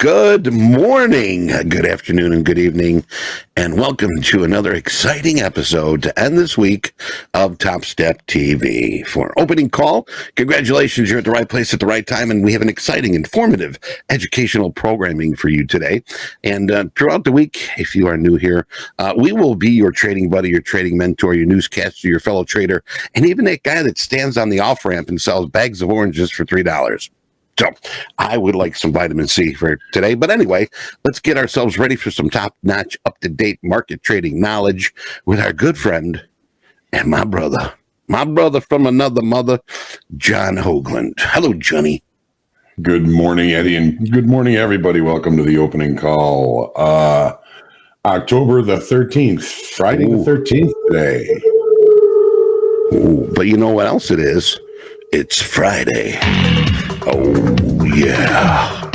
Good morning, good afternoon, and good evening, and welcome to another exciting episode to end this week of TopstepTV. For an opening call, congratulations, you're at the right place at the right time, and we have an exciting, informative, educational programming for you today. And throughout the week, if you are new here, we will be your trading buddy, your trading mentor, your newscaster, your fellow trader, and even that guy that stands on the off-ramp and sells bags of oranges for $3. So I would like some vitamin C for today. But anyway, let's get ourselves ready for some top-notch, up-to-date market trading knowledge with our good friend and my brother from another mother, John Hoagland. Hello, Johnny. Good morning, Eddie, and good morning, everybody. Welcome to the opening call. October the 13th, Friday the 13th today. Ooh, but you know what else it is? It's Friday. Oh, yeah.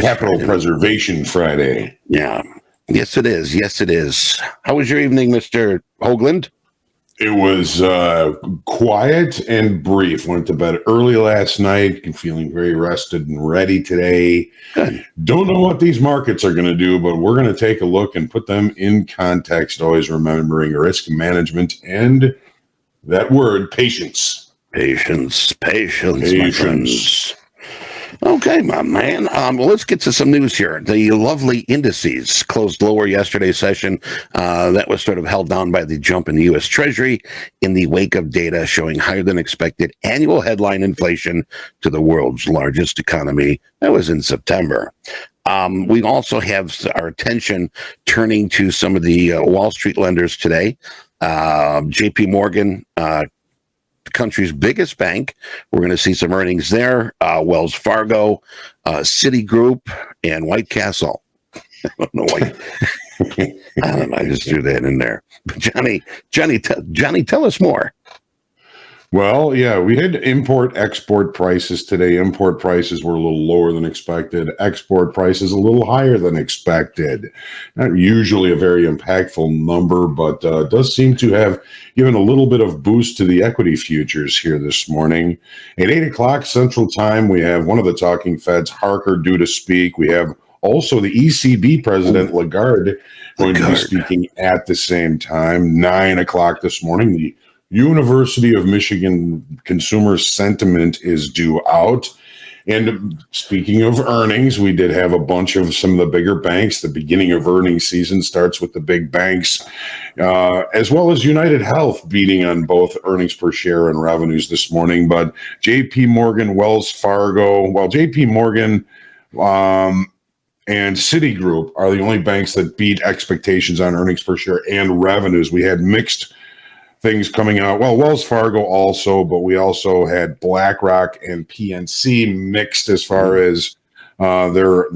Capital Preservation Friday. Yeah. Yes, it is. Yes, it is. How was your evening, Mr. Hoagland? It was quiet and brief. Went to bed early last night. Feeling very rested and ready today. Good. Don't know what these markets are going to do, but we're going to take a look and put them in context, always remembering risk management and that word, patience. Patience, my friends. Okay, my man. Well, let's get to some news here. The lovely indices closed lower yesterday's session. That was sort of held down by the jump in the U.S. Treasury in the wake of data showing higher than expected annual headline inflation to the world's largest economy. That was in September. We also have our attention turning to some of the Wall Street lenders today. JP Morgan, the country's biggest bank. We're going to see some earnings there. Wells Fargo, Citigroup, and White Castle. I don't know why. I don't know. I just threw that in there. But Johnny, tell us more. Well, yeah, we had import-export prices today. Import prices were a little lower than expected. Export prices a little higher than expected. Not usually a very impactful number, but does seem to have given a little bit of boost to the equity futures here this morning. At 8 o'clock Central Time, we have one of the talking Feds, Harker, due to speak. We have also the ECB President, Lagarde, going to be speaking at the same time. 9 o'clock this morning, the University of Michigan consumer sentiment is due out. And speaking of earnings, we did have a bunch of some of the bigger banks. The beginning of earnings season starts with the big banks, as well as United Health beating on both earnings per share and revenues this morning. But JP Morgan, Wells Fargo, JP Morgan and Citigroup are the only banks that beat expectations on earnings per share and revenues. We had mixed things coming out. Well, Wells Fargo also, but we also had BlackRock and PNC mixed as far as their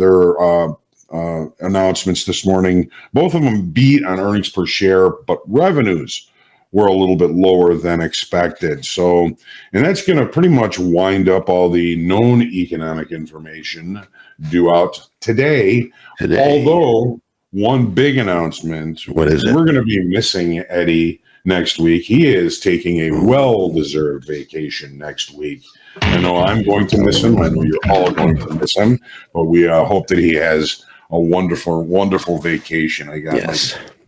announcements this morning. Both of them beat on earnings per share, but revenues were a little bit lower than expected. So, and that's going to pretty much wind up all the known economic information due out today. Although one big announcement, what is it? We're going to be missing Eddie next week. He is taking a well-deserved vacation next week. I know I'm going to miss him. I know you're all going to miss him, but we hope that he has a wonderful, wonderful vacation. I got my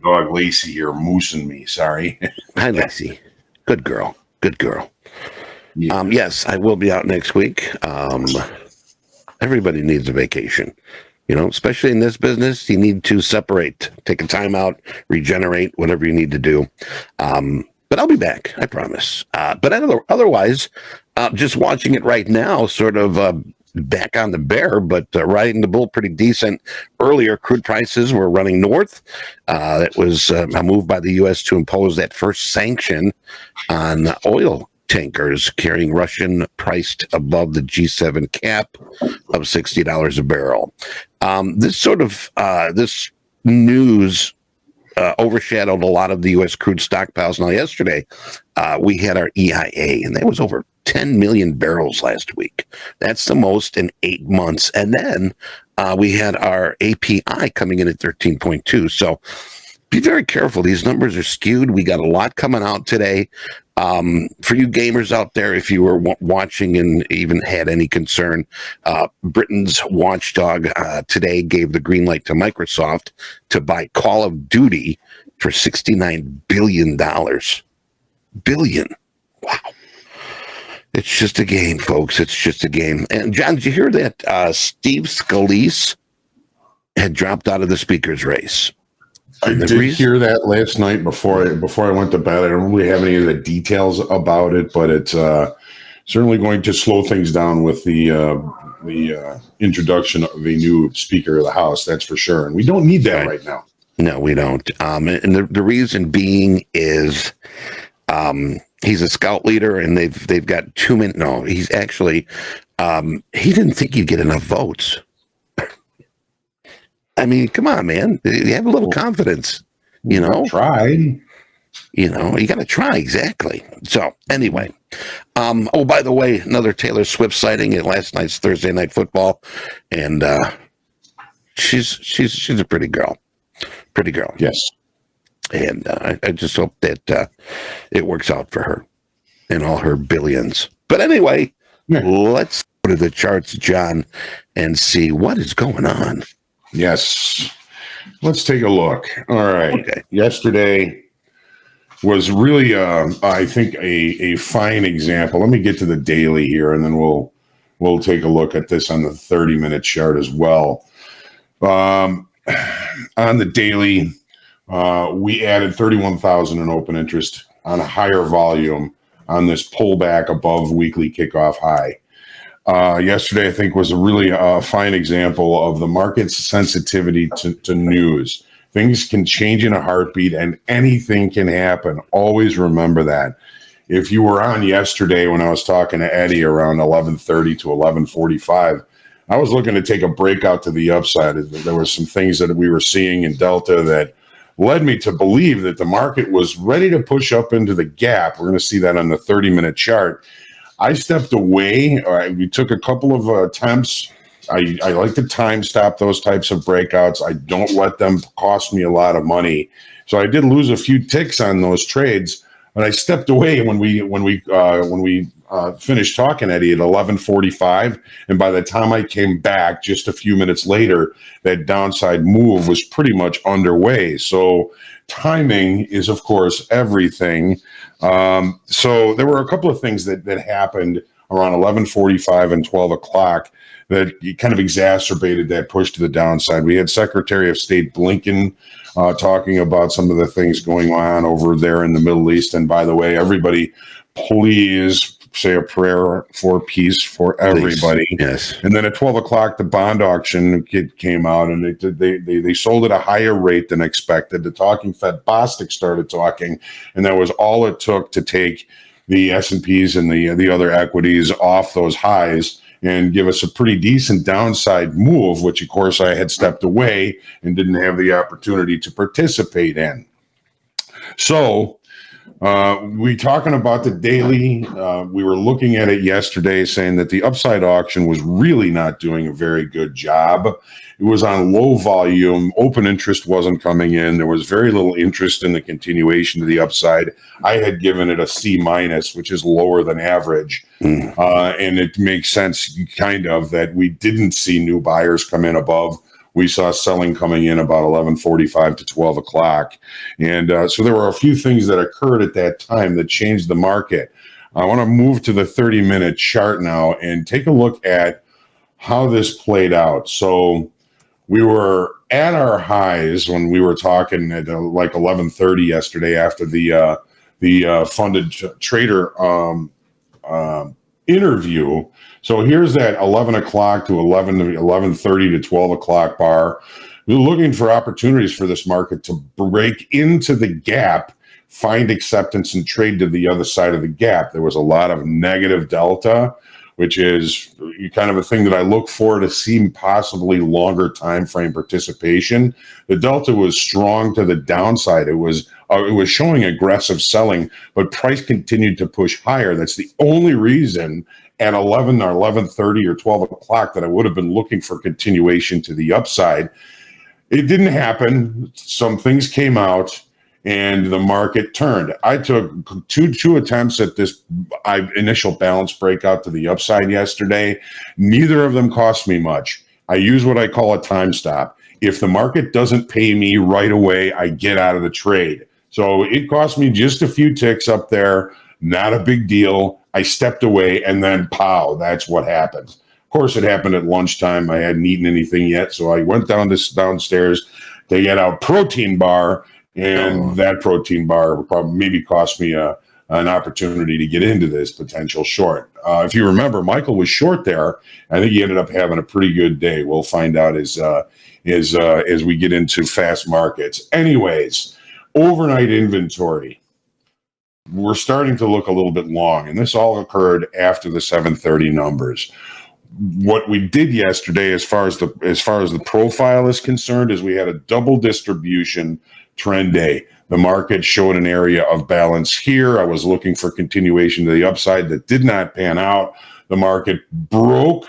dog Lacey here moosing me. Sorry. Hi, Lacey. Good girl. Good girl. Yeah. Yes, I will be out next week. Everybody needs a vacation. You know, especially in this business, you need to separate, take a time out, regenerate, whatever you need to do. But I'll be back, I promise. But otherwise, just watching it right now, sort of back on the bear, but riding the bull pretty decent. Earlier, crude prices were running north. That was a move by the U.S. to impose that first sanction on oil tankers carrying Russian priced above the G7 cap of $60 a barrel. This news overshadowed a lot of the U.S. crude stockpiles. Now, yesterday, we had our EIA, and that was over 10 million barrels last week. That's the most in 8 months. And then we had our API coming in at 13.2. So be very careful. These numbers are skewed. We got a lot coming out today. For you gamers out there, if you were watching and even had any concern, Britain's watchdog today gave the green light to Microsoft to buy Call of Duty for $69 billion. Billion. Wow. It's just a game, folks. It's just a game. And John, did you hear that Steve Scalise had dropped out of the speaker's race? I did hear that last night before I went to bed. I don't really have any of the details about it, but it's certainly going to slow things down with the introduction of a new Speaker of the House. That's for sure, and we don't need that right now. No, we don't. And the reason being is he's a scout leader, and they've got 2 minutes. No, he's actually he didn't think he'd get enough votes. I mean, come on, man. You have a little confidence, you know. Try. You know, you got to try, exactly. So, anyway. Oh, by the way, another Taylor Swift sighting at last night's Thursday Night Football. And she's a pretty girl. Pretty girl. Yes. And I just hope that it works out for her and all her billions. But anyway, let's go to the charts, John, and see what is going on. Yes. Let's take a look. All right. Okay. Yesterday was really, I think, a fine example. Let me get to the daily here, and then we'll take a look at this on the 30-minute chart as well. On the daily, we added 31,000 in open interest on a higher volume on this pullback above weekly kickoff high. Yesterday, I think, was a really fine example of the market's sensitivity to news. Things can change in a heartbeat and anything can happen. Always remember that. If you were on yesterday when I was talking to Eddie around 11:30 to 11:45, I was looking to take a breakout to the upside. There were some things that we were seeing in Delta that led me to believe that the market was ready to push up into the gap. We're going to see that on the 30-minute chart. I stepped away. We took a couple of attempts. I like to time stop those types of breakouts. I don't let them cost me a lot of money. So I did lose a few ticks on those trades, but I stepped away when we finished talking, Eddie, at 11:45. And by the time I came back just a few minutes later, that downside move was pretty much underway. So timing is, of course, everything. So there were a couple of things that happened around 11:45 and 12 o'clock that kind of exacerbated that push to the downside. We had Secretary of State Blinken talking about some of the things going on over there in the Middle East. And by the way, everybody, please say a prayer for peace for everybody. Please. Yes. And then at 12 o'clock, the bond auction came out, and they sold at a higher rate than expected. The talking Fed Bostic started talking, and that was all it took to take the S&Ps and the other equities off those highs and give us a pretty decent downside move, which, of course, I had stepped away and didn't have the opportunity to participate in. So we talking about the daily. We were looking at it yesterday, saying that the upside auction was really not doing a very good job. It was on low volume. Open interest wasn't coming in. There was very little interest in the continuation to the upside. I had given it a C-, which is lower than average. And it makes sense, kind of, that we didn't see new buyers come in above. We saw selling coming in about 11:45 to 12 o'clock. And so there were a few things that occurred at that time that changed the market. I want to move to the 30-minute chart now and take a look at how this played out. So we were at our highs when we were talking at like 11:30 yesterday after the funded trader interview. So here's that 11 o'clock to 11:30 to 12 o'clock bar. We're looking for opportunities for this market to break into the gap, find acceptance, and trade to the other side of the gap. There was a lot of negative delta, which is kind of a thing that I look for to see possibly longer time frame participation. The delta was strong to the downside. It was showing aggressive selling, but price continued to push higher. That's the only reason at 11 or 11:30 or 12 o'clock that I would have been looking for continuation to the upside. It didn't happen. Some things came out, and the market turned. I took two attempts at this initial balance breakout to the upside yesterday. Neither of them cost me much. I use what I call a time stop. If the market doesn't pay me right away, I get out of the trade. So it cost me just a few ticks up there. Not a big deal. I stepped away, and then pow, that's what happened. Of course, it happened at lunchtime. I hadn't eaten anything yet, so I went downstairs to get a protein bar, and that protein bar probably maybe cost me an opportunity to get into this potential short. If you remember, Michael was short there. I think he ended up having a pretty good day. We'll find out as we get into fast markets. Anyways, overnight inventory. We're starting to look a little bit long, and this all occurred after the 7:30 numbers. What we did yesterday, as far as the profile is concerned, is we had a double distribution trend day. The market showed an area of balance here. I was looking for continuation to the upside. That did not pan out. The market broke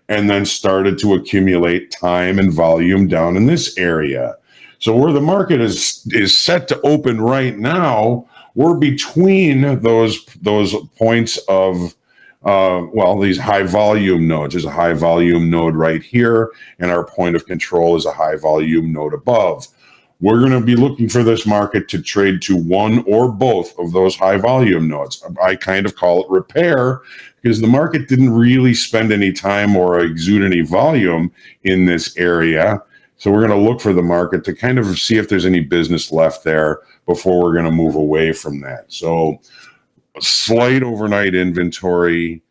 and then started to accumulate time and volume down in this area. So where the market is set to open right now, we're between those points of these high volume nodes. There's a high volume node right here, and our point of control is a high volume node above. We're going to be looking for this market to trade to one or both of those high volume nodes. I kind of call it repair, because the market didn't really spend any time or exude any volume in this area. So we're going to look for the market to kind of see if there's any business left there before we're going to move away from that. So slight overnight inventory,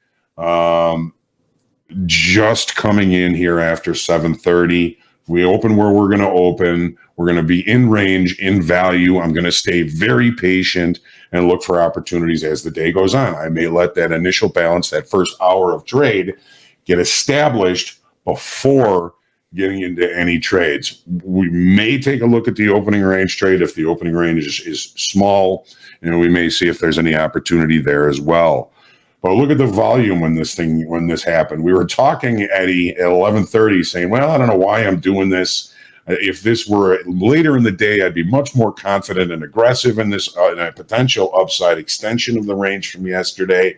just coming in here after 7:30. We open where we're going to open. We're going to be in range, in value. I'm going to stay very patient and look for opportunities as the day goes on. I may let that initial balance, that first hour of trade, get established before getting into any trades. We may take a look at the opening range trade if the opening range is small, and we may see if there's any opportunity there as well. But look at the volume when this happened. We were talking, Eddie, at 11:30, saying, well, I don't know why I'm doing this. If this were later in the day, I'd be much more confident and aggressive in this in a potential upside extension of the range from yesterday.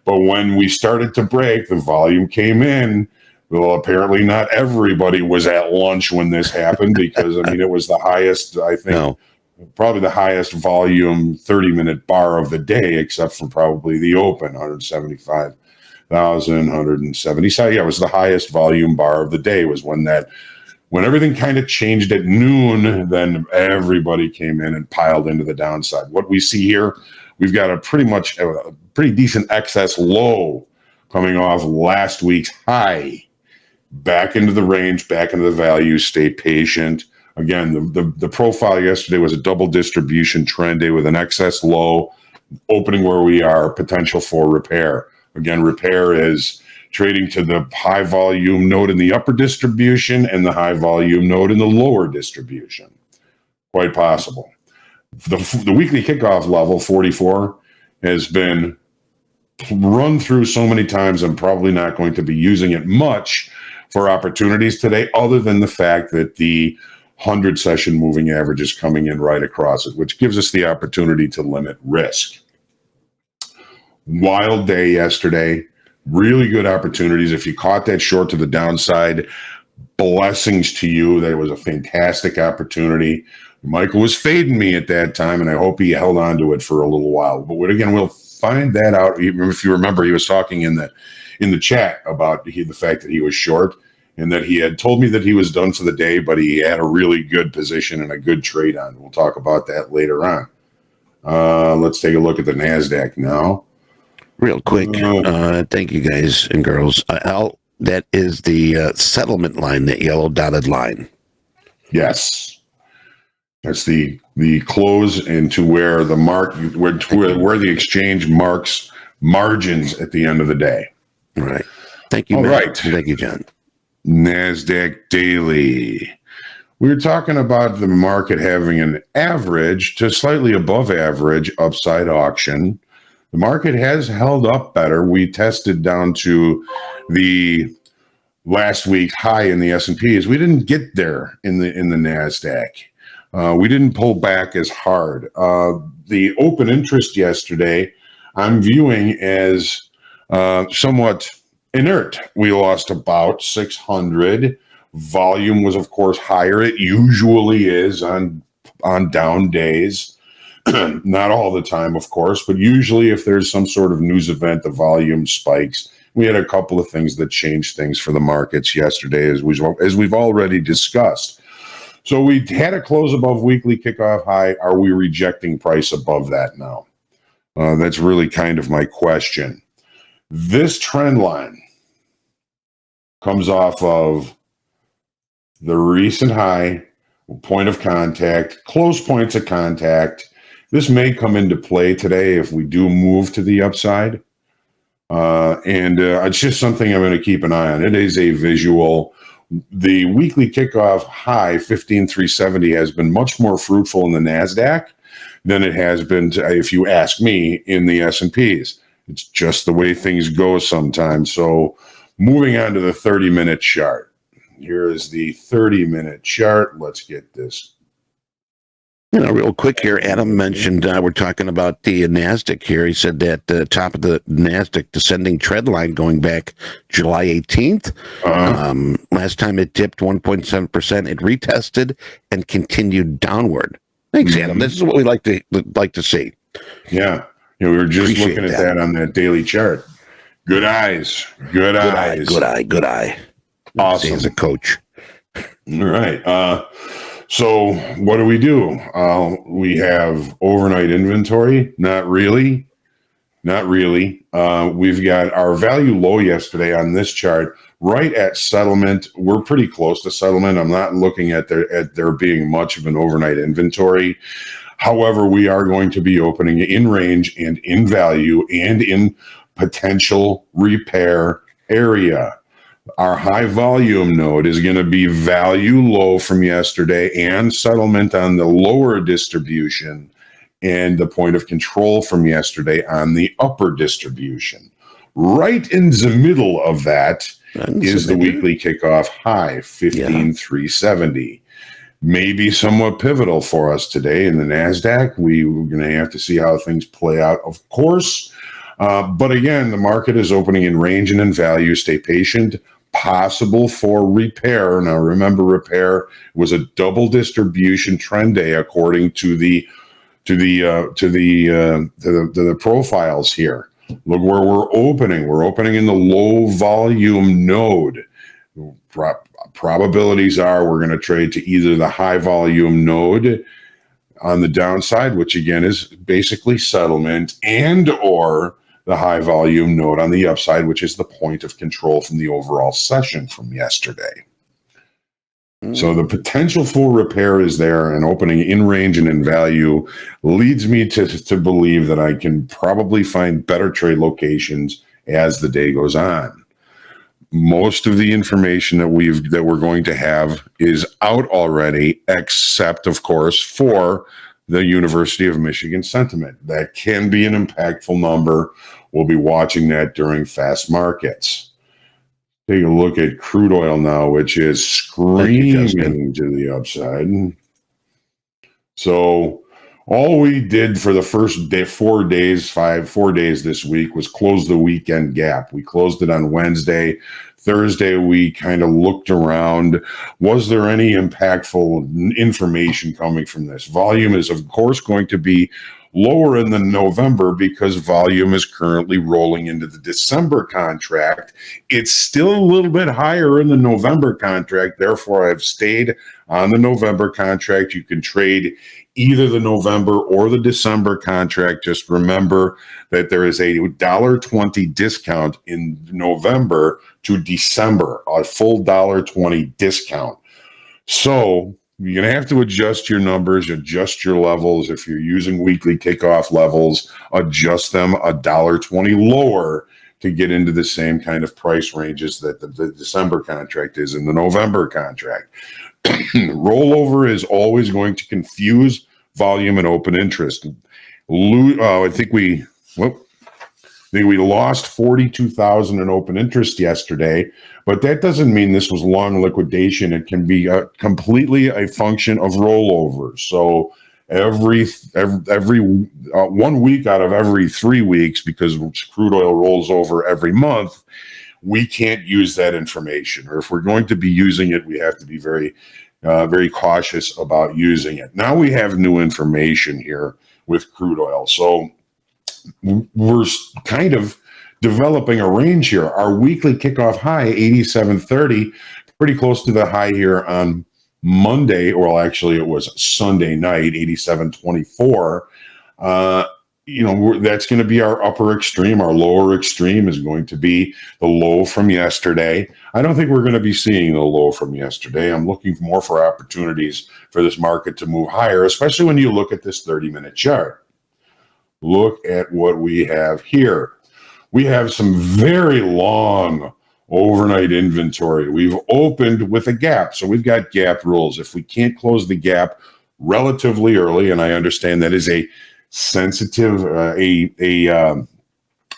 But when we started to break, the volume came in. Well, apparently not everybody was at lunch when this happened, because, I mean, it was the highest, I think, probably the highest volume 30-minute bar of the day, except for probably the open, 175,000, 170. So, yeah, it was the highest volume bar of the day was when everything kind of changed at noon, then everybody came in and piled into the downside. What we see here, we've got a pretty decent excess low coming off last week's high. Back into the range, back into the value, stay patient. Again, the profile yesterday was a double distribution trend day with an excess low, opening where we are, potential for repair. Again, repair is trading to the high volume node in the upper distribution and the high volume node in the lower distribution. Quite possible. The weekly kickoff level, 44, has been run through so many times, I'm probably not going to be using it much for opportunities today, other than the fact that the 100-session moving average is coming in right across it, which gives us the opportunity to limit risk. Wild day yesterday. Really good opportunities. If you caught that short to the downside, blessings to you. That was a fantastic opportunity. Michael was fading me at that time, and I hope he held on to it for a little while. But again, we'll find that out. If you remember, he was talking in the chat about the fact that he was short and that he had told me that he was done for the day, but he had a really good position and a good trade on. We'll talk about that later on. Let's take a look at the NASDAQ now. Real quick, thank you guys and girls. That is the settlement line, that yellow dotted line. Yes. That's the close into where the where the exchange marks margins at the end of the day. Right. Thank you, All Matt. right. Thank you, John. NASDAQ daily. We were talking about the market having an average to slightly above average upside auction. The market has held up better. We tested down to the last week's high in the S&Ps. We didn't get there in the NASDAQ. We didn't pull back as hard. The open interest yesterday, I'm viewing as somewhat inert. We lost about 600. Volume was, of course, higher. It usually is on down days. Not all the time, of course, but usually if there's some sort of news event, the volume spikes. We had a couple of things that changed things for the markets yesterday, as we've already discussed. So we had a close above weekly kickoff high. Are we rejecting price above that now? That's really kind of my question. This trend line comes off of the recent high, point of contact, close points of contact. This may come into play today if we do move to the upside. And it's just something I'm going to keep an eye on. It is a visual. The weekly kickoff high, 15,370, has been much more fruitful in the NASDAQ than it has been, if you ask me, in the S&Ps. It's just the way things go sometimes. So moving on to the 30-minute chart. Here is the 30-minute chart. Let's get this. Real quick here, Adam mentioned we're talking about the NASDAQ here. He said that the top of the NASDAQ descending trend line going back July 18th. Last time it dipped 1.7%. It retested and continued downward. Thanks, Adam. This is what we like to see. Yeah. We were just looking at that on that daily chart. Good eyes. Good eyes. Good eye. Awesome. As a coach. All right. So what do? We have overnight inventory. Not really. We've got our value low yesterday on this chart right at settlement. We're pretty close to settlement. I'm not looking at there being much of an overnight inventory. However, we are going to be opening in range and in value and in potential repair area. Our high volume node is going to be value low from yesterday and settlement on the lower distribution, and the point of control from yesterday on the upper distribution. Right in the middle of that is the weekly kickoff high, 15,370. Maybe somewhat pivotal for us today in the NASDAQ. We're going to have to see how things play out, of course. But again, the market is opening in range and in value. Stay patient. Possible for repair. Now, remember, repair was a double distribution trend day according to the profiles here. Look where we're opening. We're opening in the low volume node. Probabilities are we're going to trade to either the high volume node on the downside, which again is basically settlement, and or the high volume node on the upside, which is the point of control from the overall session from yesterday. So the potential for repair is there, and opening in range and in value leads me to believe that I can probably find better trade locations as the day goes on. Most of the information that we're going to have is out already, except, of course, for the University of Michigan sentiment. That can be an impactful number. We'll be watching that during fast markets. Take a look at crude oil now, which is screaming to the upside. So all we did for the first day, 4 days this week was close the weekend gap. We closed it on Wednesday. Thursday, we kind of looked around. Was there any impactful information coming from this? Volume is, of course, going to be lower in the November because volume is currently rolling into the December contract. It's still a little bit higher in the November contract. Therefore, I've stayed on the November contract. You can trade either the November or the December contract. Just remember that there is a $1.20 discount in November to December, a full $1.20 discount. So you're going to have to adjust your numbers, adjust your levels. If you're using weekly kickoff levels, adjust them $1.20 lower to get into the same kind of price ranges that the December contract is in the November contract. Rollover is always going to confuse volume and open interest. I think think we lost 42,000 in open interest yesterday, but that doesn't mean this was long liquidation. It can be completely a function of rollover. So every 1 week out of every 3 weeks, because crude oil rolls over every month, we can't use that information. Or if we're going to be using it, we have to be very cautious about using it. Now we have new information here with crude oil. So we're kind of developing a range here. Our weekly kickoff high, 87.30, pretty close to the high here on Monday, or actually it was Sunday night, 87.24. That's going to be our upper extreme. Our lower extreme is going to be the low from yesterday. I don't think we're going to be seeing the low from yesterday. I'm looking more for opportunities for this market to move higher, especially when you look at this 30-minute chart. Look at what we have here. We have some very long overnight inventory. We've opened with a gap, so we've got gap rules. If we can't close the gap relatively early, and I understand that is a sensitive,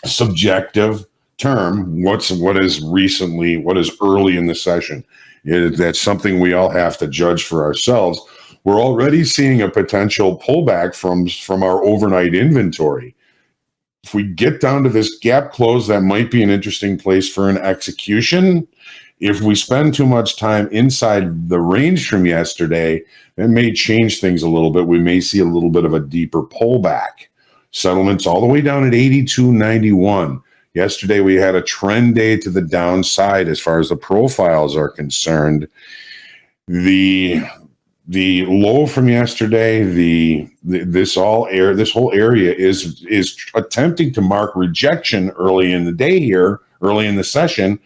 subjective term. What is early in the session? That's something we all have to judge for ourselves. We're already seeing a potential pullback from our overnight inventory. If we get down to this gap close, that might be an interesting place for an execution. If we spend too much time inside the range from yesterday, that may change things a little bit. We may see a little bit of a deeper pullback. Settlements all the way down at 82.91. Yesterday, we had a trend day to the downside as far as the profiles are concerned. The low from yesterday, this whole area is attempting to mark rejection early in the day here, early in the session.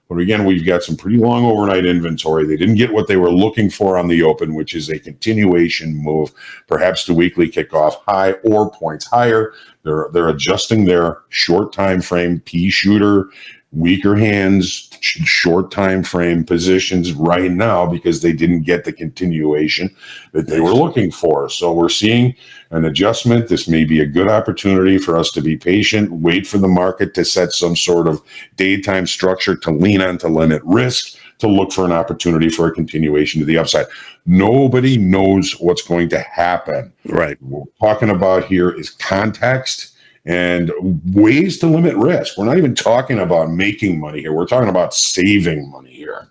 But again, we've got some pretty long overnight inventory. They didn't get what they were looking for on the open, which is a continuation move, perhaps the weekly kickoff high or points higher. They're adjusting their short time frame P shooter, weaker hands, short time frame positions right now because they didn't get the continuation that they were looking for. So we're seeing an adjustment. This may be a good opportunity for us to be patient, wait for the market to set some sort of daytime structure to lean on to limit risk, to look for an opportunity for a continuation to the upside. Nobody knows what's going to happen. Right. What we're talking about here is context and ways to limit risk. We're not even talking about making money here. We're talking about saving money here.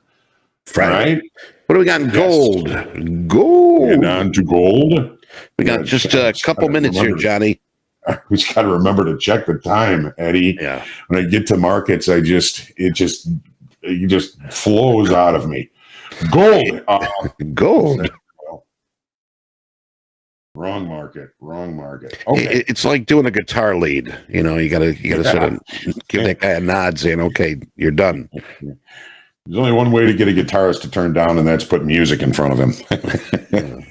Right? What do we got in gold? Yes. Gold. And on to gold. We got just a couple minutes here, Johnny. We just got to remember to check the time, Eddie. Yeah. When I get to markets, it just flows out of me. Gold. Gold. Wrong market. Okay. It's like doing a guitar lead. You gotta sort of give that guy a nod saying, okay, you're done. There's only one way to get a guitarist to turn down, and that's put music in front of him.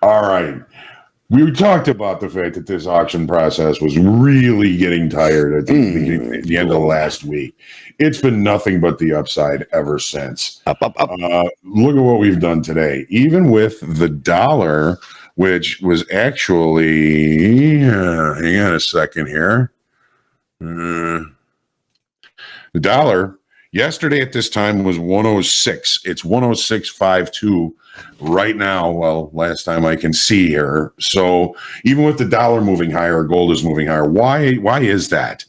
All right. We talked about the fact that this auction process was really getting tired at the end of last week. It's been nothing but the upside ever since. Up. Look at what we've done today. Even with the dollar, which was actually, hang on a second here. The dollar yesterday at this time was 106. It's 106.52 right now. Well, last time I can see here. So even with the dollar moving higher, gold is moving higher. Why is that?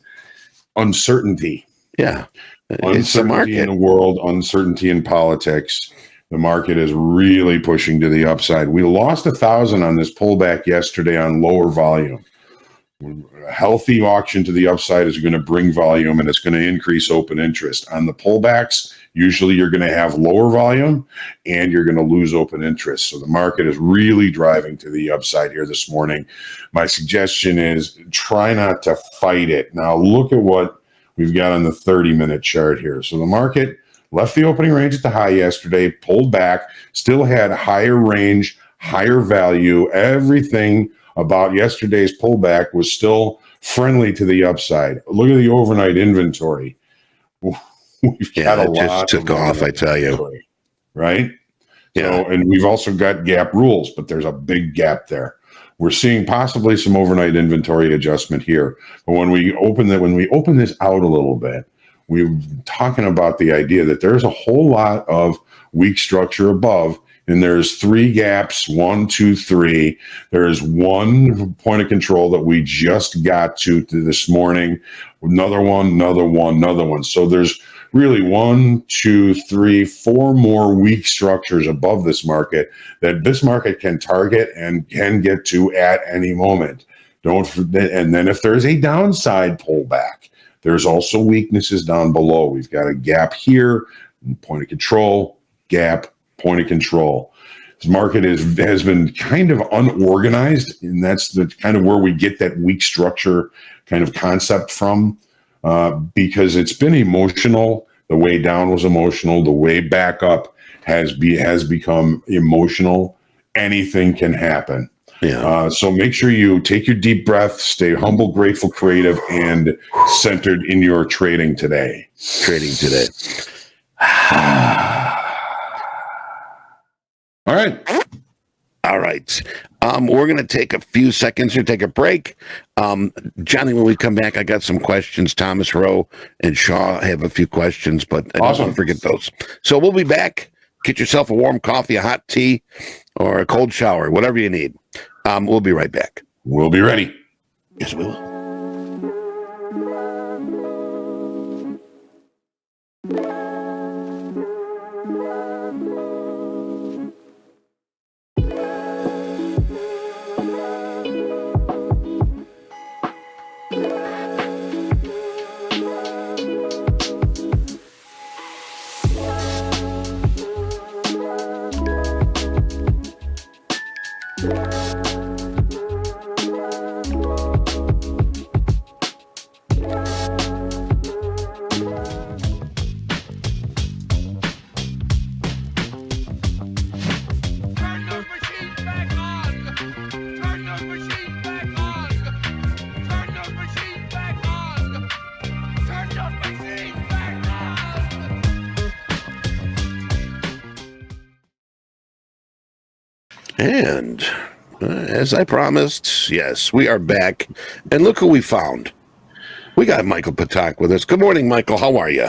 Uncertainty. Yeah. It's uncertainty in the world, uncertainty in politics. The market is really pushing to the upside. We lost 1,000 on this pullback yesterday on lower volume. A healthy auction to the upside is going to bring volume, and it's going to increase open interest. On the pullbacks, usually you're going to have lower volume and you're going to lose open interest. So the market is really driving to the upside here this morning. My suggestion is try not to fight it. Now look at what we've got on the 30-minute chart here. So the market left the opening range at the high yesterday, pulled back, still had higher range, higher value. Everything about yesterday's pullback was still friendly to the upside. Look at the overnight inventory. We've got a lot. Just took off, I tell you. Right? Yeah. So, and we've also got gap rules, but there's a big gap there. We're seeing possibly some overnight inventory adjustment here. But when we open this out a little bit, we're talking about the idea that there's a whole lot of weak structure above, and there's 3 gaps, 1, 2, 3. There's one point of control that we just got to this morning. Another one. So there's really 1, 2, 3, 4 more weak structures above this market that this market can target and can get to at any moment. And then if there's a downside pullback, there's also weaknesses down below. We've got a gap here, point of control, gap, point of control. This market has been kind of unorganized, and that's the kind of where we get that weak structure kind of concept from, because it's been emotional. The way down was emotional. The way back up has become emotional. Anything can happen. Yeah. So make sure you take your deep breath, stay humble, grateful, creative, and centered in your trading today. All right. We're going to take a few seconds here, take a break. Johnny, when we come back, I got some questions. Thomas Rowe and Shaw have a few questions, but Awesome. don't forget those. So we'll be back. Get yourself a warm coffee, a hot tea, or a cold shower, whatever you need. We'll be right back. We'll be ready. Yes, we will. And as I promised, yes, we are back. And look who we found. We got Michael Patak with us. Good morning, Michael. How are you?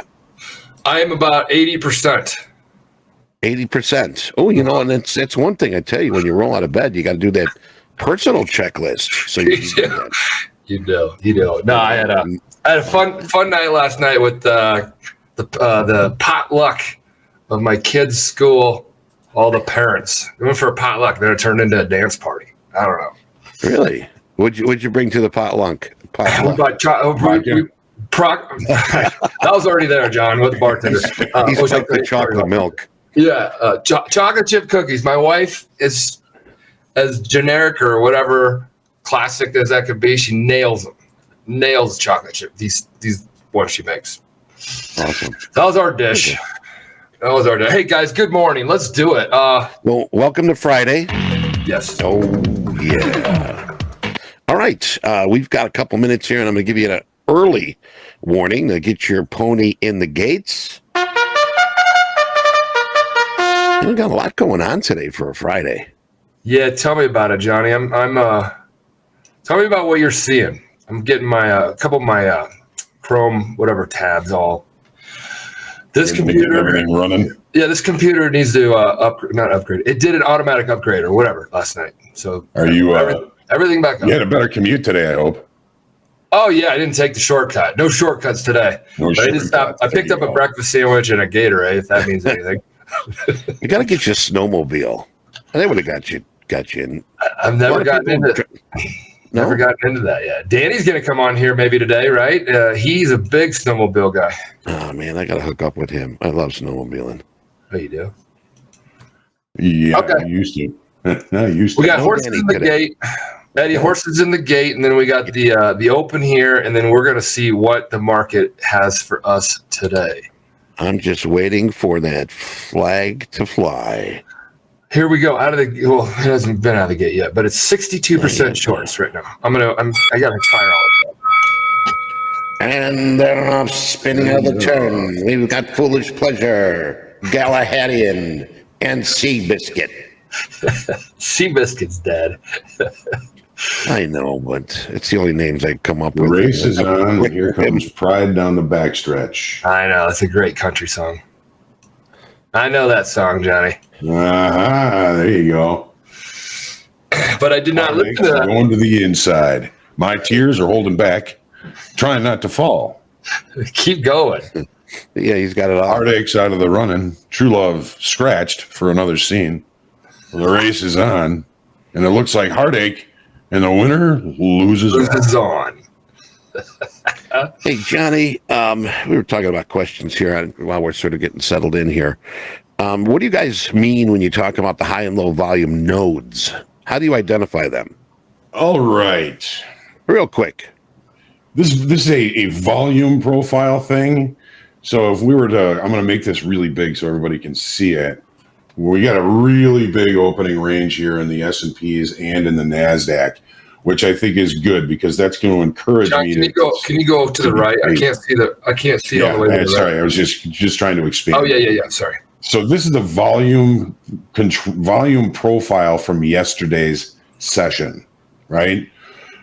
I am about 80%. 80%. Oh, you know, and it's one thing I tell you, when you roll out of bed, you got to do that personal checklist. So you can do that. You do. No, I had a fun night last night with the potluck of my kids' school. All the parents. We went for a potluck, then it turned into a dance party. I don't know. Really? What'd you bring to the potluck? That was already there, John, with the bartender. He's like the chocolate milk. Yeah, chocolate chip cookies. My wife is as generic or whatever classic as that could be. She nails them. Nails chocolate chip. These ones she makes. Awesome. That was our dish. Hey guys, good morning. Let's do it. Well, welcome to Friday. Yes. Oh yeah. All right. We've got a couple minutes here, and I'm going to give you an early warning to get your pony in the gates. We got a lot going on today for a Friday. Yeah, tell me about it, Johnny. Tell me about what you're seeing. I'm getting my a couple of my Chrome whatever tabs all. This computer, everything running. Yeah, this computer needs to not upgrade. It did an automatic upgrade or whatever last night. So Are you everything back up? You had a better commute today, I hope. Oh yeah, I didn't take the shortcut. No shortcuts today. I picked up a breakfast sandwich and a Gatorade, if that means anything. You got to get you a snowmobile. They would have got you in. I've never gotten into that yet. Danny's going to come on here maybe today, right? He's a big snowmobile guy. Oh, man, I got to hook up with him. I love snowmobiling. Oh, you do? Yeah, okay. I used to. We got horses in the gate. Eddie, horses in the gate, and then we got the open here, and then we're going to see what the market has for us today. I'm just waiting for that flag to fly. Here we go. It hasn't been out of the gate yet, but it's 62% shorts right now. I got to fire all of that. And they're off spinning out of the turn. We've got Foolish Pleasure, Galahadian, and Seabiscuit. Seabiscuit's dead. I know, but it's the only names I come up The with. race is on. Here comes Pride down the backstretch. I know. It's a great country song. I know that song, Johnny. There you go. But I did not listen to that. Going to the inside. My tears are holding back, trying not to fall. Keep going. Yeah, he's got it all. Heartaches out of the running. True love scratched for another scene. The race is on, and it looks like heartache, and the winner loses on. Hey, Johnny, we were talking about questions here while we're sort of getting settled in here. What do you guys mean when you talk about the high and low volume nodes? How do you identify them? All right. Real quick. This is a volume profile thing. So if we were to, I'm going to make this really big so everybody can see it. We got a really big opening range here in the S&Ps and in the NASDAQ, which I think is good because that's going to encourage John, me can you go to the right? I can't see yeah, all the way to the right. Sorry, I was just trying to expand. Oh, yeah. Sorry. So this is the volume profile from yesterday's session, right?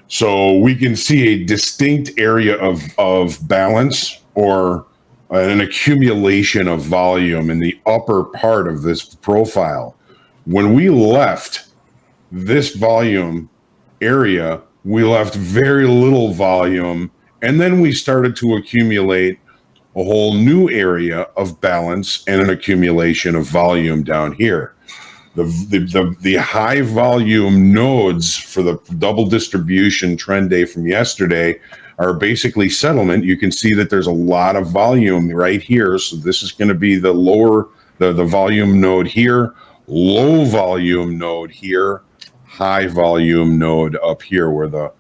So we can see a distinct area of balance or an accumulation of volume in the upper part of this profile. When we left this volume area, we left very little volume, and then we started to accumulate a whole new area of balance and an accumulation of volume down here. The high volume nodes for the double distribution trend day from yesterday are basically settlement. You can see that there's a lot of volume right here. So this is going to be the lower, the volume node here, low volume node here, high volume node up here where the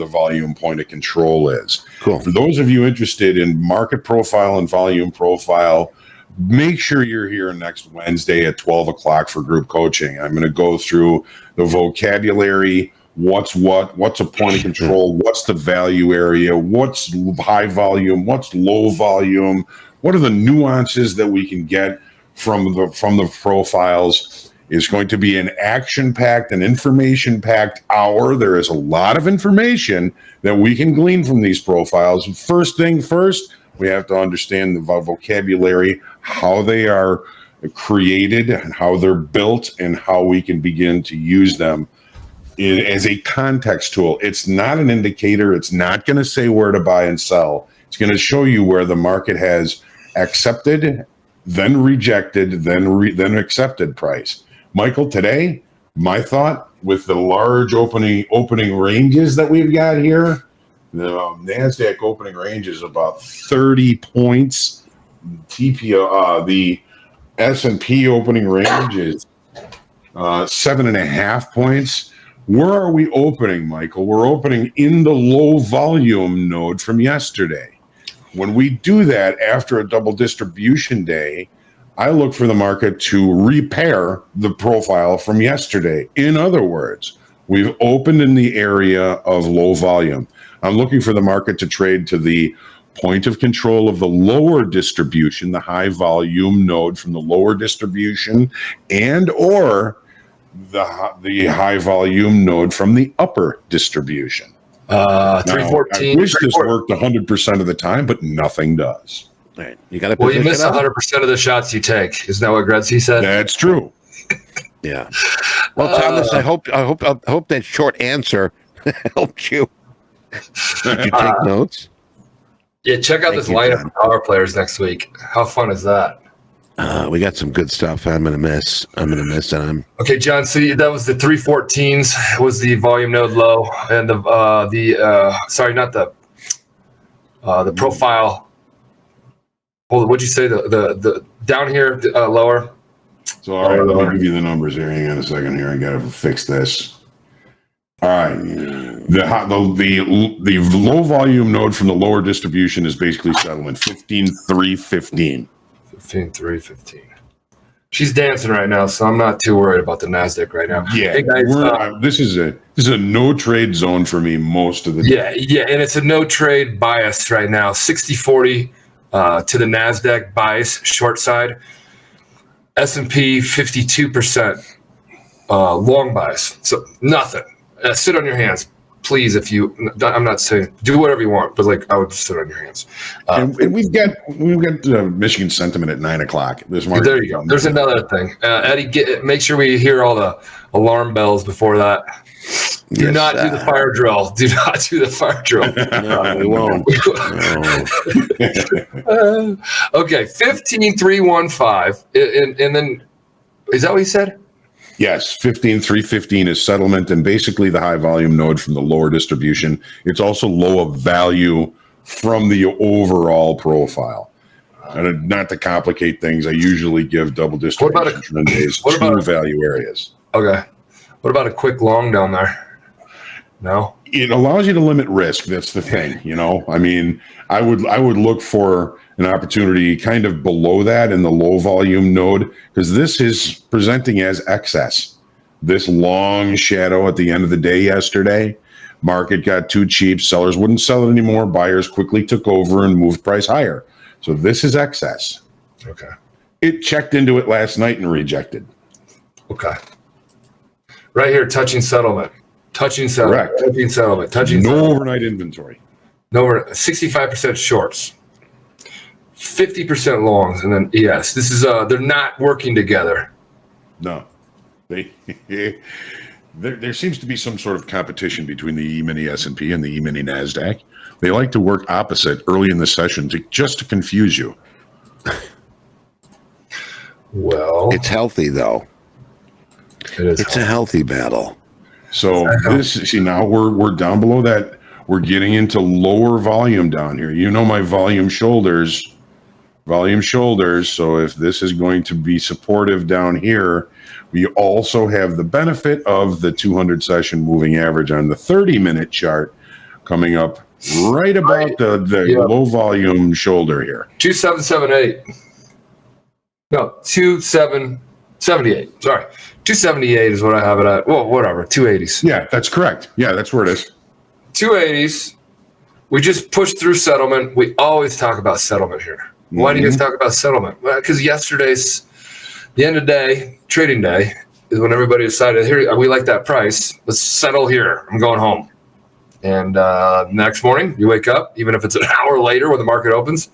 volume point of control is. Cool. For those of you interested in market profile and volume profile, make sure you're here next Wednesday at 12 o'clock for group coaching. I'm going to go through the vocabulary, what's a point of control, what's the value area, what's high volume, what's low volume, what are the nuances that we can get from the profiles. Is going to be an action-packed and information-packed hour. There is a lot of information that we can glean from these profiles. First thing first, we have to understand the vocabulary, how they are created and how they're built and how we can begin to use them as a context tool. It's not an indicator. It's not going to say where to buy and sell. It's going to show you where the market has accepted, then rejected, then accepted price. Michael, today, my thought with the large opening ranges that we've got here, the NASDAQ opening range is about 30 points. The S&P opening range is 7.5 points. Where are we opening, Michael? We're opening in the low volume node from yesterday. When we do that after a double distribution day, I look for the market to repair the profile from yesterday. In other words, we've opened in the area of low volume. I'm looking for the market to trade to the point of control of the lower distribution, the high volume node from the lower distribution, and or the high volume node from the upper distribution. 314. I wish this worked 100% of the time, but nothing does. Right. You got to. Well, you miss 100% of the shots you take. Isn't that what Gretzky said? That's true. Yeah. Well, Thomas, I hope that short answer helped you. Did you take notes? Yeah, check out this lineup of power players next week. How fun is that? We got some good stuff. I'm gonna miss them. Okay, John. So that was the 314s. Was the volume node low, and the profile. Hold on, what'd you say? The down here lower. So all right, let me give you the numbers here. Hang on a second here. I gotta fix this. All right, the low volume node from the lower distribution is basically settlement 15.315. 15.315. She's dancing right now, so I'm not too worried about the NASDAQ right now. Yeah, hey guys, this is a no trade zone for me most of the day. Yeah, and it's a no trade bias right now. 60-40 to the NASDAQ bias short side. S&P 52% long bias. So nothing. sit on your hands, please. If you, I'm not saying do whatever you want, but like I would sit on your hands. And we've got Michigan sentiment at 9:00 this morning. There you go. There's another thing, Eddie. Make sure we hear all the alarm bells before that. Do not do the fire drill. Do not do the fire drill. No, we won't. Okay, 15,315, and then is that what he said? Yes, 15,315 is settlement, and basically the high volume node from the lower distribution. It's also low of value from the overall profile. And not to complicate things, I usually give double distribution trend days two value areas. Okay. What about a quick long down there? No. It allows you to limit risk. That's the thing, I mean, I would look for an opportunity kind of below that in the low volume node, because this is presenting as excess. This long shadow at the end of the day yesterday, market got too cheap. Sellers wouldn't sell it anymore. Buyers quickly took over and moved price higher. So this is excess. Okay. It checked into it last night and rejected. Okay. Right here, touching settlement. Touching settlement. Correct. Touching settlement. Touching no settlement. overnight inventory. No, 65% shorts. 50% longs, and then this is they're not working together. No, they there seems to be some sort of competition between the E-mini S&P and the E-mini Nasdaq. They like to work opposite early in the session just to confuse you. Well, It's healthy though. it is. It's a healthy battle. So now we're down below that. We're getting into lower volume down here. My volume shoulders. So if this is going to be supportive down here, we also have the benefit of the 200 session moving average on the 30-minute chart coming up right about the low volume shoulder here. 2778. No, 2778. Sorry. 278 is what I have it at. Well, whatever. 280s. Yeah, that's correct. Yeah, that's where it is. 280s. We just pushed through settlement. We always talk about settlement here. Why do you guys talk about settlement? Well, because yesterday's the end of day, trading day, is when everybody decided, here, we like that price. Let's settle here. I'm going home. And next morning, you wake up, even if it's an hour later when the market opens,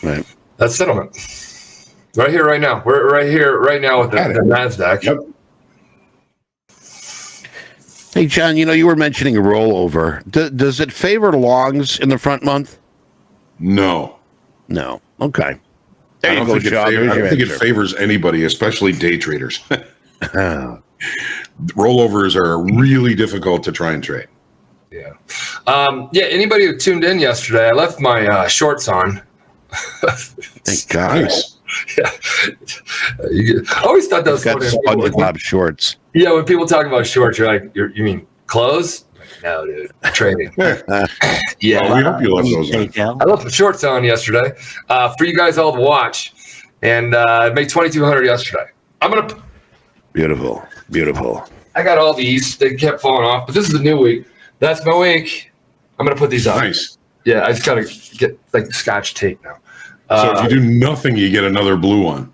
Right. that's settlement. Right here, right now. We're right here, right now with the NASDAQ. Yep. Hey, John, you were mentioning a rollover. Does it favor longs in the front month? No. No. Okay. I don't think it favors anybody, especially day traders. Rollovers are really difficult to try and trade. Yeah. Anybody who tuned in yesterday, I left my shorts on. Thank God. Nice. Yeah. I always thought that was got funny. SpongeBob shorts. Yeah, when people talk about shorts, you're like, you mean clothes? No, dude, trading. Yeah. Well, we hope you left those on. I left the shorts on yesterday for you guys all to watch, and I made 2,200 yesterday. Beautiful. I got all these. They kept falling off, but this is the new week. That's my week. I'm gonna put these on. Nice. Yeah, I just gotta get like Scotch tape now. So if you do nothing, you get another blue one.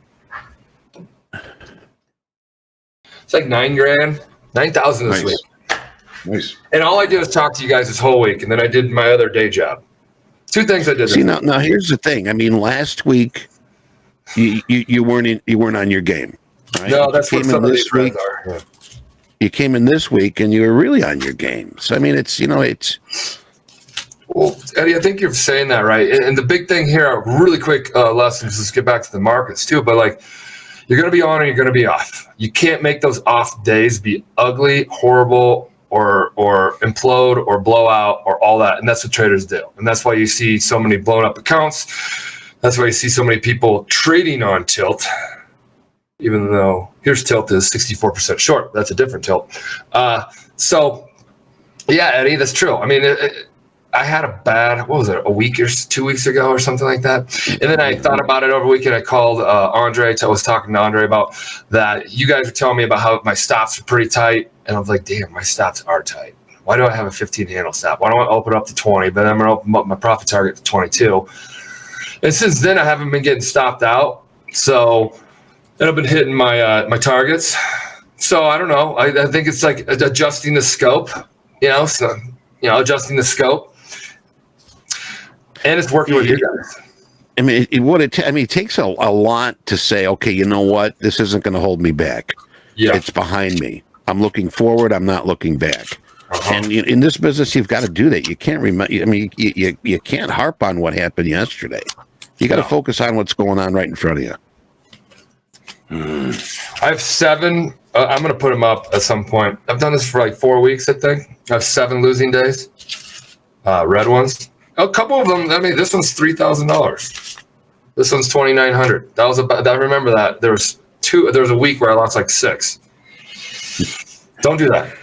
It's like $9,000, 9,000 this week. Nice. And all I did was talk to you guys this whole week, and then I did my other day job. Two things I did. See, now here's the thing. I mean, last week you weren't on your game. Right? No, that's what some of these friends are. Yeah. You came in this week and you were really on your game. So I mean, it's. Well, Eddie, I think you're saying that right. And the big thing here, really quick lessons. Let's get back to the markets too. But like, you're going to be on and you're going to be off. You can't make those off days be ugly, horrible, or implode or blow out or all that. And that's what traders do. And that's why you see so many blown up accounts. That's why you see so many people trading on tilt, even though here's tilt is 64% short. That's a different tilt. So yeah, Eddie, that's true. I mean, I had a bad, a week or 2 weeks ago or something like that. And then I thought about it over the weekend. I called Andre. I was talking to Andre about that. You guys were telling me about how my stops are pretty tight. And I was like, damn, my stops are tight. Why do I have a 15 handle stop? Why don't I open up to 20? But I'm going to open up my profit target to 22. And since then, I haven't been getting stopped out. So, and I've been hitting my targets. So I don't know. I think it's like adjusting the scope, adjusting the scope, and it's working with you guys. I mean, it takes a lot to say, okay, you know what? This isn't going to hold me back. Yeah. It's behind me. I'm looking forward. I'm not looking back. Uh-huh. And in this business, you've got to do that. You can't remember. I mean, you can't harp on what happened yesterday. You got to focus on what's going on right in front of you. I have 7. I'm going to put them up at some point. I've done this for like 4 weeks, I think. I have 7 losing days. Red ones. A couple of them. I mean, this one's $3,000. This one's $2,900. I remember that. There was a week where I lost like 6. Don't do that.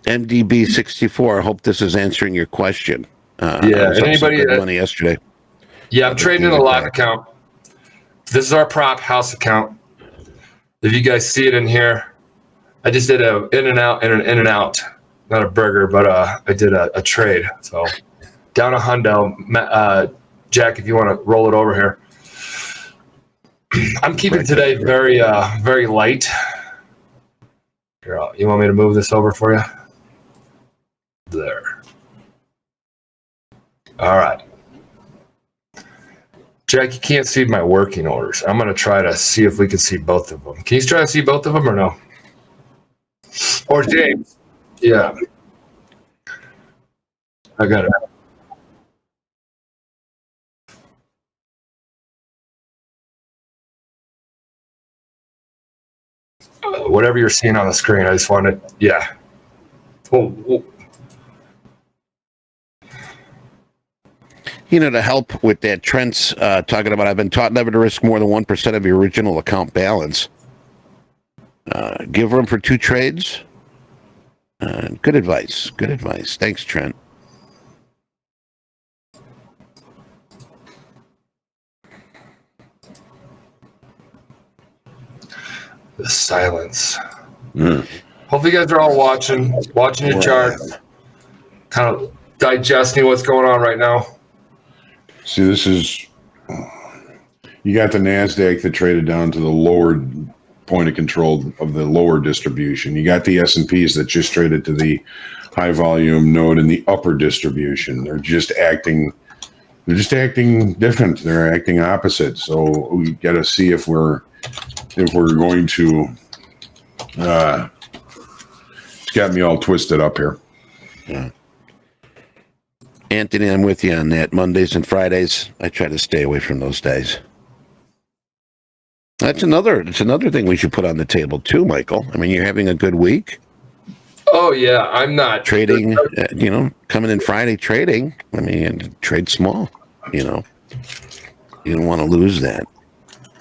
MDB64. I hope this is answering your question. Yeah. Anybody money yesterday? Yeah, I'm trading in a live account. This is our prop house account. If you guys see it in here, I just did an in and out, not a burger, but I did a trade. So down a hundo. Jack, if you want to roll it over here. I'm keeping today very, very light. Here, you want me to move this over for you? There. All right. Jack, you can't see my working orders. I'm going to try to see if we can see both of them. Can you try to see both of them or no? Or James? Yeah. I got it. Whatever you're seeing on the screen, I just wanted, yeah. Well, to help with that, Trent's talking about, I've been taught never to risk more than 1% of your original account balance. Give room for 2 trades. Good advice. Good advice. Thanks, Trent. The silence. Hopefully you guys are all watching your charts, kind of digesting what's going on right now. See, this is, you got the NASDAQ that traded down to the lower point of control of the lower distribution. You got the S&Ps that just traded to the high volume node in the upper distribution. They're just acting different. They're acting opposite. So we got to see if we're going to, it's got me all twisted up here. Yeah. Anthony, I'm with you on that. Mondays and Fridays, I try to stay away from those days. It's another thing we should put on the table too, Michael. I mean, you're having a good week. Oh yeah, I'm not trading. Coming in Friday trading. I mean, trade small. You don't want to lose that.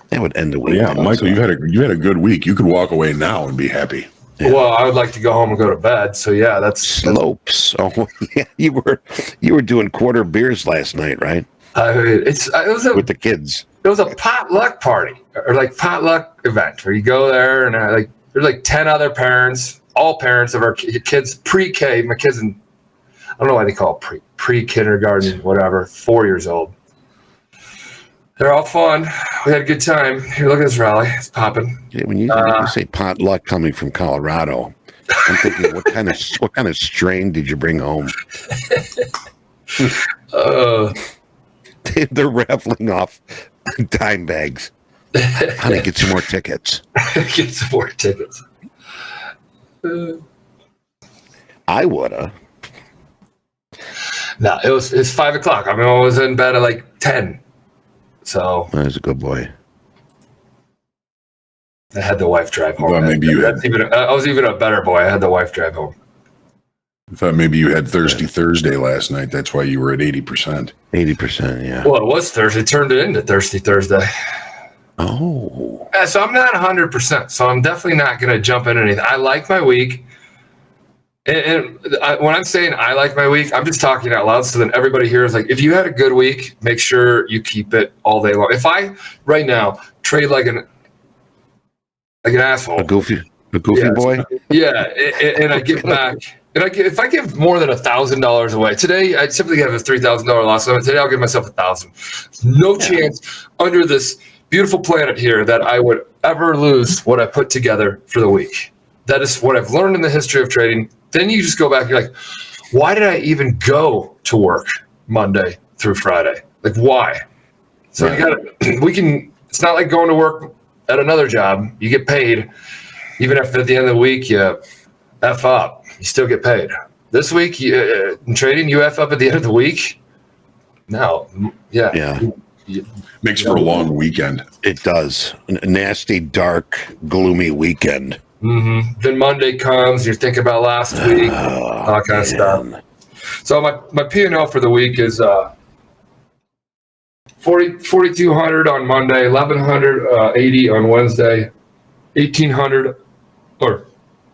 That would end the week. Yeah, Michael, you had a good week. You could walk away now and be happy. Yeah. Well, I would like to go home and go to bed. So yeah, that's slopes. Oh yeah, you were doing quarter beers last night, right? It was with the kids. It was a potluck party or like potluck event where you go there and there's like 10 other parents, all parents of our kids pre-K. My kids in, I don't know why they call it pre-kindergarten, whatever, 4 years old. They're all fun. We had a good time. Here, look at this rally. It's popping. Yeah, when you say potluck coming from Colorado, I'm thinking, what kind of strain did you bring home? They're raffling off dime bags. Honey, get some more tickets. Get some more tickets. I woulda. No, it's 5 o'clock. I mean, I was in bed at like 10. So that was a good boy. I had the wife drive home. Well, I was even a better boy. I had the wife drive home. I thought maybe you had Thirsty Thursday last night. That's why you were at 80%. 80%, yeah. Well, it was Thursday. It turned it into Thirsty Thursday. Oh. Yeah, so I'm not 100%. So I'm definitely not going to jump into anything. I like my week. And when I'm saying I like my week, I'm just talking out loud so then everybody here is like, if you had a good week, make sure you keep it all day long. If I, right now, trade like an asshole. A goofy boy? Yeah, and I give back. And if I give more than $1,000 away today, I typically have a $3,000 loss limit. Today, I'll give myself $1,000. No chance under this beautiful planet here that I would ever lose what I put together for the week. That is what I've learned in the history of trading. Then you just go back, you're like, why did I even go to work Monday through Friday? Like, why? So it's not like going to work at another job. You get paid. Even if at the end of the week you F up, you still get paid. This week, in trading, you F up at the end of the week? No. Yeah. Makes for a long weekend. It does. A nasty, dark, gloomy weekend. Mm-hmm. Then Monday comes, you're thinking about last week, all that kind of stuff. So my P&L for the week is 4,200 on Monday, 1,180 on Wednesday, 1,800 or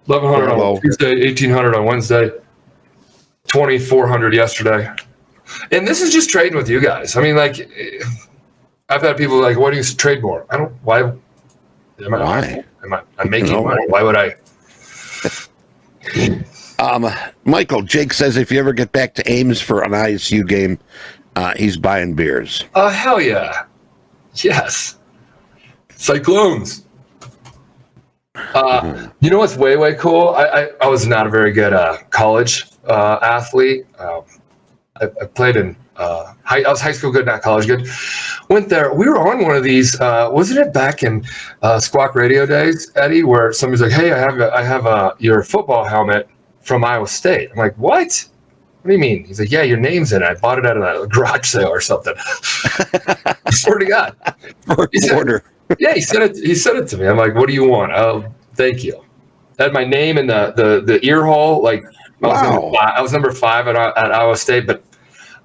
1,100 on Tuesday, 1,800 on Wednesday, 2,400 yesterday. And this is just trading with you guys. I mean, like, I've had people like, why do you trade more? I don't, why? I'm making money. Why would I? Michael, Jake says if you ever get back to Ames for an ISU game, he's buying beers. Hell yeah. Yes. Cyclones. You know what's way, way cool? I was not a very good college athlete. I played in I was high school good, not college good. Went there. We were on one of these. Wasn't it back in Squawk Radio days, Eddie, where somebody's like, "Hey, I have your football helmet from Iowa State." I'm like, "What? What do you mean?" He's like, "Yeah, your name's in it. I bought it at a garage sale or something." I swear to God. He said it. He said it to me. I'm like, "What do you want?" "Oh, thank you." I had my name in the ear hole. Like, I was number 5 at Iowa State, but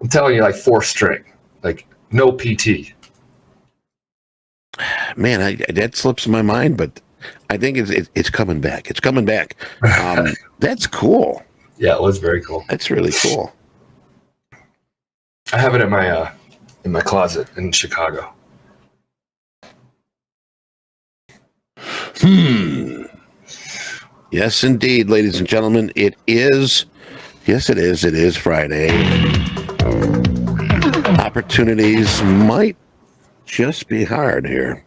I'm telling you, like 4th string, like no PT. Man, that slips my mind, but I think it's coming back. It's coming back. That's cool. Yeah, it was very cool. That's really cool. I have it in my closet in Chicago. Yes, indeed, ladies and gentlemen, it is. Yes, it is. It is Friday. Opportunities might just be hard here.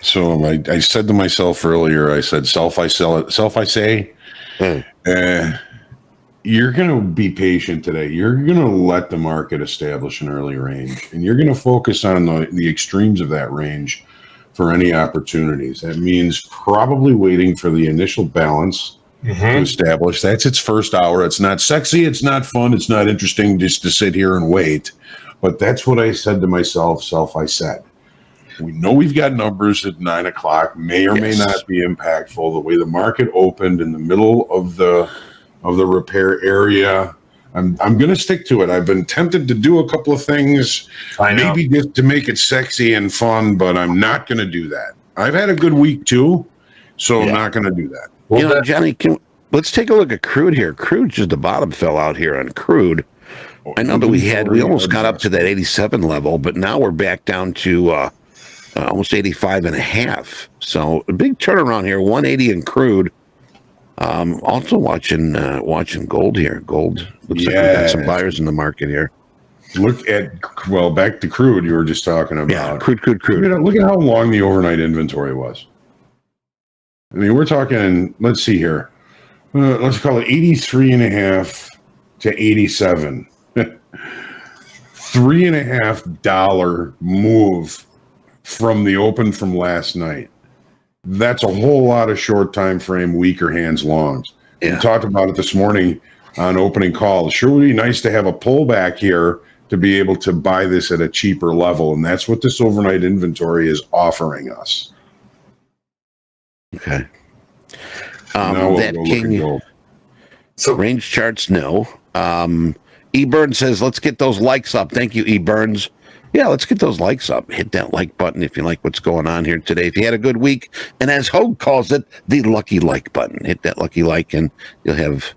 So I said to myself earlier, I said, self I say, you're going to be patient today. You're going to let the market establish an early range, and you're going to focus on the extremes of that range for any opportunities. That means probably waiting for the initial balance to establish. That's its first hour. It's not sexy. It's not fun. It's not interesting just to sit here and wait. But that's what I said to myself, I said. We know we've got numbers at 9 o'clock, may or may not be impactful. The way the market opened in the middle of the repair area, I'm going to stick to it. I've been tempted to do a couple of things, maybe just to make it sexy and fun, but I'm not going to do that. I've had a good week too, so I'm not going to do that. Well, Johnny, let's take a look at crude here. Crude, just the bottom fell out here on crude. I know that we almost got up to that 87 level, but now we're back down to almost 85 and a half. So a big turnaround here, 180 in crude. Also watching gold here. Gold looks like we got some buyers in the market here. Look at, back to crude you were just talking about. Yeah, crude. Look at how long the overnight inventory was. I mean, we're talking, let's see here. Let's call it 83 and a half to 87. $3.50 move from the open from last night. That's a whole lot of short time frame, weaker hands longs. We talked about it this morning on opening call. It sure would be nice to have a pullback here to be able to buy this at a cheaper level, and that's what this overnight inventory is offering us. Okay. That King. So range charts, no. E. Burns says, let's get those likes up. Thank you, E. Burns. Yeah, let's get those likes up. Hit that like button if you like what's going on here today. If you had a good week, and as Hogue calls it, the lucky like button. Hit that lucky like, and you'll have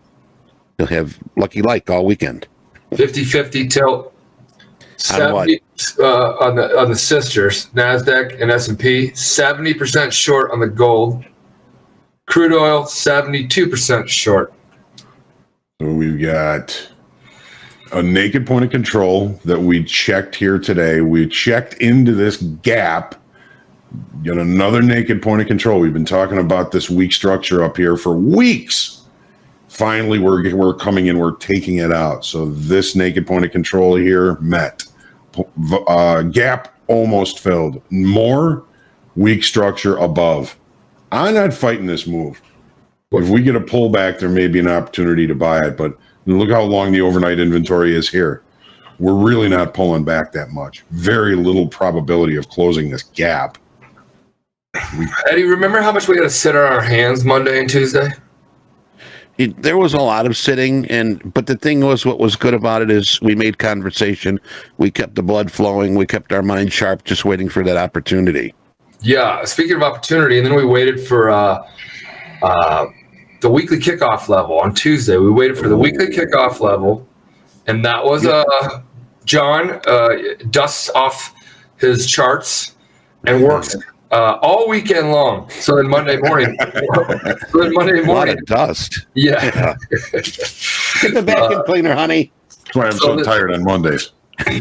lucky like all weekend. 50-50 tilt. 70 on the sisters, NASDAQ and S&P. 70% short on the gold. Crude oil, 72% short. So we've got a naked point of control that we checked here today. We checked into this gap Yet another naked point of control. We've been talking about this weak structure up here for weeks. Finally, we're coming in. We're taking it out. So this naked point of control here met. Gap almost filled. More weak structure above. I'm not fighting this move. If we get a pullback, there may be an opportunity to buy it. But look how long the overnight inventory is here. We're really not pulling back that much. Very little probability of closing this gap. Eddie, remember how much we had to sit on our hands Monday and Tuesday? There was a lot of sitting, but the thing was, what was good about it is we made conversation. We kept the blood flowing. We kept our mind sharp, just waiting for that opportunity. Yeah, speaking of opportunity, and then we waited for the weekly kickoff level on Tuesday. We waited for the weekly kickoff level, and that was John dusts off his charts and works all weekend long. So then Monday morning, A lot of dust. Yeah. Get the vacuum cleaner, honey. That's why I'm so tired on Mondays.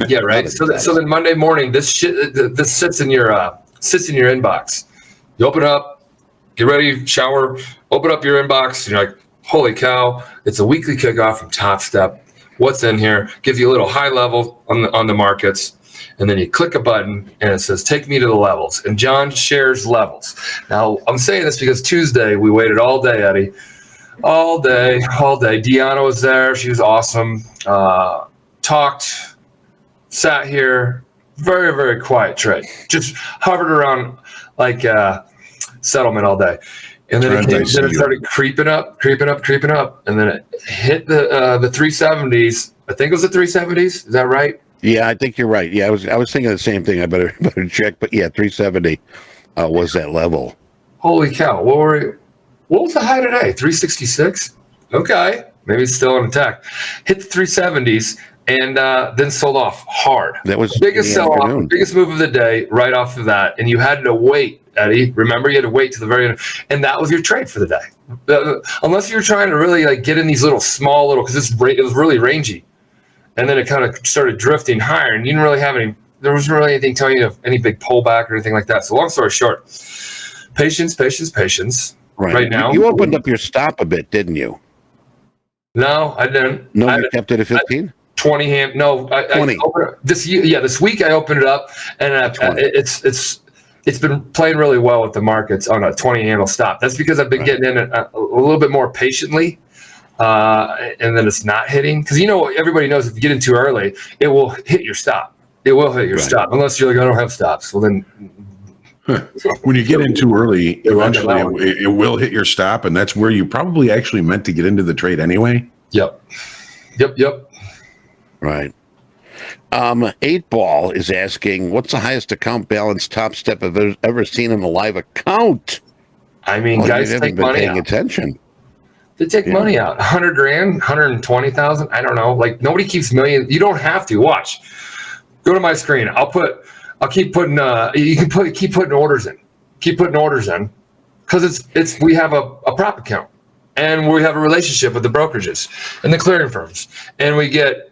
Yeah, right. So then Monday morning, this sits in your inbox. You open it up, get ready, shower, open up your inbox, and you're like, holy cow, it's a weekly kickoff from Topstep. What's in here? Gives you a little high level on the markets. And then you click a button and it says, take me to the levels. And John shares levels. Now, I'm saying this because Tuesday we waited all day, Eddie. All day. Deanna was there. She was awesome. Talked, sat here. Very, very quiet trade. Just hovered around like settlement all day. And then it started creeping up. And then it hit the 370s. I think it was the 370s. Is that right? Yeah, I think you're right. Yeah, I was thinking the same thing. I better check. But yeah, 370 was that level. Holy cow! What was the high today? 366. Okay, maybe it's still on attack. Hit the 370s and then sold off hard. That was biggest sell off, biggest move of the day, right off of that. And you had to wait, Eddie. Remember, you had to wait to the very end, and that was your trade for the day. Unless you're trying to really like get in these small because it was really rangy. And then it kind of started drifting higher, and you didn't really have there wasn't really anything telling you of any big pullback or anything like that. So long story short, patience. Right now. You opened up your stop a bit, didn't you? No, I didn't. No, you kept it at 15? 20 hand. No, 20. This week I opened it up, and it's been playing really well with the markets on a 20 handle stop. That's because I've been getting in it a little bit more patiently. And then it's not hitting because everybody knows if you get in too early, it will hit your stop. It will hit your stop unless you're like, I don't have stops. Well, then when you get in too early, eventually it will hit your stop, and that's where you probably actually meant to get into the trade anyway. Yep. Right. 8-Ball is asking, what's the highest account balance Topstep have ever seen in a live account? I mean, guys haven't been paying attention. They take money out, 100 grand, 120,000. I don't know. Like nobody keeps millions. You don't have to watch. Go to my screen. I'll keep putting. You can keep putting orders in. Keep putting orders in, because we have a prop account, and we have a relationship with the brokerages and the clearing firms, and we get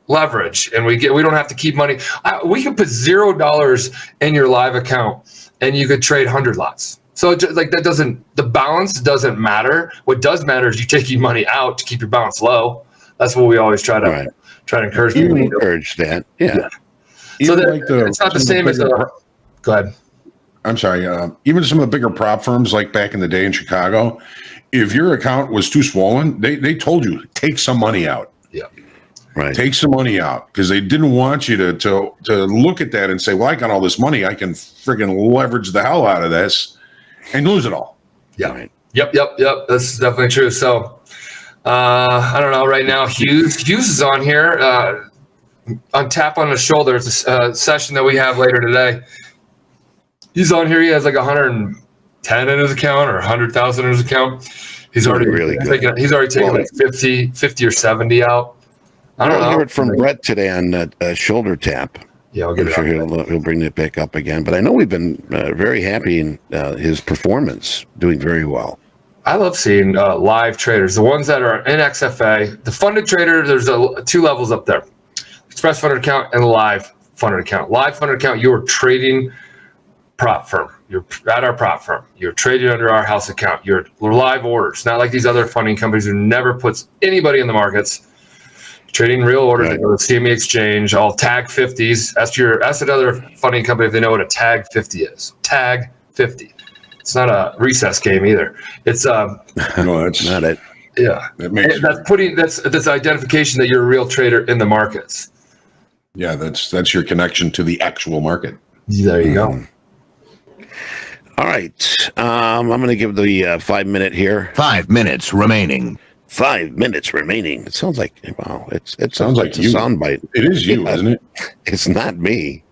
leverage, and we don't have to keep money. We could put $0 in your live account, and you could trade 100 lots. So the balance doesn't matter. What does matter is you taking money out to keep your balance low. That's what we always try to encourage people. You encourage that, yeah. So it's not the same as go ahead. I'm sorry. Even some of the bigger prop firms, like back in the day in Chicago, if your account was too swollen, they told you take some money out. Yeah. Right. Take some money out because they didn't want you to look at that and say, well, I got all this money. I can friggin' leverage the hell out of this and lose it all. Yeah. Right. Yep. That's definitely true. So I don't know. Right now, Hughes is on here on tap on the shoulder. It's a session that we have later today. He's on here. He has like 110 in his account or 100,000 in his account. He's already really good. He's already taken like 50 or 70 out. I don't know. I heard from Brett today on that shoulder tap. Yeah, I'll get it. I'm sure he'll bring it back up again. But I know we've been very happy in his performance, doing very well. I love seeing live traders, the ones that are in XFA. The funded trader, there's two levels up there: express funded account and live funded account. Live funded account, you are trading prop firm. You're at our prop firm. You're trading under our house account. You're live orders. Not like these other funding companies who never puts anybody in the markets. Trading real orders. Right. They go to CME Exchange. All tag 50s. Ask another funding company if they know what a tag 50 is. Tag 50. It's not a recess game either. It's No, that's not it. yeah. That's identification that you're a real trader in the markets. Yeah, that's your connection to the actual market. There you go. All right. I'm going to give the 5 minute here. 5 minutes remaining. 5 minutes remaining. It sounds like, wow, it Sounds like a you. soundbite. It is you, isn't it? It's not me.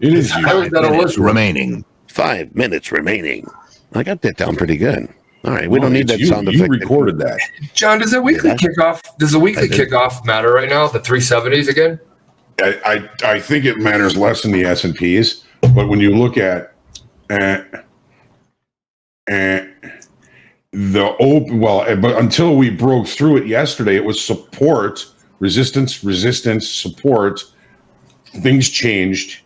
It is you. 5 minutes remaining. 5 minutes remaining. I got that down pretty good. All right. We don't need that you, sound you effect. recorded that. John, does the weekly kickoff matter right now? The 370s again? I think it matters less in the S&Ps, but when you look at the open, but until we broke through it yesterday, it was support, resistance, support. Things changed.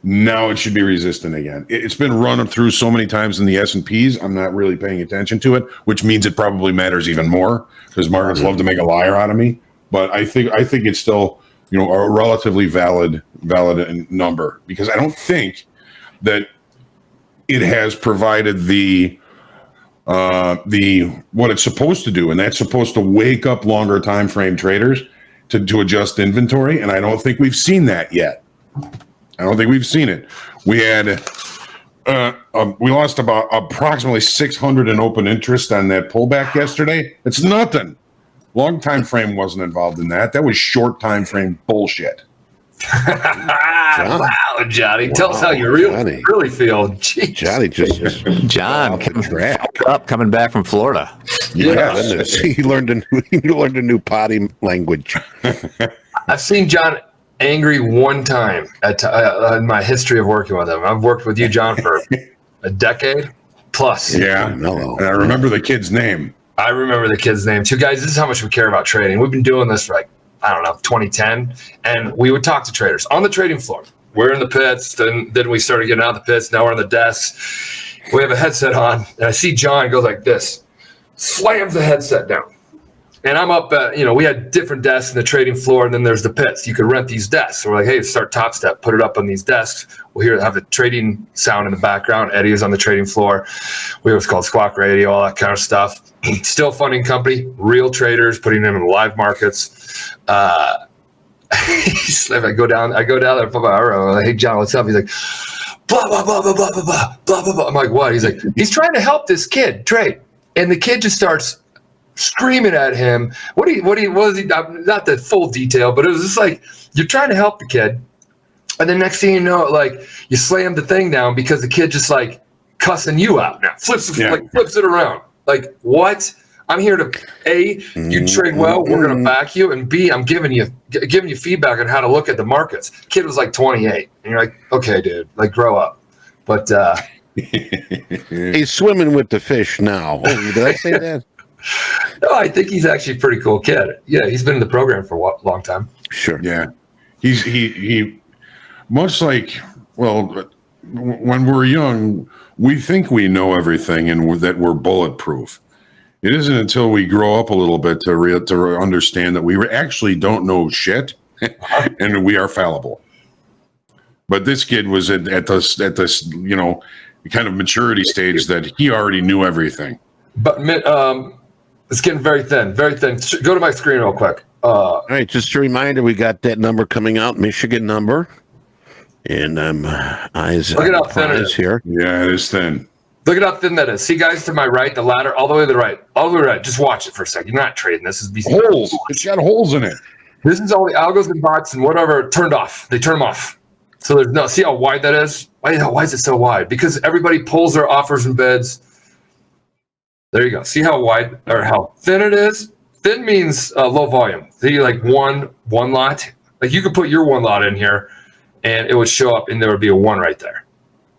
Now it should be resistant again. It's been run through so many times in the S&Ps. I'm not really paying attention to it, which means it probably matters even more because markets love to make a liar out of me. But I think it's still, a relatively valid number because I don't think that it has provided the what it's supposed to do, and that's supposed to wake up longer time frame traders to adjust inventory. And I don't think we've seen that yet. I don't think we've seen it. We had we lost about approximately 600 in open interest on that pullback yesterday. It's nothing. Long time frame wasn't involved in that. That was short time frame bullshit. Wow, Johnny. Tell us how you really feel. Jeez. Johnny just John coming back from Florida. Yeah, he learned a new potty language. I've seen John angry one time in my history of working with him. I've worked with you, John, for a decade plus. Yeah, and I remember the kid's name. I remember the kid's name too. Guys, this is how much we care about trading. We've been doing this for 2010, and we would talk to traders on the trading floor. We're in the pits, then we started getting out of the pits. Now we're on the desks. We have a headset on, and I see John goes like this, slams the headset down. And I'm up at, we had different desks in the trading floor, and then there's the pits. You could rent these desks. So we're like, hey, start Topstep, put it up on these desks. We'll have the trading sound in the background. Eddie is on the trading floor. We have what's called Squawk Radio, all that kind of stuff. Still funding company, real traders, putting them in live markets. I go down there, hey, John, what's up? He's like, blah, blah, blah, blah, blah, blah, blah, blah, blah, blah. I'm like, what? He's like, he's trying to help this kid trade. And the kid just starts screaming at him. What was he? Not the full detail, but it was just like, you're trying to help the kid. And then next thing you know, you slam the thing down because the kid just cussing you out now. Flips it around. Like, what? I'm here to A, you trade well, we're gonna back you, and B, I'm giving you feedback on how to look at the markets. Kid was 28, and you're like, okay, dude, grow up. But he's swimming with the fish now. Oh, did I say that? No, I think he's actually a pretty cool kid. Yeah, he's been in the program for a long time. Sure. Yeah, he much when we're young, we think we know everything and that we're bulletproof. It isn't until we grow up a little bit to understand that we actually don't know shit and we are fallible. But this kid was at this kind of maturity stage that he already knew everything. But it's getting very thin, very thin. Go to my screen real quick. All right, just a reminder, we got that number coming out, Michigan number. And eyes look at how thin it is here. Yeah, it is thin. Look at how thin that is. See, guys, to my right, the ladder, all the way to the right. All the way to the right. Just watch it for a second. You're not trading this. Is holes. It's got holes in it. This is all the algos and bots and whatever turned off. They turn them off. So there's no, see how wide that is? Why is it so wide? Because everybody pulls their offers and bids. There you go. See how wide or how thin it is? Thin means low volume. See, one lot. You could put your one lot in here and it would show up and there would be a one right there.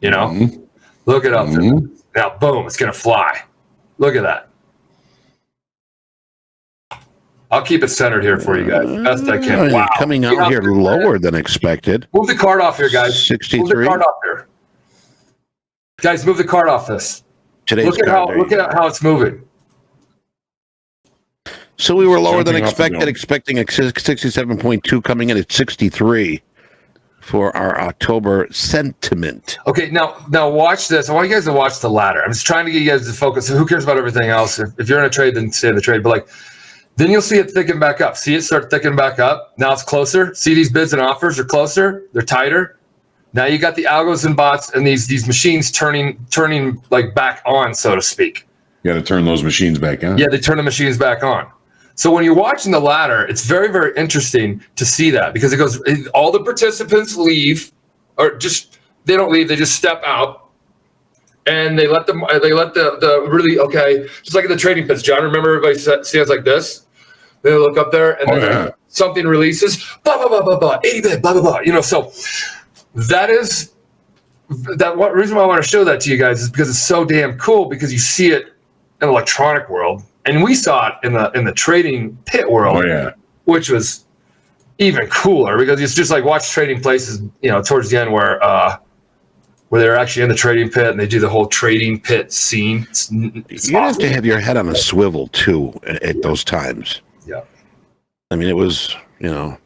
Mm-hmm. Look it up. Mm-hmm. Now, boom, it's going to fly. Look at that. I'll keep it centered here for you guys. Best I can. Wow. Coming out here lower than expected. Move the card off here, guys. 63. Move the card off here. Guys, move the card off this. Today's Look at how it's moving. So we were lower than Jumping off the dome. expecting a 67.2, coming in at 63 for our October sentiment. Okay, now watch this. I want you guys to watch the ladder. I'm just trying to get you guys to focus. Who cares about everything else? If you're in a trade, then stay in the trade. But like, then you'll see it thicken back up. See it start thickening back up. Now it's closer. See these bids and offers are closer. They're tighter. Now you got the algos and bots and these machines turning like back on, so to speak. You got to turn those machines back on. Yeah, they turn the machines back on. So when you're watching the ladder, it's very, very interesting to see that, because it goes, all the participants leave, or just, they don't leave, they just step out, and they let the really, okay, just like in the trading pits, John, remember everybody stands like this? They look up there, and then something releases, blah, blah, blah, blah, blah, 80 bit, blah, blah, blah. You know, so that is, reason why I want to show that to you guys is because it's so damn cool, because you see it in the electronic world. And we saw it in the trading pit world, which was even cooler, because it's just like watch Trading Places, you know, towards the end where they're actually in the trading pit and they do the whole trading pit scene. It's you awesome. have to have your head on a swivel too at those times. Yeah, I mean, it was, you know,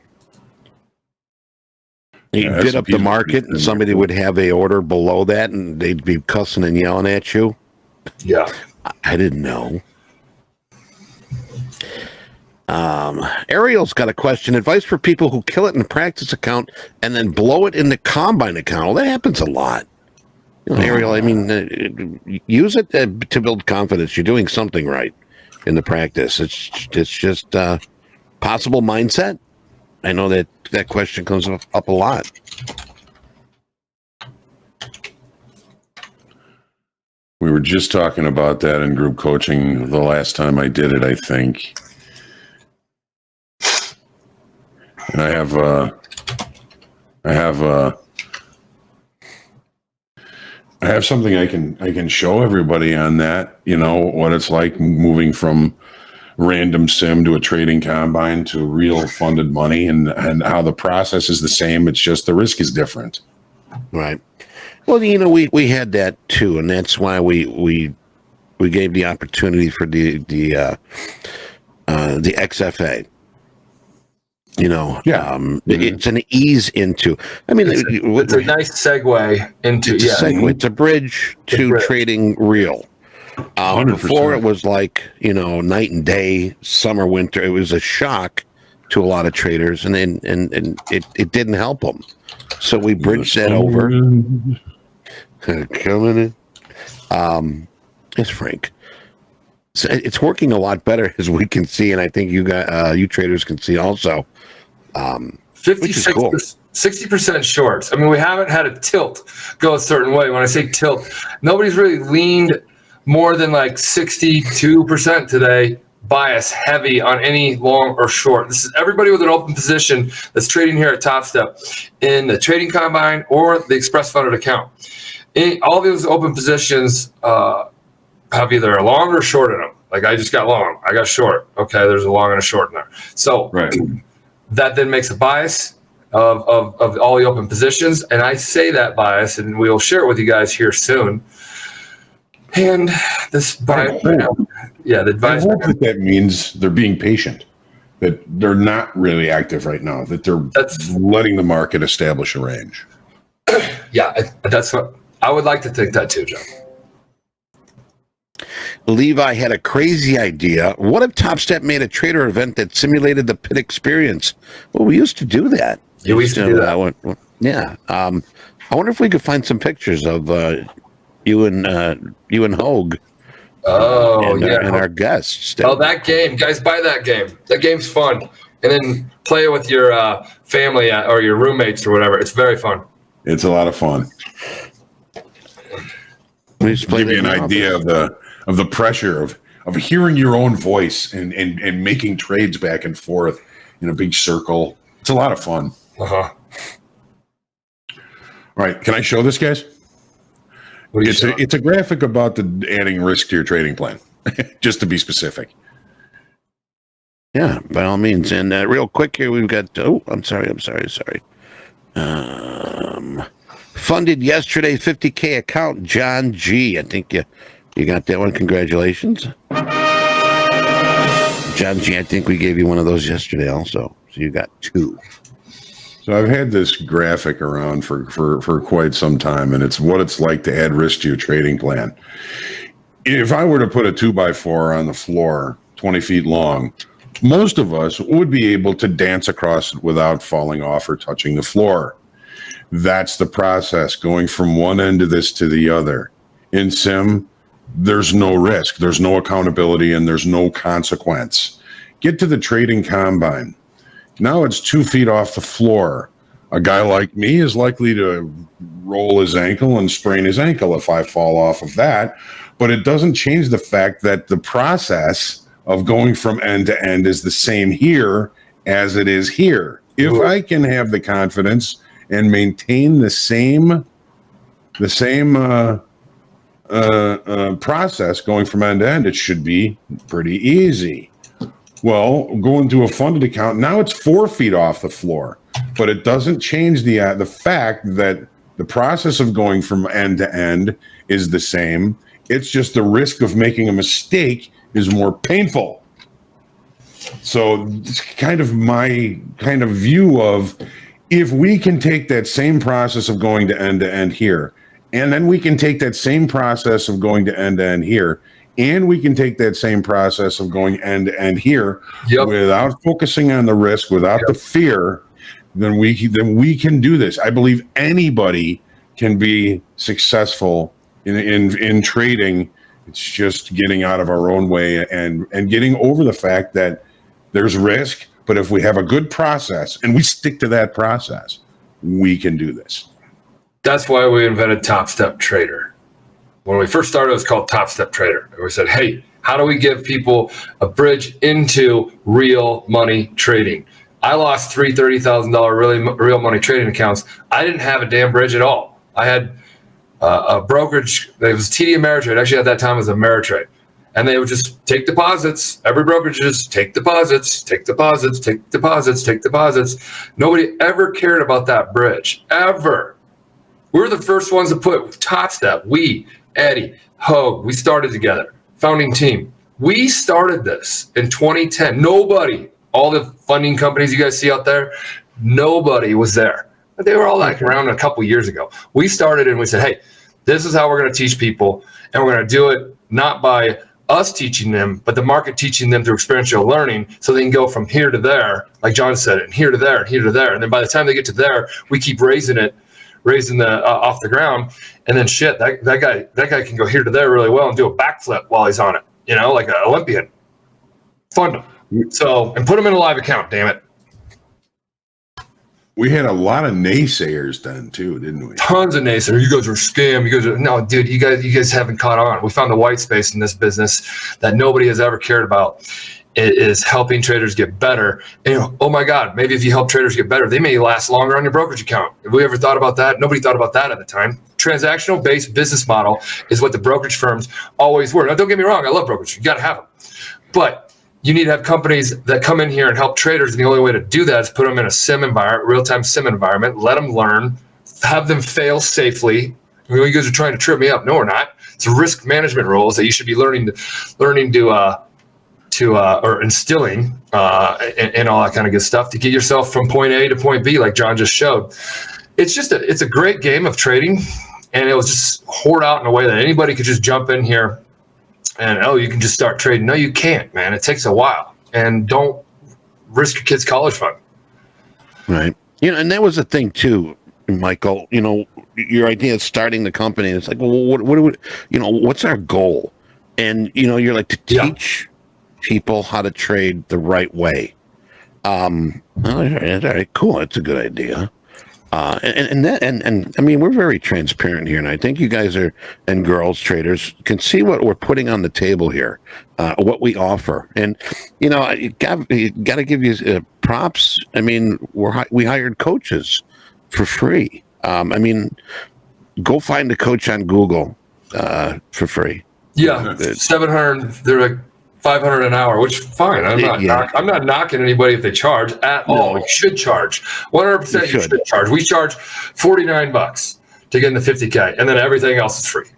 you bid up the market, and somebody would have a order below that, and they'd be cussing and yelling at you. Yeah, I didn't know. Ariel's got a question. Advice for people who kill it in the practice account and then blow it in the combine account. Well, that happens a lot. You know, Ariel, I mean, use it to build confidence. You're doing something right in the practice. It's just possible mindset. I know that question comes up a lot. We were just talking about that in group coaching the last time I did it, I think. And I have something I can show everybody on that, you know, what it's like moving from random sim to a trading combine to real funded money, and how the process is the same. It's just the risk is different. Right. Well, you know, we had that too, and that's why we gave the opportunity for the XFA. You know, it's an ease into. I mean, it's a nice segue into. It's a segue. It's a bridge to trading real. Before it was like, you know, night and day, summer, winter. It was a shock to a lot of traders, and it didn't help them. So we bridged that over. Coming in. Yes, Frank. So it's working a lot better, as we can see, and I think you traders can see also. 56, cool. 60% shorts. I mean, we haven't had a tilt go a certain way. When I say tilt, nobody's really leaned more than like 62% today, bias heavy on any long or short. This is everybody with an open position that's trading here at Topstep in the trading combine or the express funded account. All those open positions have either a long or short in them. Like I just got long, I got short. Okay, there's a long and a short in there. So that then makes a bias of all the open positions. And I say that bias, and we'll share it with you guys here soon. And this bias, the advice. I hope that means they're being patient, that they're not really active right now, that they're letting the market establish a range. Yeah, that's what I would like to think that too, John. Levi had a crazy idea. What if Topstep made a trader event that simulated the pit experience? Well, we used to do that. Yeah, we used to do that. Yeah. I wonder if we could find some pictures of you and Hogue. Oh, and our guests. Oh, that game, guys, buy that game. That game's fun, and then play it with your family or your roommates or whatever. It's very fun. It's a lot of fun. Give you an idea of the pressure of hearing your own voice and making trades back and forth in a big circle. It's a lot of fun. Uh-huh. All right, can I show this, guys? It's a graphic about adding risk to your trading plan, just to be specific. Yeah, by all means. And real quick here, we've got. Oh, I'm sorry. funded yesterday, 50K account, John G. I think you got that one. Congratulations. John G, I think we gave you one of those yesterday also. So you got 2. So I've had this graphic around for quite some time, and it's what it's like to add risk to your trading plan. If I were to put a 2x4 on the floor, 20 feet long, most of us would be able to dance across it without falling off or touching the floor. That's the process, going from one end of this to the other. In sim, there's no risk, there's no accountability, and there's no consequence. Get to the trading combine. Now it's 2 feet off the floor. A guy like me is likely to roll his ankle and sprain his ankle if I fall off of that. But it doesn't change the fact that the process of going from end to end is the same here as it is here. If I can have the confidence and maintain the same process going from end to end, it should be pretty easy. Well, going to a funded account, now it's 4 feet off the floor, but it doesn't change the fact that the process of going from end to end is the same. It's just the risk of making a mistake is more painful. So it's kind of my kind of view of, if we can take that same process of going to end here, and then we can take that same process of going to end here, and we can take that same process of going end to end here, without focusing on the risk, without the fear, then we can do this. I believe anybody can be successful in trading. It's just getting out of our own way and getting over the fact that there's risk. But if we have a good process and we stick to that process, we can do this. That's why we invented Topstep Trader. When we first started, it was called Topstep Trader. And we said, hey, how do we give people a bridge into real money trading? I lost three $30,000 real money trading accounts. I didn't have a damn bridge at all. I had a brokerage. It was TD Ameritrade. Actually, at that time, it was Ameritrade. And they would just take deposits. Every brokerage just take deposits, take deposits, take deposits, take deposits. Nobody ever cared about that bridge, ever. We were the first ones to put Topstep. We, Eddie, Hogue, we started together. Founding team. We started this in 2010. Nobody, all the funding companies you guys see out there, nobody was there. But they were all like around a couple years ago. We started and we said, hey, this is how we're going to teach people. And we're going to do it not by us teaching them, but the market teaching them through experiential learning, so they can go from here to there, like John said, and here to there, and here to there. And then by the time they get to there, we keep raising the off the ground. And then shit, that guy can go here to there really well and do a backflip while he's on it, like an Olympian. Fund him. So, and put him in a live account, damn it. We had a lot of naysayers then too, didn't we? Tons of naysayers. You guys are scam. No, dude, you guys haven't caught on. We found the white space in this business that nobody has ever cared about. It is helping traders get better. And oh my God, maybe if you help traders get better, they may last longer on your brokerage account. Have we ever thought about that? Nobody thought about that at the time. Transactional based business model is what the brokerage firms always were. Now, don't get me wrong. I love brokerage. You got to have them. But you need to have companies that come in here and help traders. And the only way to do that is put them in a sim environment, real-time sim environment, let them learn, have them fail safely. You guys are trying to trip me up. No, we're not. It's risk management rules that you should be learning to or instilling and all that kind of good stuff to get yourself from point A to point B, like John just showed. It's a great game of trading, and it was just poured out in a way that anybody could just jump in here and, you can just start trading. No, you can't, man. It takes a while. And don't risk your kid's college fund. Right. And that was the thing, too, Michael. Your idea of starting the company, it's like, well, what what's our goal? And, you're like, to teach people how to trade the right way. All right, cool. That's a good idea. And I mean, we're very transparent here, and I think you guys and girls traders can see what we're putting on the table here, what we offer, and you got to give you props. I mean, we hired coaches for free. I mean, go find a coach on Google for free. Yeah, 700. They're like $500 an hour, which fine. I'm not knocking anybody if they charge at all. You should charge 100%. You should charge. We charge $49 to get in the 50K, and then everything else is free.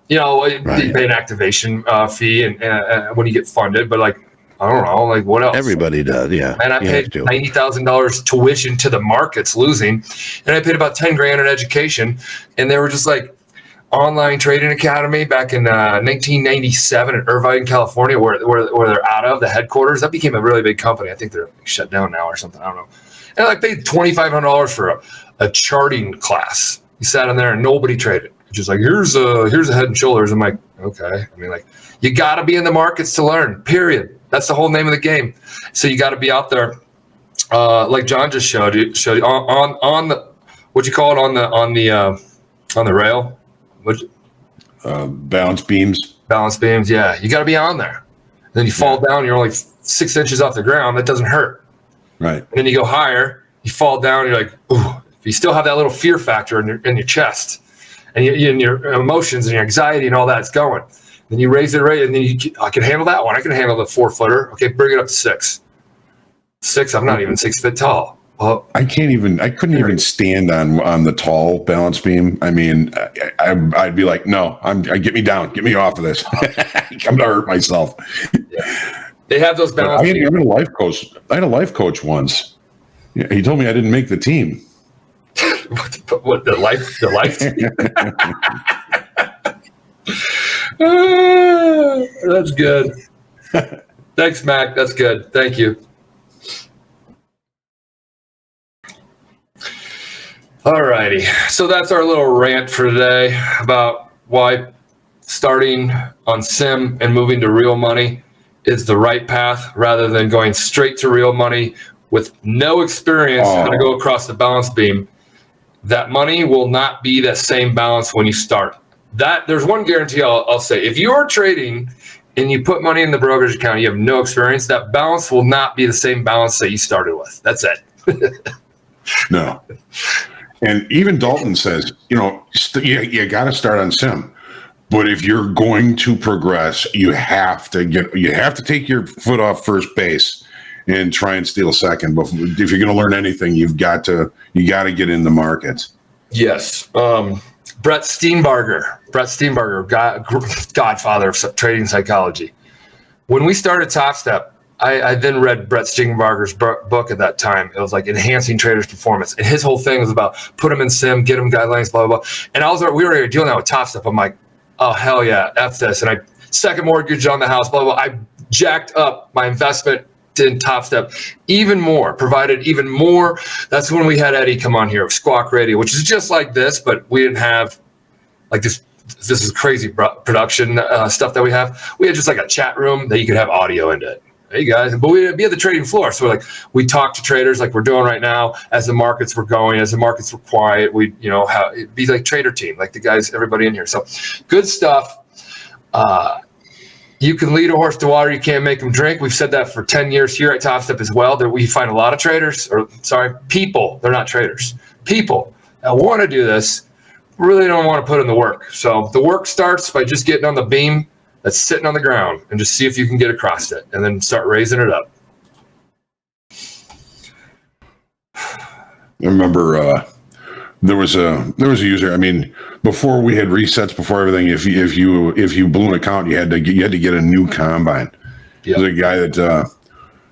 You know, you pay an activation fee and when you get funded, but like, I don't know, like what else? Everybody does, yeah. And I paid $90,000 tuition to the markets losing, and I paid about 10 grand in education. And they were just like online trading academy back in 1997 in Irvine, California, where they're out of the headquarters. That became a really big company. I think they're shut down now or something. I don't know. And I paid $2,500 for a charting class. You sat in there and nobody traded. Just like, here's a Head and Shoulders. I'm like, okay. I mean, like, you got to be in the markets to learn, period. That's the whole name of the game. So you got to be out there, like John just showed you on the, what you call it, on the rail, balance beams. Balance beams, yeah. You got to be on there. And then you fall down, you're only 6 inches off the ground. That doesn't hurt. Right. And then you go higher, you fall down, you're like, ooh. You still have that little fear factor in your chest, and your emotions and your anxiety and all that's going. Then you raise it right, and then I can handle that one. I can handle the 4-footer. Okay, bring it up to 6. 6. I'm not even 6 feet tall. Well, I couldn't even stand on the tall balance beam. I mean, I'd be like, no, get me down, get me off of this. I'm gonna hurt myself. Yeah. They have those balance beams. I had a life coach once. Yeah, he told me I didn't make the team. What the life that's good. Thanks, Mac. That's good. Thank you. All righty. So that's our little rant for today about why starting on sim and moving to real money is the right path rather than going straight to real money with no experience how to go across the balance beam. That money will not be that same balance when you start. There's one guarantee I'll say. If you're trading and you put money in the brokerage account, you have no experience, that balance will not be the same balance that you started with. That's it. No. And even Dalton says, you got to start on sim. But if you're going to progress, you have to take your foot off first base and try and steal second. But if you're going to learn anything, you got to get in the markets. Yes. Brett Steenbarger, godfather of trading psychology. When we started Topstep, I then read Brett Steenbarger's book at that time. It was like Enhancing Traders' Performance. And his whole thing was about put them in sim, get them guidelines, blah, blah, blah. And we were already dealing that with Topstep. I'm like, oh, hell yeah, F this. And I second mortgage on the house, blah, blah, blah. I jacked up my investment in Topstep even more, provided even more. That's when we had Eddie come on here of Squawk Radio, which is just like this, but we didn't have like this is crazy production stuff that we have. We had just like a chat room that you could have audio into it. Hey guys, but we'd be at the trading floor. So we talk to traders like we're doing right now as the markets were going, as the markets were quiet. It'd be like trader team, like the guys, everybody in here. So good stuff. You can lead a horse to water, you can't make them drink. We've said that for 10 years here at Topstep as well. We find a lot of people, they're not traders. People that want to do this really don't want to put in the work. So the work starts by just getting on the beam that's sitting on the ground and just see if you can get across it and then start raising it up. I remember there was a user. I mean, before we had resets, before everything, if you blew an account, you had to get a new combine. Yep. There's a guy that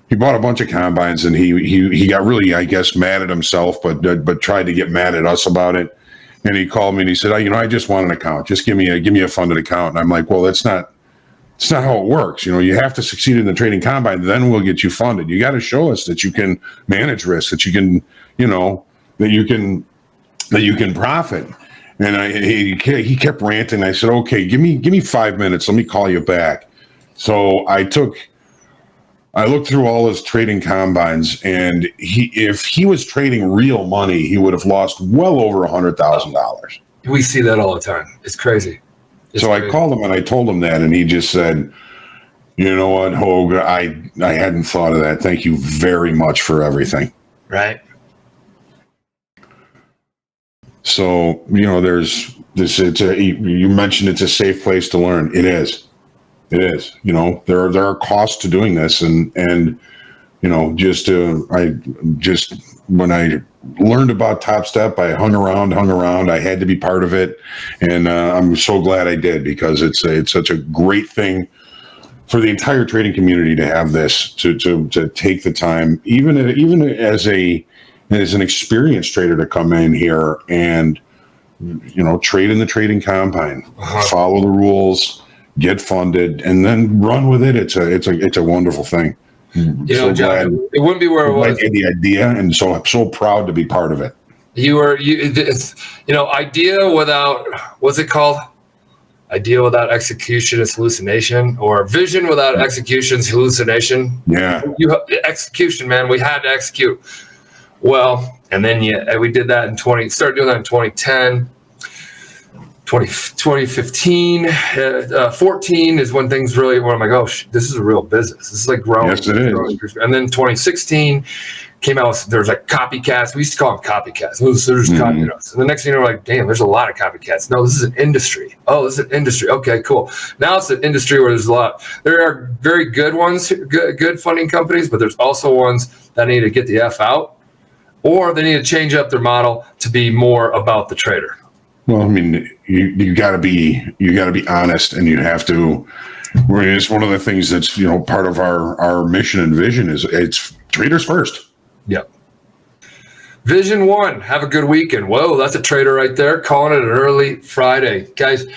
he bought a bunch of combines and he got really, I guess, mad at himself, but tried to get mad at us about it. And he called me and he said, I just want an account. Just give me a funded account. And I'm like, well, it's not how it works. You have to succeed in the trading combine, then we'll get you funded. You got to show us that you can manage risk, that you can, that you can profit. And he kept ranting. I said, okay, give me 5 minutes. Let me call you back. So I looked through all his trading combines, and if he was trading real money, he would have lost well over $100,000. We see that all the time. It's crazy. So I called him and I told him that, and he just said, you know what, Hogue, I hadn't thought of that. Thank you very much for everything. Right. So, there's this, you mentioned it's a safe place to learn. It is. There are costs to doing this, and when I learned about Topstep, I hung around. I had to be part of it, and I'm so glad I did, because it's such a great thing for the entire trading community to have this, to take the time, even as an experienced trader, to come in here and trade in the trading combine, follow the rules, get funded, and then run with it. It's a wonderful thing. John, it wouldn't be where it was. I had the idea, and so I'm so proud to be part of it. Idea without, what's it called? Idea without execution is hallucination, or vision without execution is hallucination. Yeah. Execution, man. We had to execute well, and then we did that started doing that in 2010. 2015, 14 is when things really, where I'm like, oh, this is a real business. This is like growing. Yes, it is. And then 2016 came out, there's like copycats. We used to call them copycats. They're just copying us. And the next thing we're like, damn, there's a lot of copycats. No, this is an industry. Oh, this is an industry. Okay, cool. Now it's an industry where there's a lot. There are very good ones, good funding companies, but there's also ones that need to get the F out, or they need to change up their model to be more about the trader. Well, I mean, you got to be honest, and you have to. It's one of the things that's part of our mission and vision is it's traders first. Yep. Vision 1. Have a good weekend. Whoa, that's a trader right there, calling it an early Friday, guys.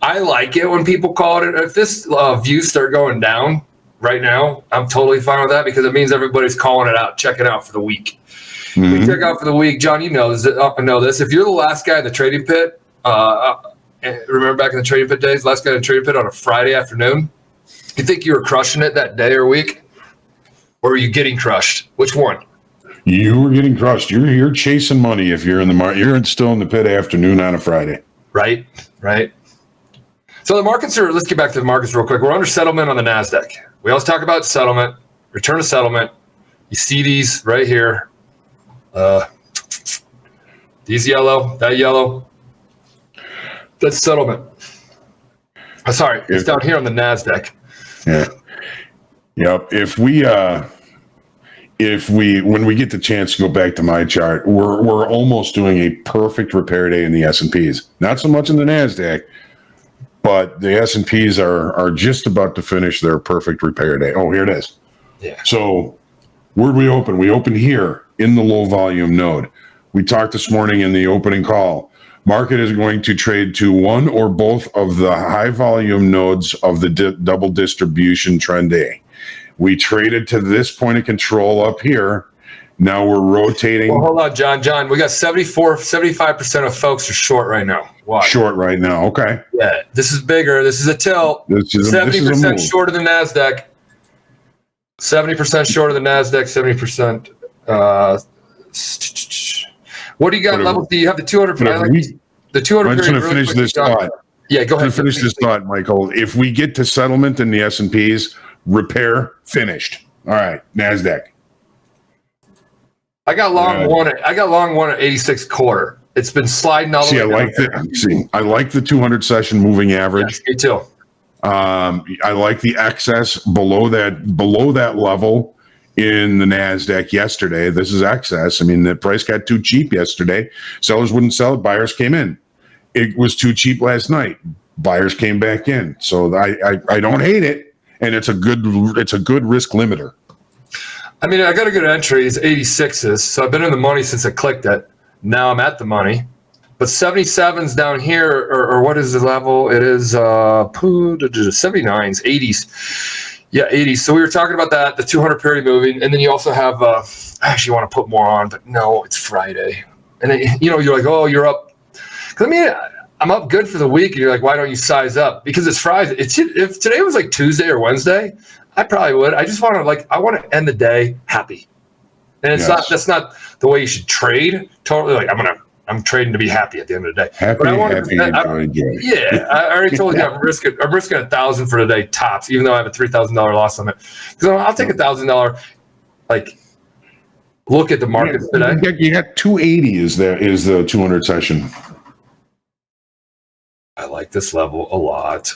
I like it when people call it. If this views start going down right now, I'm totally fine with that, because it means everybody's calling it out, checking out for the week. We check out for the week. John, you know this. If you're the last guy in the trading pit, remember back in the trading pit days, last guy in the trading pit on a Friday afternoon, you think you were crushing it that day or week? Or are you getting crushed? Which one? You were getting crushed. You're chasing money if you're in the market. You're still in the pit afternoon on a Friday. Right. So the markets are, let's get back to the markets real quick. We're under settlement on the NASDAQ. We always talk about settlement, return to settlement. You see these right here. These yellow, that yellow. That's settlement. Sorry, it's down here on the NASDAQ. Yeah. Yep. When we get the chance to go back to my chart, we're almost doing a perfect repair day in the S&Ps. Not so much in the NASDAQ, but the S&Ps are just about to finish their perfect repair day. Oh, here it is. Yeah. So where'd we open? We opened here in the low volume node. We talked this morning in the opening call. Market is going to trade to one or both of the high volume nodes of the double distribution trend A. We traded to this point of control up here. Now we're rotating. Well, hold on, John. We got 75% of folks are short right now. Why? Short right now. Okay. Yeah, this is bigger. This is a tilt. 70% shorter than NASDAQ. 70% shorter than NASDAQ. 70%. What do you got? Levels? Do you have the 200? The 200. I'm just going to finish this thought. Yeah, go ahead. Finish this thought, Michael. If we get to settlement in the S&Ps, repair finished. All right, NASDAQ. I got long one at 86.25. It's been sliding all the way. I like the 200 session moving average. Yes, me too. I like the excess below that level in the NASDAQ yesterday. This is excess. I mean, the price got too cheap yesterday. Sellers wouldn't sell it. Buyers came in. It was too cheap last night. Buyers came back in. So I don't hate it, and it's a good risk limiter. I mean, I got a good entry. It's 86s. So I've been in the money since I clicked it. Now I'm at the money. But 77s down here, or what is the level? It is 79s, 80s. Yeah, 80s. So we were talking about that, the 200 period moving. And then you also have, I actually want to put more on, but no, it's Friday. And then, you're like, oh, you're up. Because I mean, I'm up good for the week. And you're like, why don't you size up? Because it's Friday. If today was like Tuesday or Wednesday, I probably would. I just want to I want to end the day happy. And that's not the way you should trade. Totally. I'm trading to be happy at the end of the day. Happy. I already told you I'm risking 1,000 for today tops, even though I have a $3,000 loss on it. Because I'll take $1,000. Look at the markets today. You got 280 is the 200 session. I like this level a lot.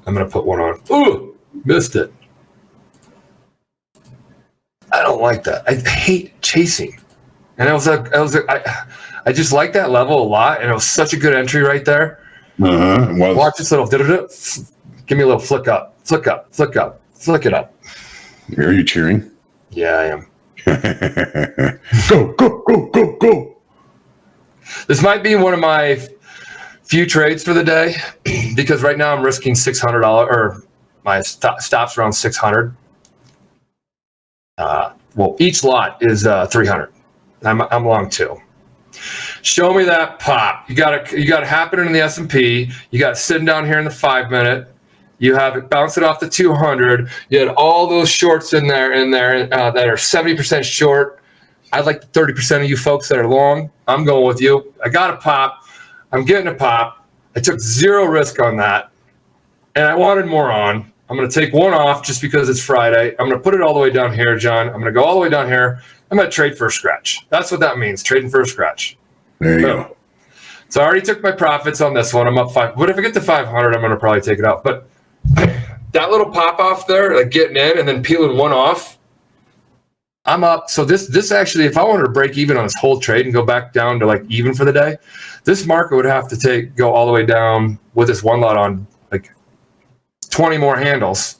I'm going to put one on. Ooh, missed it. I don't like that. I hate chasing. And I just like that level a lot. And it was such a good entry right there. Watch this little, give me a little flick up, flick up, flick up, flick it up. Are you cheering? Yeah, I am. Go, go, go, go, go. This might be one of my few trades for the day because right now I'm risking $600 or my stops around 600. Well, each lot is 300. I'm long 2. Show me that pop. You got it happening in the S&P. You got it sitting down here in the 5-minute. You have it bounce it off the 200. You had all those shorts in there that are 70% short. I'd like the 30% of you folks that are long. I'm going with you. I got a pop. I'm getting a pop. I took 0 risk on that, and I wanted more on. I'm going to take one off just because it's Friday. I'm going to put it all the way down here, John. I'm going to go all the way down here. I'm going to trade for a scratch. That's what that means, trading for a scratch. There you go. So I already took my profits on this one. I'm up 5. But if I get to 500, I'm going to probably take it out. But that little pop off there, like getting in and then peeling one off, I'm up. So this actually, if I wanted to break even on this whole trade and go back down to like even for the day, this market would have to go all the way down with this one lot on like 20 more handles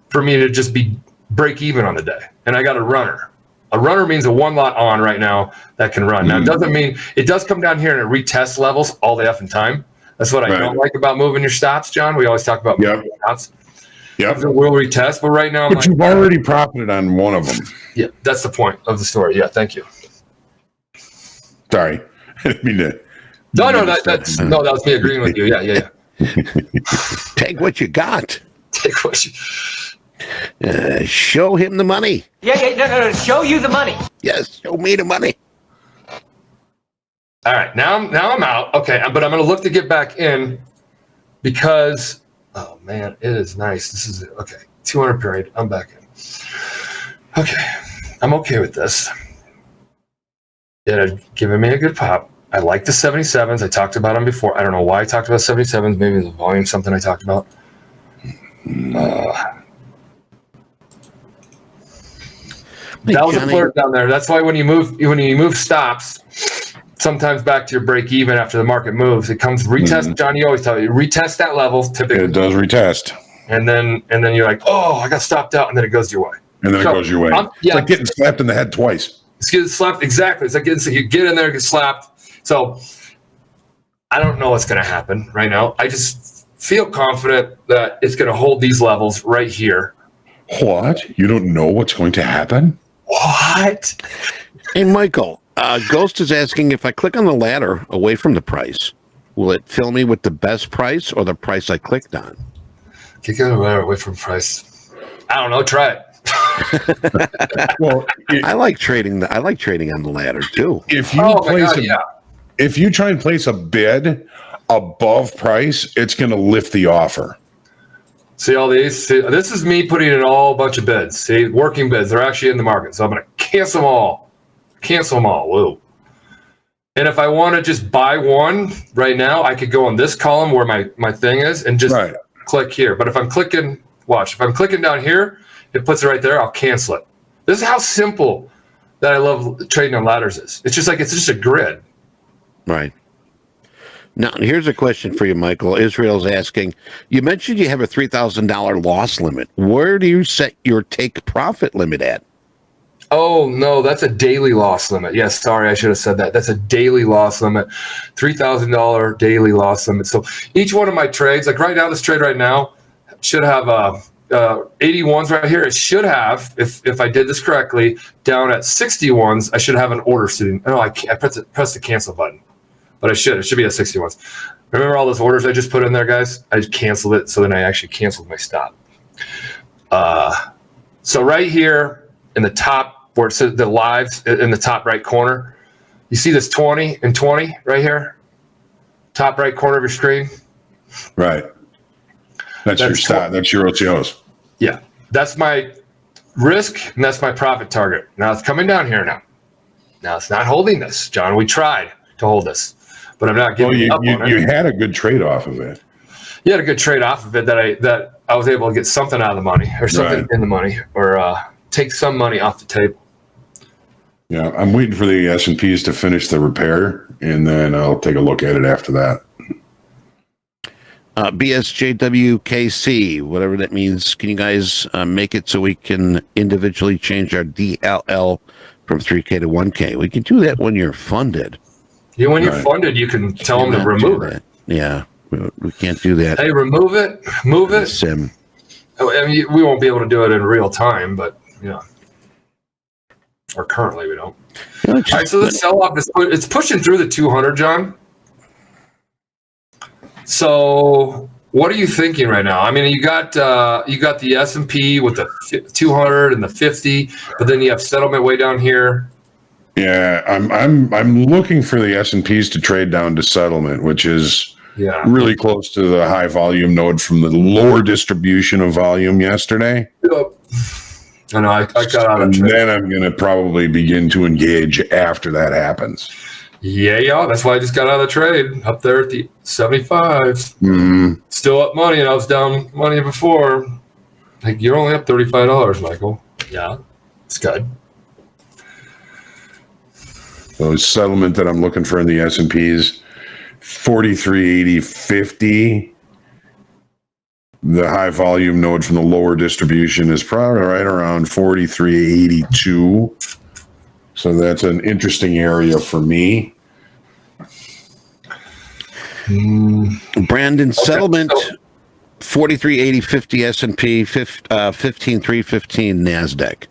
for me to just be break even on the day. And I got a runner. A runner means a one lot on right now that can run. Now, it doesn't mean it does come down here and it retests levels all the effing time. That's what I don't like about moving your stops, John. We always talk about moving your stops. Yep. It will retest, but right now, you've already profited on one of them. Yeah, that's the point of the story. Yeah, thank you. Sorry, I didn't mean to. No, that was me agreeing with you. Yeah. Take what you got. Take what you. Show him the money. No, show you the money. Yes, show me the money. All right, now I'm out. Okay, but I'm going to look to get back in because, oh man, it is nice. This is okay. 200 period. I'm back in. Okay, I'm okay with this. It had given me a good pop. I like the 77s. I talked about them before. I don't know why I talked about 77s. Maybe the volume, something I talked about. That was a flirt down there. That's why when you move stops, sometimes back to your break even after the market moves, it comes retest. John, you always tell me retest that level typically. It does retest, and then you're like, oh, I got stopped out, and then it goes your way. And then it goes your way. It's like getting slapped in the head twice. It's getting slapped exactly. It's like you get in there, get slapped. So I don't know what's going to happen right now. I just feel confident that it's going to hold these levels right here. What? You don't know what's going to happen? What? Hey, Michael, Ghost is asking if I click on the ladder away from the price, will it fill me with the best price or the price I clicked on? Kick on the ladder away from price. I don't know. Try it. Well, I like trading on the ladder too. If you try and place a bid above price, it's going to lift the offer. See all these? See, this is me putting in all a bunch of bids. See, working bids. They're actually in the market. So I'm going to cancel them all. Whoa. And if I want to just buy one right now, I could go on this column where my thing is and just click here. But if I'm clicking, watch. If I'm clicking down here, it puts it right there. I'll cancel it. This is how simple that I love trading on ladders is. It's just a grid. Right. Now, here's a question for you, Michael. Israel's asking, you mentioned you have a $3,000 loss limit. Where do you set your take profit limit at? Oh, no, that's a daily loss limit. Yes, sorry, I should have said that. That's a daily loss limit, $3,000 daily loss limit. So each one of my trades, like right now, this trade right now should have 81s right here. It should have, if I did this correctly, down at 61s, I should have an order sitting. Oh, I pressed the cancel button. But it should be at 61s. Remember all those orders I just put in there, guys? I just canceled it, so then I actually canceled my stop. So right here in the top, where it says the lives in the top right corner, you see this 20 and 20 right here? Top right corner of your screen? Right. That's your stop. That's your OTOs. Yeah. That's my risk, and that's my profit target. Now it's coming down here now. Now it's not holding this, John. We tried to hold this. But I'm not giving up on it. You had a good trade off of it. You had a good trade off of it that I was able to get something out of the money or something in the money or take some money off the table. Yeah, I'm waiting for the S&Ps to finish the repair, and then I'll take a look at it after that. BSJWKC, whatever that means. Can you guys make it so we can individually change our DLL from 3K to 1K? We can do that when you're funded. Yeah, when you're funded, you can tell them to remove it. Yeah, we can't do that. Hey, remove it, move it. Sim. I mean, we won't be able to do it in real time, but or currently we don't. All right, so the sell-off it's pushing through the 200, John. So what are you thinking right now? I mean, you got the S&P with the 200 and the 50, but then you have settlement way down here. Yeah, I'm looking for the S&Ps to trade down to settlement, which is really close to the high volume node from the lower distribution of volume yesterday. Yep. I know. I got out of trade. Then I'm going to probably begin to engage after that happens. Yeah. That's why I just got out of the trade up there at the 75. Mm-hmm. Still up money, and I was down money before. Like, you're only up $35, Michael. Yeah, it's good. So settlement that I'm looking for in the S&Ps, 43.80.50. The high volume node from the lower distribution is probably right around 43.82. So that's an interesting area for me. Brandon, settlement 43.80.50 S&P, 15.315 NASDAQ.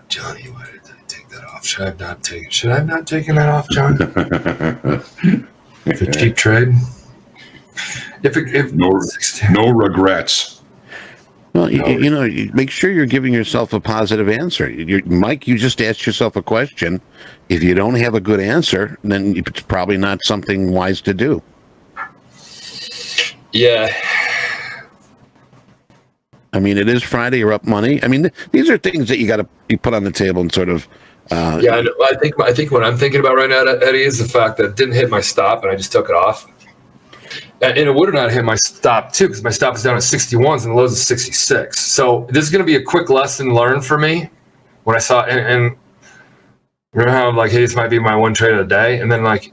Johnny, why did I take that off? Should I have not taken that off, John? It's a cheap trade. No regrets. Well, you make sure you're giving yourself a positive answer. Mike, you just asked yourself a question. If you don't have a good answer, then it's probably not something wise to do. Yeah. I mean, it is Friday. You're up money. I mean, these are things that you put on the table and sort of. I think what I'm thinking about right now, Eddie, is the fact that it didn't hit my stop and I just took it off. And it would have not hit my stop too, because my stop is down at 61s and the lows is 66. So this is going to be a quick lesson learned for me. When I saw and remember how I'm like, hey, this might be my one trade of the day, and then like,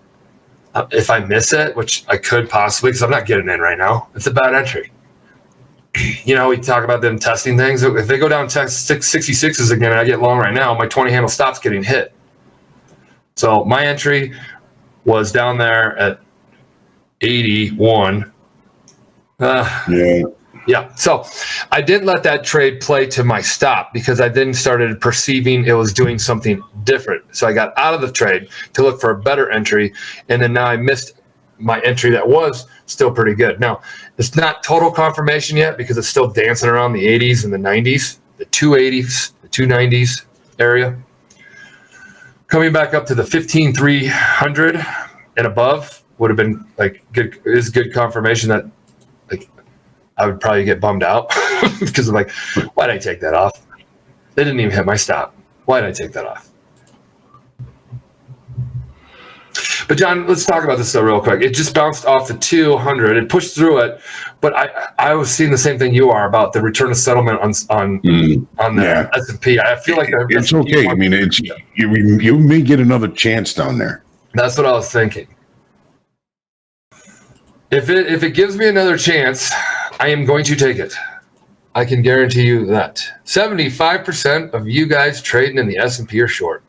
if I miss it, which I could possibly, because I'm not getting in right now, it's a bad entry. We talk about them testing things. If they go down 66s again and I get long right now, my 20 handle stop's getting hit. So my entry was down there at 81. Yeah. So I didn't let that trade play to my stop because I then started perceiving it was doing something different. So I got out of the trade to look for a better entry. And then now I missed my entry that was still pretty good. Now, it's not total confirmation yet because it's still dancing around the 80s and the 90s, the 280s, the 290s area. Coming back up to the 15,300 and above would have been like good confirmation that like I would probably get bummed out because I'm like, why did I take that off? They didn't even hit my stop. Why did I take that off? But John, let's talk about this though real quick. It just bounced off the 200. It pushed through it, but I was seeing the same thing you are about the return of settlement on the S&P. I feel like it's okay. I mean, you may get another chance down there. That's what I was thinking. If it gives me another chance, I am going to take it. I can guarantee you that. 75% of you guys trading in the S&P are short.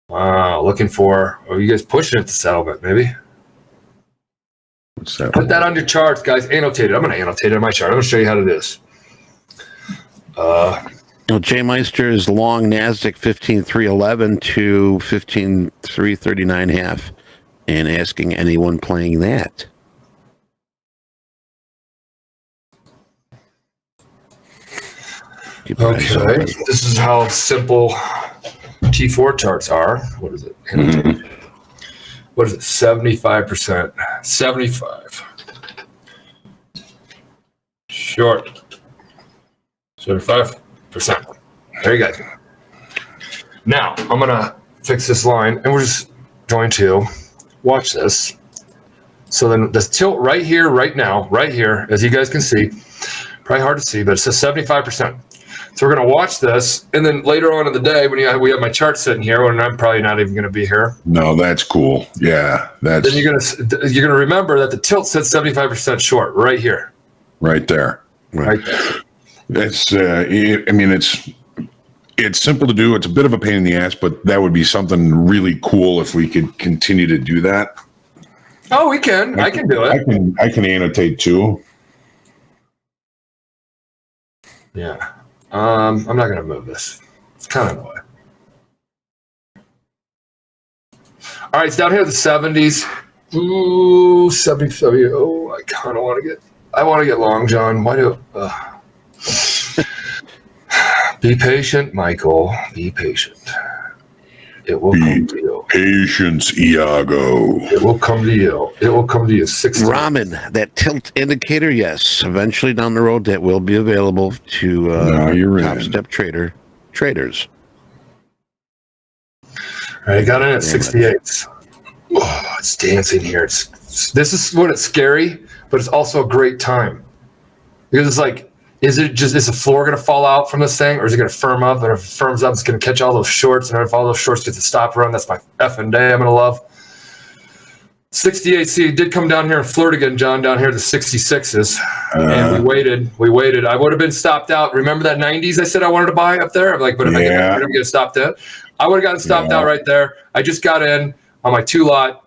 Wow, looking for, are you guys pushing it to settlement, maybe? What's that? Put that on your charts, guys. Annotate it. I'm going to annotate it on my chart. I'm going to show you how to do this. Jay Meister is long NASDAQ 15,311 to 15,339.5 and asking anyone playing that. Okay, this is how simple T4 charts are. What is it? What is it? 75%. 75. Short. 75%. There you go. Now, I'm going to fix this line, and we're just going to watch this. So then this tilt right here, right now, right here, as you guys can see, probably hard to see, but it says 75%. So we're going to watch this, and then later on in the day, when we have my chart sitting here, and I'm probably not even going to be here. No, that's cool. Yeah, Then you're gonna remember that the tilt said 75% short right here, right there. right there. It's it's simple to do. It's a bit of a pain in the ass, but that would be something really cool if we could continue to do that. Oh, we can. I can do it. I can annotate too. Yeah. I'm not gonna move this. It's kind of annoying. All right, it's down here the 70s. Ooh, 70. Oh, I kind of want to get. I want to get long, John. Why do? Be patient, Michael. Be patient. It will come to you. Patience, Iago. It will come to you. It will come to you. 60. Ramen, that tilt indicator, yes. Eventually down the road, that will be available to Now you're in. Topstep traders. All right, I got in at 68. Oh, it's dancing here. This is when it's scary, but it's also a great time. Because it's like, is the floor going to fall out from this thing, or is it going to firm up? And if it firms up, it's going to catch all those shorts. And if all those shorts get the stop run, that's my effing day I'm going to love. 68, see, it did come down here and flirt again, John, down here to the 66s. And we waited. I would have been stopped out. Remember that 90s I said I wanted to buy up there? I'm like, but if I get stopped out, I would have gotten stopped out right there. I just got in on my 2-lot.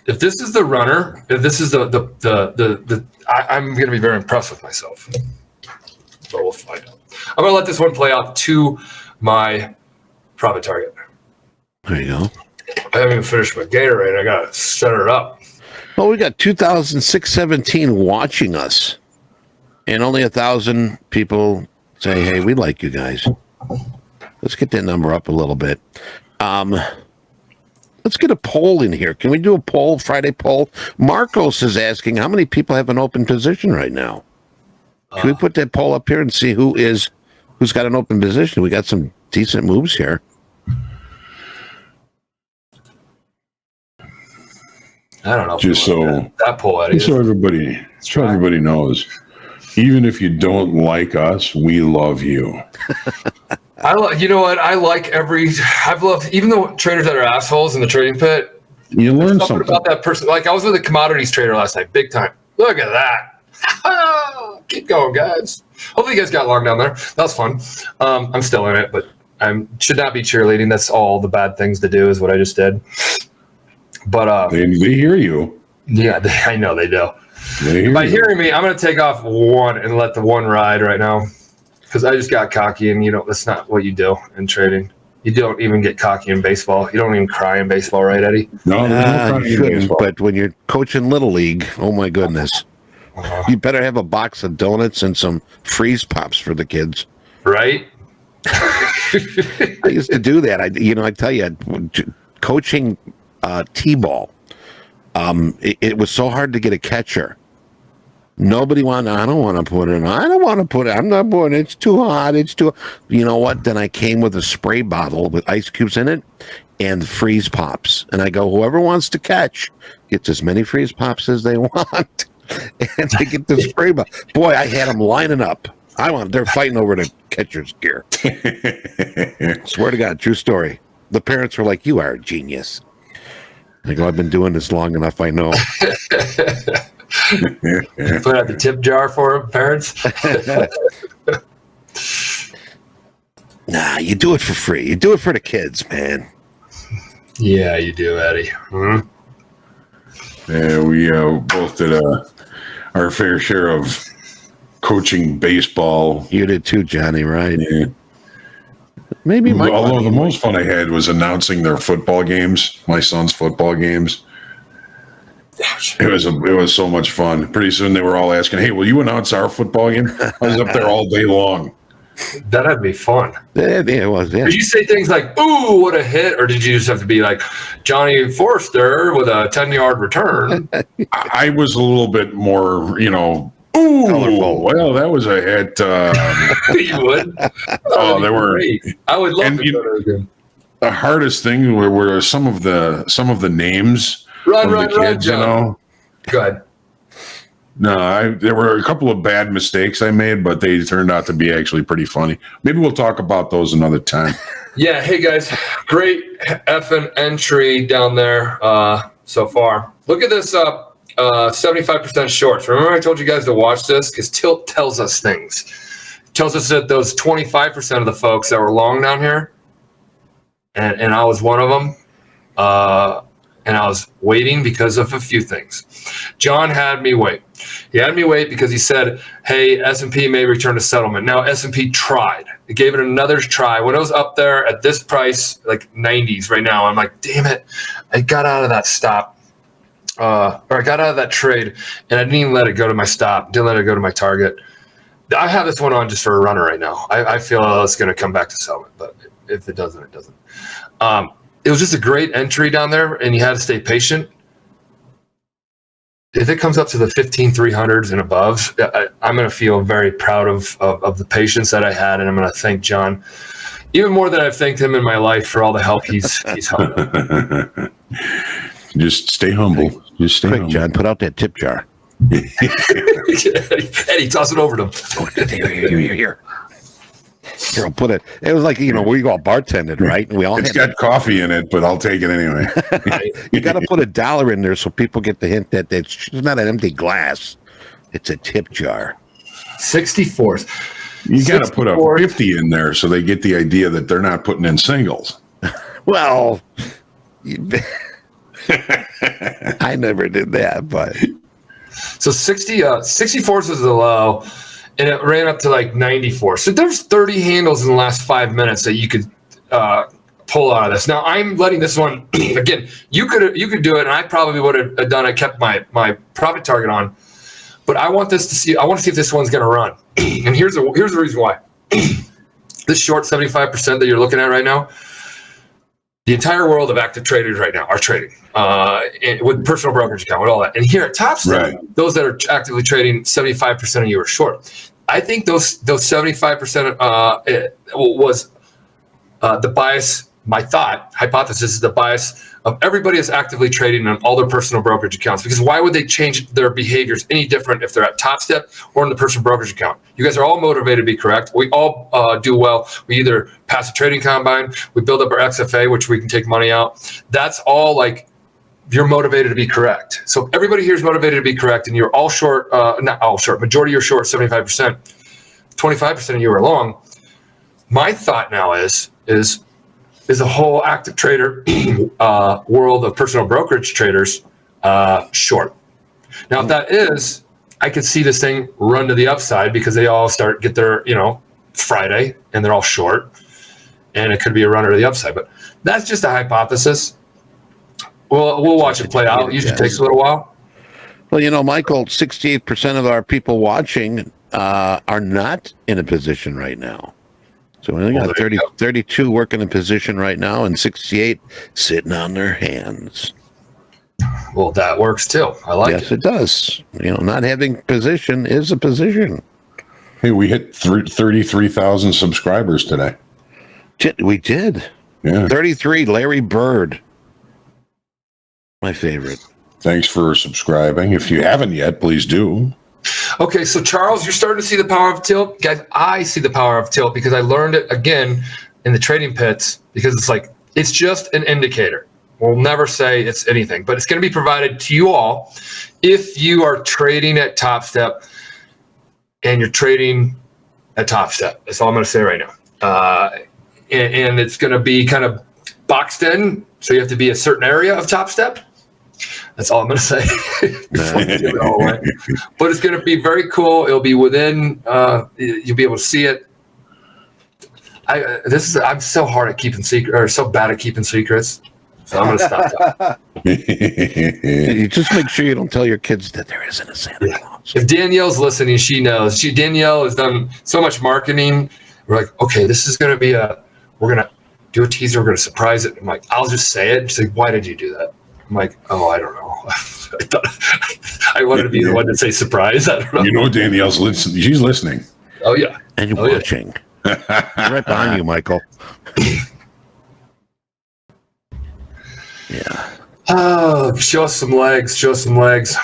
If this is the runner, if this is I'm going to be very impressed with myself. But we'll find out. I'm going to let this one play out to my profit target. There you go. I haven't even finished my Gatorade. I got to set it up. Well, we got 2,617 watching us, and only 1,000 people say, "Hey, we like you guys." Let's get that number up a little bit. Let's get a poll in here. Can we do a poll, Friday poll? Marcos is asking, how many people have an open position right now? Can we put that poll up here and see who's got an open position? We got some decent moves here. I don't know. Just so that poll, Eddie. so everybody knows, even if you don't like us, we love you. You know what? I've loved, even the traders that are assholes in the trading pit. You learn something about that person. Like, I was with a commodities trader last night, big time. Look at that. Keep going, guys. Hopefully you guys got along down there. That was fun. I'm still in it, but I should not be cheerleading. That's all the bad things to do is what I just did. But they hear you. Yeah, I know they do. By hearing me, I'm going to take off one and let the one ride right now. Because I just got cocky, and that's not what you do in trading. You don't even get cocky in baseball. You don't even cry in baseball, right, Eddie? No, you shouldn't. But when you're coaching Little League, oh my goodness, you better have a box of donuts and some freeze pops for the kids. Right? I used to do that. I tell you, coaching T-ball, it was so hard to get a catcher. Nobody wanted. I don't want to put it. I don't want to put it. I'm not putting it. It's too hot. It's too. You know what? Then I came with a spray bottle with ice cubes in it and freeze pops. And I go, whoever wants to catch gets as many freeze pops as they want, and they get the spray bottle. Boy, I had them lining up. They're fighting over the catcher's gear. Swear to God, true story. The parents were like, "You are a genius." I go, "I've been doing this long enough. I know." Put out the tip jar for them, parents. Nah, you do it for free. You do it for the kids, man. Yeah, you do, Eddie. Mm-hmm. Yeah, we both did our fair share of coaching baseball. You did too, Johnny, right? Yeah. Maybe. Although the most fun I had was announcing their football games, my son's football games. It was so much fun. Pretty soon they were all asking, "Hey, will you announce our football game?" I was up there all day long. That'd be fun. Yeah, it was. Yeah. Did you say things like, "Ooh, what a hit," or did you just have to be like Johnny Forster with a 10-yard return? I was a little bit more, ooh, colorful. Well, that was a hit. You would. They were. Great. I would love to go there again. The hardest thing were some of the names Run, kids, John. Go ahead. No, there were a couple of bad mistakes I made, but they turned out to be actually pretty funny. Maybe we'll talk about those another time. Yeah. Hey guys, great effing entry down there so far. Look at this 75% shorts. Remember I told you guys to watch this because Tilt tells us things. It tells us that those 25% of the folks that were long down here, and I was one of them, and I was waiting because of a few things. John had me wait. He had me wait because he said, hey, S&P may return to settlement. Now, S&P tried. It gave it another try. When it was up there at this price, like 90s right now, I'm like, damn it. I got out of that stop. Or I got out of that trade, and I didn't even let it go to my stop. Didn't let it go to my target. I have this one on just for a runner right now. I feel it's going to come back to settlement, but if it doesn't, it doesn't. It was just a great entry down there, and you had to stay patient. If it comes up to the 15,300s and above, I'm going to feel very proud of the patience that I had, and I'm going to thank John even more than I've thanked him in my life for all the help he's helped. Just stay humble. Just stay humble. John, put out that tip jar. Eddie, toss it over to him. Here. Here, I'll put it. It was like, we all bartended, right? And we all It's got coffee in it, but I'll take it anyway. You got to put $1 in there so people get the hint that it's not an empty glass. It's a tip jar. 64s. You got to put a 50 in there so they get the idea that they're not putting in singles. Well, I never did that, but. So 64s was the low. And it ran up to like 94. So there's 30 handles in the last 5 minutes that you could pull out of this. Now I'm letting this one again. You could do it, and I probably would have done it. Kept my profit target on, but I want this to see. I want to see if this one's going to run. And here's the reason why. This short 75% that you're looking at right now. The entire world of active traders right now are trading with personal brokerage account, with all that. And here at Topstep, those that are actively trading, 75% of you are short. I think those 75% was the bias. My hypothesis is the bias of everybody is actively trading on all their personal brokerage accounts. Because why would they change their behaviors any different if they're at Topstep or in the personal brokerage account? You guys are all motivated to be correct. We all do well. We either pass a trading combine, we build up our XFA, which we can take money out. That's all like you're motivated to be correct. So everybody here is motivated to be correct, and you're all short. Not all short. Majority you're short 75%. 25% of you are long. My thought now is a whole active trader world of personal brokerage traders short. Now, if that is, I could see this thing run to the upside because they all get their, Friday, and they're all short, and it could be a runner to the upside. But that's just a hypothesis. We'll watch it play out. It usually takes a little while. Well, Michael, 68% of our people watching are not in a position right now. So we only got 32 working in position right now, and 68 sitting on their hands. Well, that works too. I like it. Yes, it does. Not having position is a position. Hey, we hit 33,000 subscribers today. We did. Yeah. 33, Larry Bird. My favorite. Thanks for subscribing. If you haven't yet, please do. Okay, so Charles, you're starting to see the power of tilt. Guys, I see the power of tilt because I learned it again in the trading pits because it's just an indicator. We'll never say it's anything, but it's going to be provided to you all if you are trading at Topstep and you're trading at Topstep. That's all I'm going to say right now. And it's going to be kind of boxed in, so you have to be a certain area of Topstep. That's all I'm going to say. But it's going to be very cool. It'll be within. You'll be able to see it. I'm so hard at keeping secrets, or so bad at keeping secrets. So I'm going to stop that. You just make sure you don't tell your kids that there isn't a Santa Claus. If Danielle's listening, she knows. Danielle has done so much marketing. We're like, okay, this is going to be we're going to do a teaser. We're going to surprise it. I'm like, I'll just say it. She's like, why did you do that? I'm like, oh, I don't know. I thought I wanted to be the one to say surprise. I don't know. Danielle's listening. She's listening. Oh, yeah. And you're watching. Right behind you, Michael. Yeah. Oh, show us some legs. Show us some legs.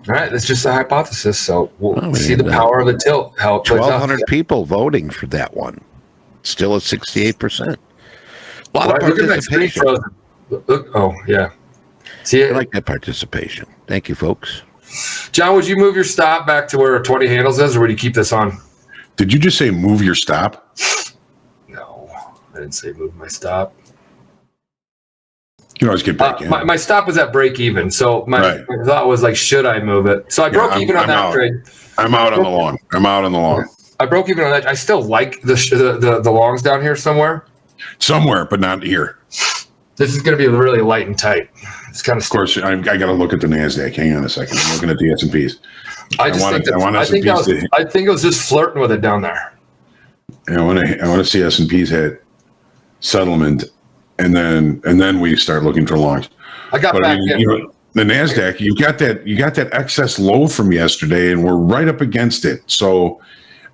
All right, that's just a hypothesis. So we'll see the power of the tilt. How it plays out. 1,200 people voting for that one. Still at 68%. A lot of Look at my screen participation. frozen. Look, oh, yeah. See I it? like that participation. Thank you, folks. John, would you move your stop back to where 20 handles is, or would you keep this on? Did you just say move your stop? No, I didn't say move my stop. You can always get back in. My stop was at break even, so my thought was like, should I move it? So I broke even on that trade. I'm out on the long. I broke even on that. I still like the longs down here somewhere. Somewhere, but not here. This is going to be really light and tight. It's kind of. Of course, I got to look at the NASDAQ. Hang on a second. I'm looking at the S&Ps. I think it was just flirting with it down there. I want to see S&Ps hit settlement, and then we start looking for longs. I got back in. The NASDAQ, you got that excess low from yesterday, and we're right up against it. So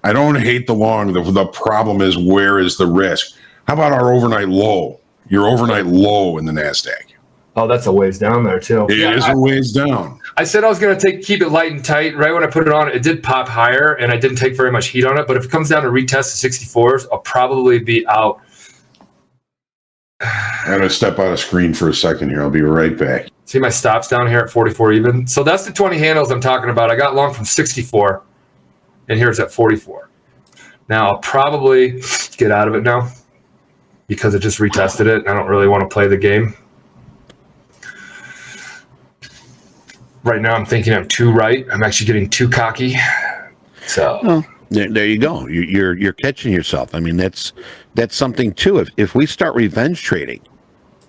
I don't hate the long. The problem is, where is the risk? How about our overnight low? Your overnight low in the NASDAQ. Oh, that's a ways down there too. It is a ways down. I said I was going to keep it light and tight. Right when I put it on, it did pop higher, and I didn't take very much heat on it. But if it comes down to retest the 64s, I'll probably be out. I'm going to step out of screen for a second here. I'll be right back. See my stops down here at 44 even. So that's the 20 handles I'm talking about. I got long from 64, and here's at 44. Now I'll probably get out of it now because it just retested it, and I don't really want to play the game. Right now I'm thinking I'm too right. I'm actually getting too cocky. So well, there you go. You're catching yourself. I mean, that's something too. If we start revenge trading,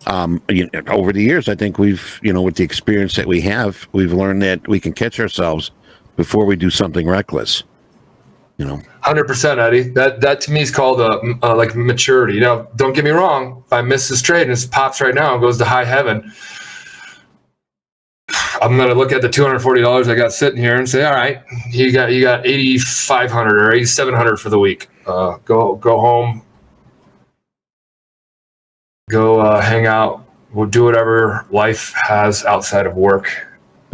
over the years, I think we've, with the experience that we have, we've learned that we can catch ourselves before we do something reckless. 100%, Eddie. That to me is called like maturity. Now, don't get me wrong. If I miss this trade and it pops right now and goes to high heaven, I'm going to look at the $240 I got sitting here and say, all right, you got 8,500 or 8,700 for the week. Go home. Go hang out. We'll do whatever life has outside of work.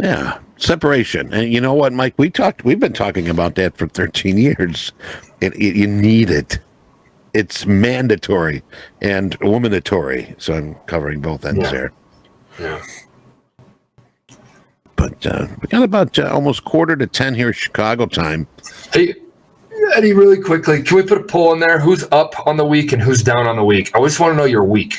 Yeah, separation. And you know what, Mike? We've been talking about that for 13 years. You need it. It's mandatory and womanatory. So I'm covering both ends there. Yeah. But we got about almost 9:45 here Chicago time. Hey, Eddie, really quickly, can we put a poll in there? Who's up on the week and who's down on the week? I just want to know your week.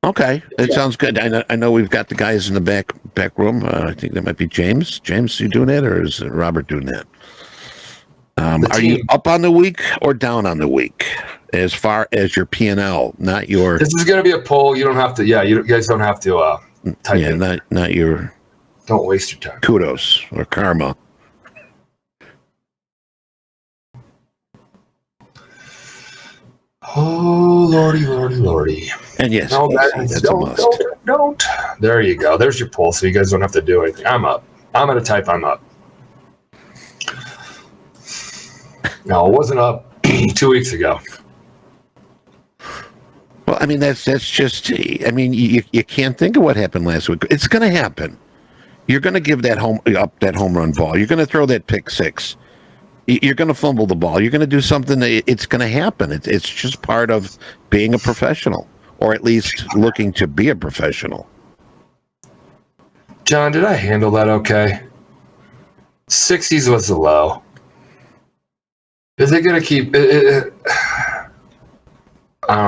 Okay, that sounds good. I know we've got the guys in the back room. I think that might be James. James, you doing that, or is Robert doing that? Are you up on the week or down on the week as far as your P&L, not your... This is going to be a poll. You don't have to, you guys don't have to type in. Not your... Don't waste your time. Kudos or karma. Oh, lordy. And yes, no, that's a must. Don't. There you go. There's your poll, so you guys don't have to do anything. I'm up. I'm going to type I'm up. No, it wasn't up 2 weeks ago. Well, I mean, that's just, I mean, you can't think of what happened last week. It's going to happen. You're going to give that home run ball. You're going to throw that pick six. You're going to fumble the ball. You're going to do something. It's going to happen. It's just part of being a professional, or at least looking to be a professional. John, did I handle that okay? 60s was the low. Is it going to keep... I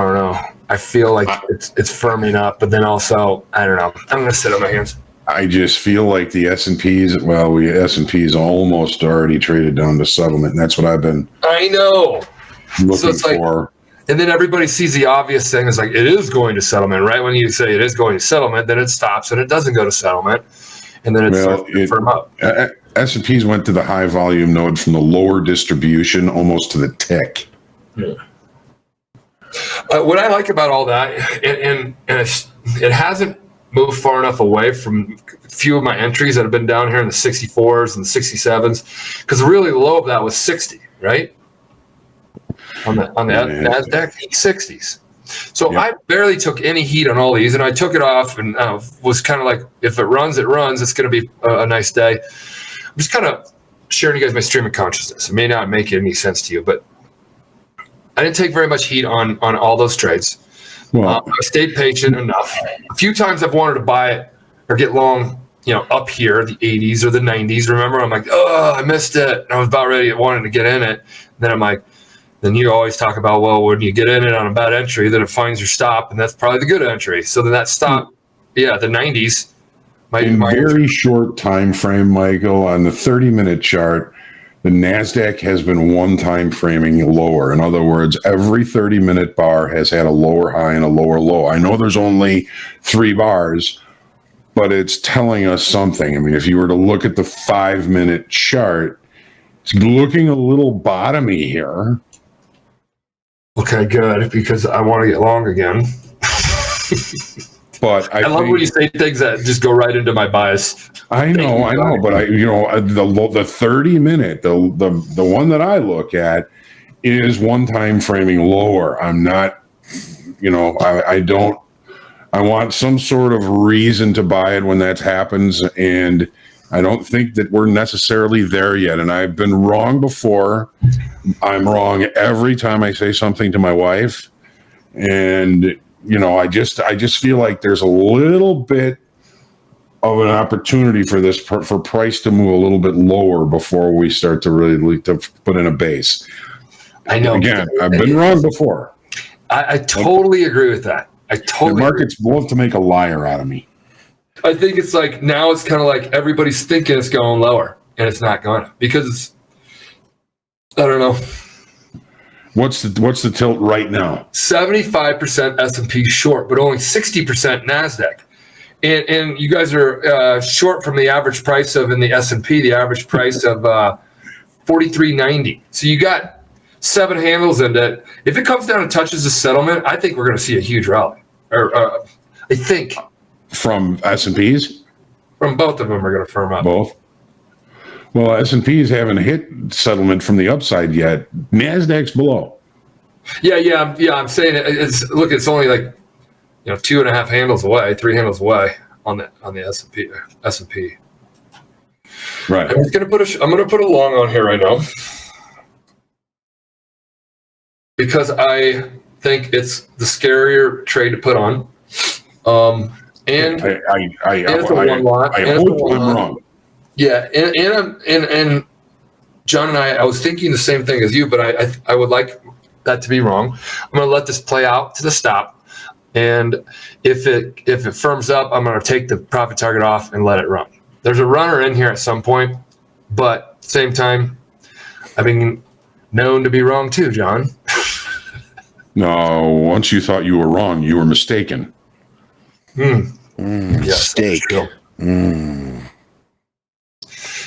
don't know. I feel like it's firming up, but then also, I don't know. I'm going to sit on my hands. I just feel like the S&Ps, S&Ps almost already traded down to settlement, and that's what I've been looking for. And then everybody sees the obvious thing is like, it is going to settlement, right? When you say it is going to settlement, then it stops and it doesn't go to settlement. And then it firm up. S&Ps went to the high volume node from the lower distribution almost to the tick. Yeah. What I like about all that, and it hasn't moved far enough away from a few of my entries that have been down here in the 64s and 67s, because really the low of that was 60, right? On the NASDAQ, 60s. So I barely took any heat on all these, and I took it off and was kind of like, if it runs, it runs. It's going to be a nice day. I'm just kind of sharing you guys my stream of consciousness. It may not make any sense to you, but I didn't take very much heat on all those trades. Well, I stayed patient enough. A few times I've wanted to buy it or get long, up here, the 80s or the 90s. Remember, I'm like, oh, I missed it. And I was about ready, wanting to get in it. Then I'm like, then you always talk about, well, when you get in it on a bad entry, then it finds your stop, and that's probably the good entry. So then that stop, the 90s. In very short time frame, Michael, on the 30-minute chart, the NASDAQ has been one time framing lower. In other words, every 30-minute bar has had a lower high and a lower low. I know there's only 3 bars, but it's telling us something. I mean, if you were to look at the 5-minute chart, it's looking a little bottomy here. Okay, good, because I want to get long again. But I love when you say things that just go right into my bias. I know, but the 30-minute, the one that I look at is one time framing lower. I'm not, I want some sort of reason to buy it when that happens, and I don't think that we're necessarily there yet. And I've been wrong before. I'm wrong every time I say something to my wife, and I just feel like there's a little bit of an opportunity for this for price to move a little bit lower before we start to really to put in a base. I know. Again, I've been wrong before. I totally agree with that. The markets love to make a liar out of me. I think it's like now it's kind of like everybody's thinking it's going lower, and it's not going to, because I don't know. What's the tilt right now? 75% S&P short, but only 60% NASDAQ. And you guys are short from the average price of, in the S&P, the average price of 43.90. So you got 7 handles in it. If it comes down and touches the settlement, I think we're going to see a huge rally. I think. From S&Ps? From both of them are going to firm up. Both? Well, S&Ps haven't hit settlement from the upside yet. NASDAQ's below. Yeah. I'm saying it's only like 2.5 handles away, 3 handles away on the S&P. Right. I'm gonna put a long on here right now because I think it's the scarier trade to put on. And it's a one lot. I hope I'm wrong. Yeah, and John and I was thinking the same thing as you, but I would like that to be wrong. I'm going to let this play out to the stop, and if it firms up, I'm going to take the profit target off and let it run. There's a runner in here at some point, but at the same time, I've been known to be wrong too, John. No, once you thought you were wrong, you were mistaken. Mistake.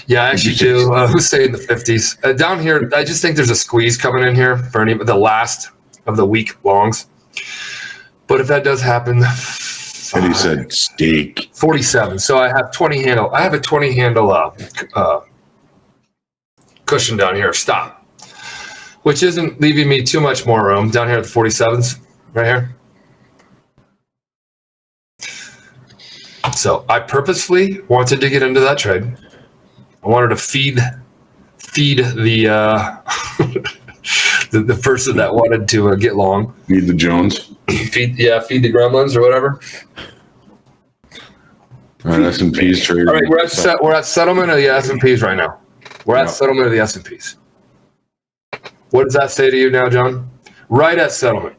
Yeah, I actually do. Who's saying the 50s? Down here, I just think there's a squeeze coming in here for the last of the week longs. But if that does happen, and he said steak 47. So I have 20 handle. I have a 20 handle cushion down here. Stop, which isn't leaving me too much more room down here at the 47s, right here. So I purposefully wanted to get into that trade. I wanted to feed the the person that wanted to get long. Feed the Jones. Feed the gremlins or whatever. All right, S&Ps trade. All right, we're at settlement of the S&Ps right now. We're at settlement of the S&Ps. What does that say to you now, John? Right at settlement.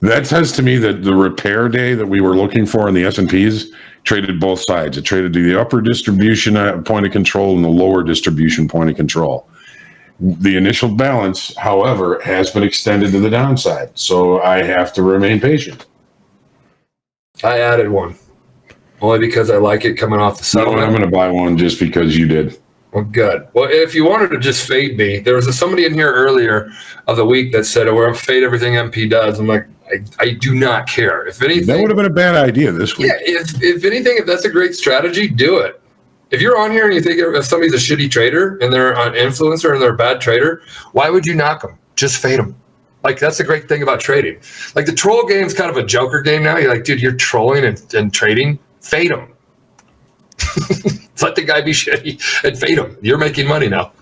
That says to me that the repair day that we were looking for in the S&Ps traded both sides. It traded to the upper distribution point of control and the lower distribution point of control. The initial balance, however, has been extended to the downside, so I have to remain patient. I added one, only because I like it coming off the settlement. No, I'm going to buy one just because you did. Well, good. Well, if you wanted to just fade me, there was somebody in here earlier of the week that said, "We're going to fade everything MP does." I'm like, I do not care. If anything, that would have been a bad idea this week. Yeah, if anything, if that's a great strategy, do it. If you're on here and you think if somebody's a shitty trader and they're an influencer and they're a bad trader, why would you knock them? Just fade them. Like, that's the great thing about trading. Like, the troll game's kind of a joker game now. You're like, dude, you're trolling and trading. Fade him. Let the guy be shitty and fade him. You're making money now.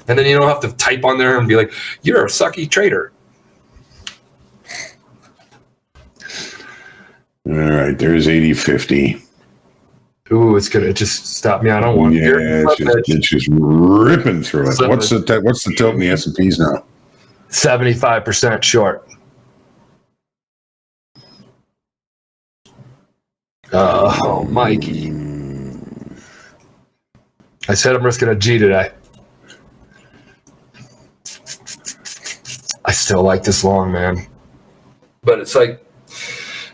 And then you don't have to type on there and be like, you're a sucky trader. All right, there's 80.50. Ooh, it's gonna just stop me. I don't want. Yeah, it's just ripping through it. What's the tilt in the S&Ps now? 75% short. Oh, Mikey. I said I'm risking a G today. I still like this long, man. But it's like,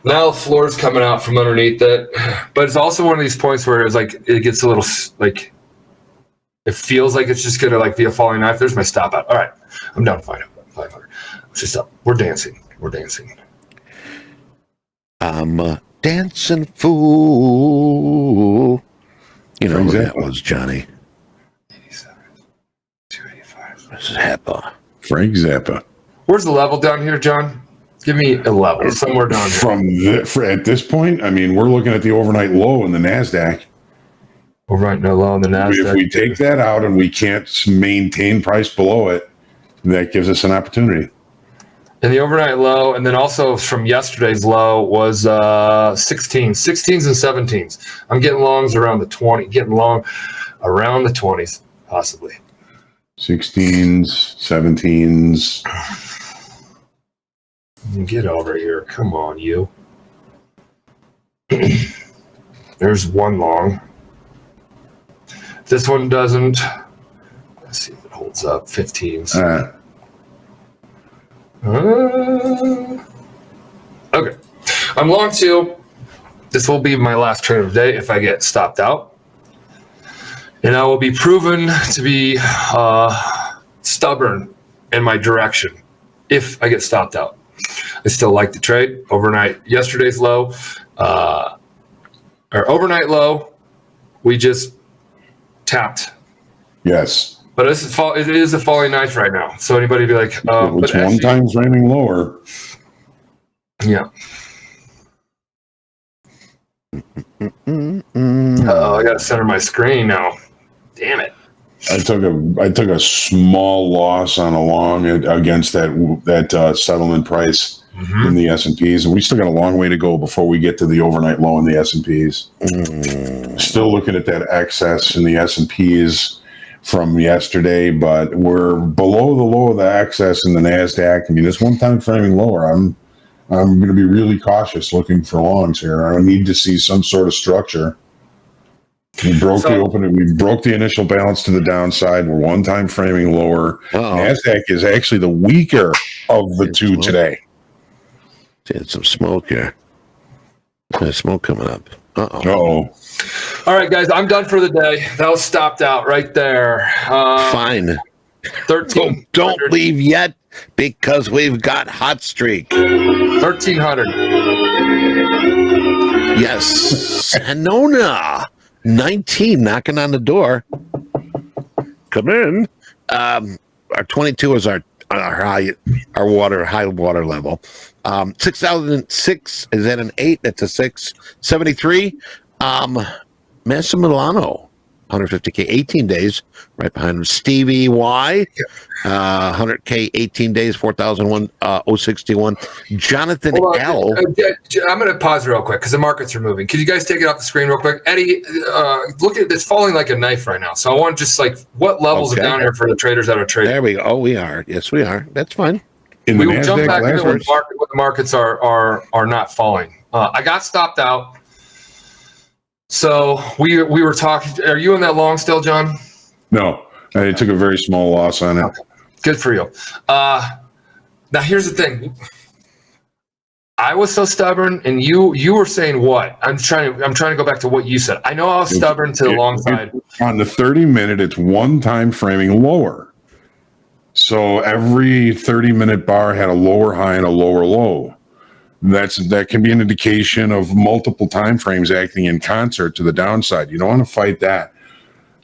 now the floor's coming out from underneath it. But it's also one of these points where it's like, it gets a little, like, it feels like it's just going to like be a falling knife. There's my stop out. All right. I'm down to 500. Let's just up. We're dancing. I'm a dancing fool. You know who that was, Johnny. 87, 285. This is Zappa. Frank Zappa. Where's the level down here, John? Give me a level somewhere down here. At this point, I mean, we're looking at the overnight low in the NASDAQ. Overnight low in the NASDAQ. If we take that out and we can't maintain price below it, that gives us an opportunity. And the overnight low, and then also from yesterday's low was 16s and 17s. I'm getting longs around the 20, getting long around the 20s, possibly. 16s, 17s. Get over here. Come on, you. There's one long. This one doesn't. Let's see if it holds up. 15s. Okay. I'm long two. This will be my last trade of the day if I get stopped out. And I will be proven to be stubborn in my direction if I get stopped out. I still like the trade. Overnight, yesterday's low, or overnight low, we just tapped. Yes. But it is a falling knife right now. So anybody be like, it's one time's framing lower. Yeah. Oh, I got to center my screen now. Damn it. I took a small loss on a long against that settlement price in the S&Ps, and we still got a long way to go before we get to the overnight low in the S&Ps. Still looking at that excess in the S&Ps from yesterday, but we're below the low of the excess in the NASDAQ. I mean, this one time framing lower. I'm going to be really cautious looking for longs here. I need to see some sort of structure. We broke the initial balance to the downside. We're one time framing lower. NASDAQ is actually the weaker of the two today. Had some smoke here. There's smoke coming up. All right, guys, I'm done for the day. That was stopped out right there. Fine. 13. Don't leave yet because we've got hot streak. 1,300. Yes. Sanona. 19 knocking on the door. Come in. Our 22 is our high water level. 6,006 is at an 8. That's a 673. Massa Milano, 150K, 18 days, right behind him. Stevie Y, 100K, 18 days, 4,061. Jonathan L. I'm going to pause real quick because the markets are moving. Could you guys take it off the screen real quick? Eddie, look at it's falling like a knife right now. So I want just like what levels are down here for the traders that are trading. There we go. Oh, we are. Yes, we are. That's fine. We will jump back into when the markets are not falling. I got stopped out. So we were talking. Are you in that long still, John? No, I took a very small loss on it. Okay. Good for you. Now here's the thing. I was so stubborn, and you were saying what? I'm trying to go back to what you said. I know I was stubborn to the long side. On the 30-minute, it's one time framing lower. So every 30-minute bar had a lower high and a lower low. That can be an indication of multiple time frames acting in concert to the downside. You don't want to fight that.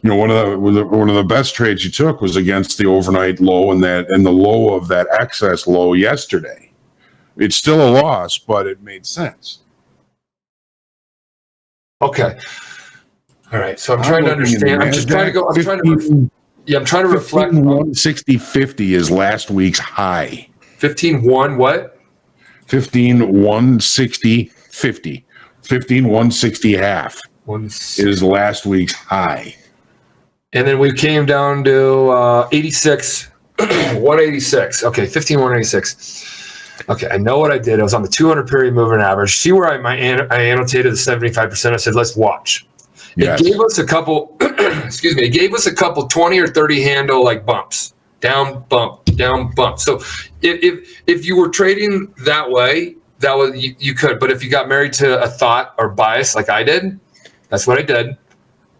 You know, one of the best trades you took was against the overnight low and the low of that excess low yesterday. It's still a loss, but it made sense. Okay. All right. So I'm trying to understand. I'm just trying to go. I'm trying to reflect. 160.50 is last week's high. 15.1 what? 15.160.50. 15.160 half is last week's high. And then we came down to 86, 186. Okay, 15.186. Okay, I know what I did. I was on the 200 period moving average. See where I annotated the 75%. I said, let's watch. Yes. It gave us a couple, excuse me, it gave us a couple 20 or 30 handle like bumps. Down bump, down bump. So if you were trading that way, that was you could. But if you got married to a thought or bias like I did, that's what I did.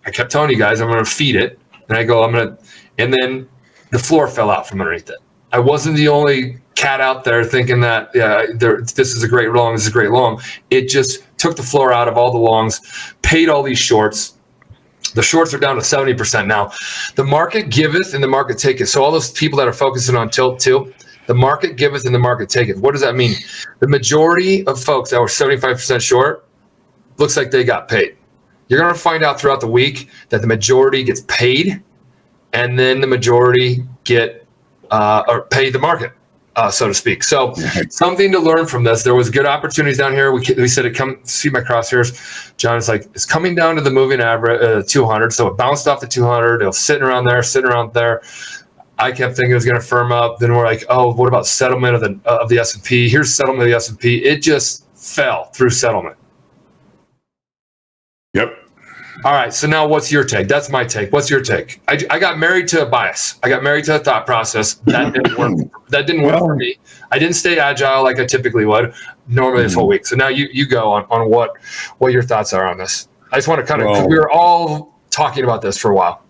I kept telling you guys I'm going to feed it, and I go and then the floor fell out from underneath it. I wasn't the only cat out there thinking that this is a great long, this is a great long. It just took the floor out of all the longs, paid all these shorts. The shorts are down to 70% now. The market giveth and the market taketh. So all those people that are focusing on tilt too, the market giveth and the market taketh. What does that mean? The majority of folks that were 75% short looks like they got paid. You're going to find out throughout the week that the majority gets paid, and then the majority get or pay the market, so to speak. So something to learn from this. There was good opportunities down here. We said it come see my crosshairs. John is like, it's coming down to the moving average 200. So it bounced off the 200. It was sitting around there. I kept thinking it was going to firm up. Then we're like, oh, what about settlement of the S&P? Here's settlement of the S&P. It just fell through settlement. Yep. All right. So now what's your take? That's my take. What's your take? I got married to a bias. I got married to a thought process. That didn't work. That didn't work for me. I didn't stay agile like I typically would normally this whole week. So now you go on what your thoughts are on this. I just want to because we were all talking about this for a while.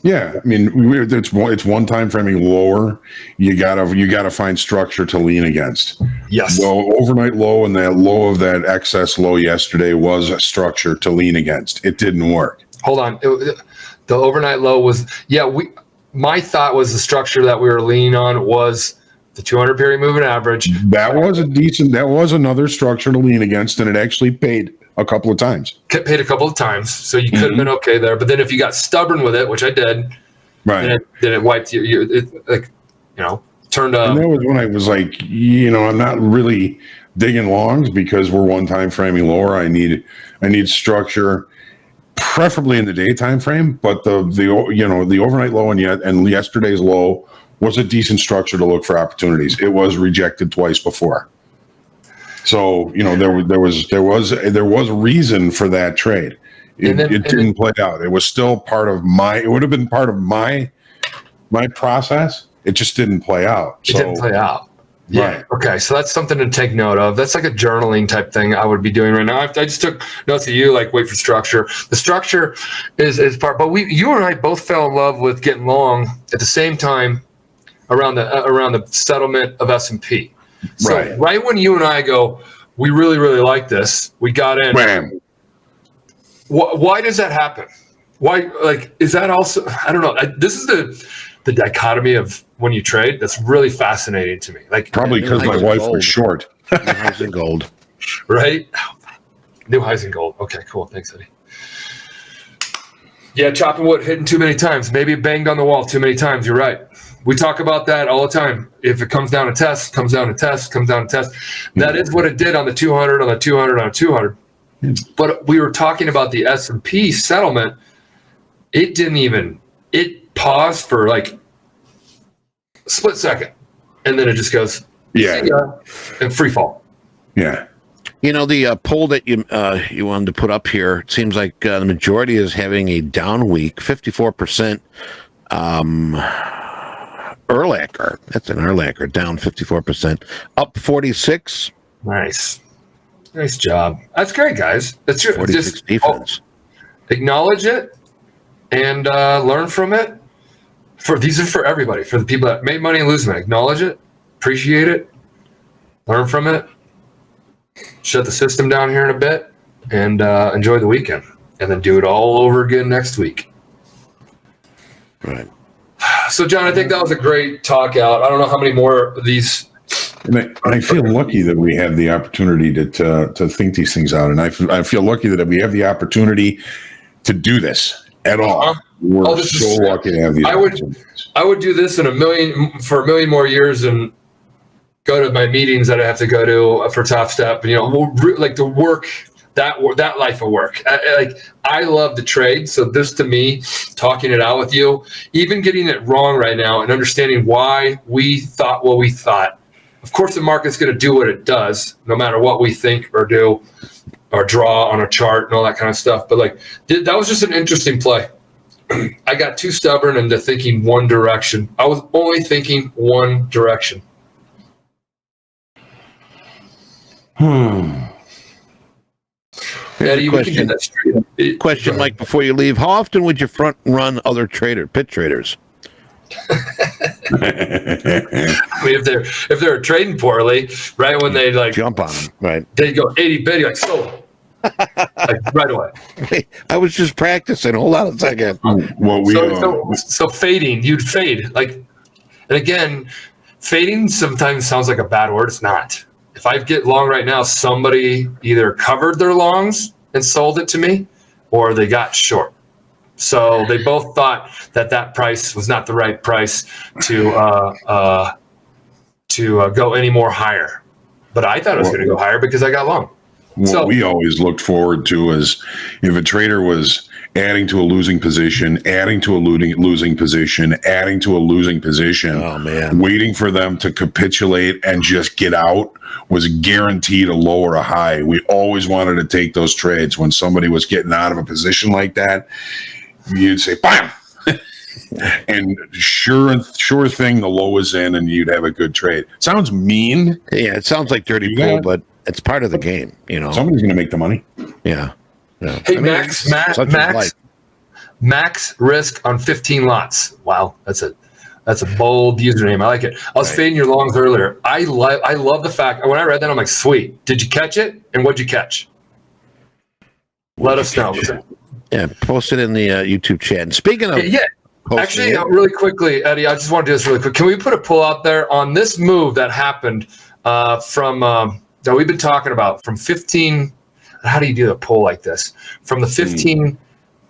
Yeah, I mean, it's one time framing lower. You gotta find structure to lean against. Yes. The overnight low and that low of that excess low yesterday was a structure to lean against. It didn't work. Hold on, the overnight low was my thought was the structure that we were leaning on was the 200 period moving average. That was another structure to lean against, and it actually paid a couple of times. Paid a couple of times, so you could have been okay there. But then if you got stubborn with it, which I did, right, then it wiped you. Turned up. And that was when I was like, I'm not really digging longs because we're one time framing lower. I need structure, preferably in the daytime frame. But the overnight low and yesterday's low was a decent structure to look for opportunities. It was rejected twice before. So, there was reason for that trade. It didn't play out. It was still it would have been part of my process. It just didn't play out. It didn't play out. Yeah. Right. Okay. So that's something to take note of. That's like a journaling type thing I would be doing right now. I just took notes of you, like wait for structure. The structure is part, but you and I both fell in love with getting long at the same time around the settlement of S&P. So right when you and I go, we really, really like this. We got in. Bam. Why does that happen? Why, is that also, I don't know. This is the dichotomy of when you trade. That's really fascinating to me. Probably because my wife was short. New highs in gold. Right? New highs in gold. Okay, cool. Thanks, Eddie. Yeah, chopping wood, hitting too many times. Maybe it banged on the wall too many times. You're right. We talk about that all the time. If it comes down to test, comes down to test, comes down to test. That is what it did on the 200, on the 200, on the 200. But we were talking about the S&P settlement. It paused for a split second. And then it just goes, and free fall. Yeah. The poll that you wanted to put up here, it seems like the majority is having a down week, 54%. Erlacher, that's an Erlacher, down 54%, up 46. Nice job. That's great, guys. That's your 46 defense. Acknowledge it and learn from it. These are for everybody. For the people that made money and lose money, acknowledge it, appreciate it, learn from it. Shut the system down here in a bit, and enjoy the weekend, and then do it all over again next week. Right. So, John, I think that was a great talk out. I don't know how many more of these. And I feel lucky that we have the opportunity to think these things out, and I feel lucky that we have the opportunity to do this at all. We're so lucky to have these opportunities. I would do this for a million more years and go to my meetings that I have to go to for Topstep. Like the work, that life of work. I love the trade. So this, to me, talking it out with you, even getting it wrong right now and understanding why we thought what we thought. Of course, the market's going to do what it does, no matter what we think or do or draw on a chart and all that kind of stuff. But that was just an interesting play. I got too stubborn into thinking one direction. I was only thinking one direction. Eddie, we can get that straight. Question, Mike, before you leave, how often would you front run other pit traders? I mean, if they're trading poorly, right when they jump on them, right? They go 80-bid, sold, right away. Wait, I was just practicing. Hold on a second. So fading, you'd fade and again, fading sometimes sounds like a bad word. It's not. If I get long right now, somebody either covered their longs and sold it to me, or they got short. So they both thought that price was not the right price to go any more higher. But I thought it was going to go higher because I got long. What we always looked forward to is if a trader was adding to a losing position, adding to a losing position, adding to a losing position, waiting for them to capitulate and just get out was guaranteed a low or a high. We always wanted to take those trades. When somebody was getting out of a position like that, you'd say, bam! And sure thing, the low is in and you'd have a good trade. Sounds mean. Yeah, it sounds like dirty pool, but it's part of the game, Somebody's going to make the money. Yeah. Hey, max risk on 15 lots. Wow, that's a bold username. I like it. I was fading your longs earlier. I love the fact when I read that, I'm like, sweet. Did you catch it? And what'd you catch? Let us know. Yeah, post it in the YouTube chat. And speaking of, actually, really quickly, Eddie, I just want to do this really quick. Can we put a pull out there on this move that happened from that we've been talking about from 15? How do you do a pull like this from the 15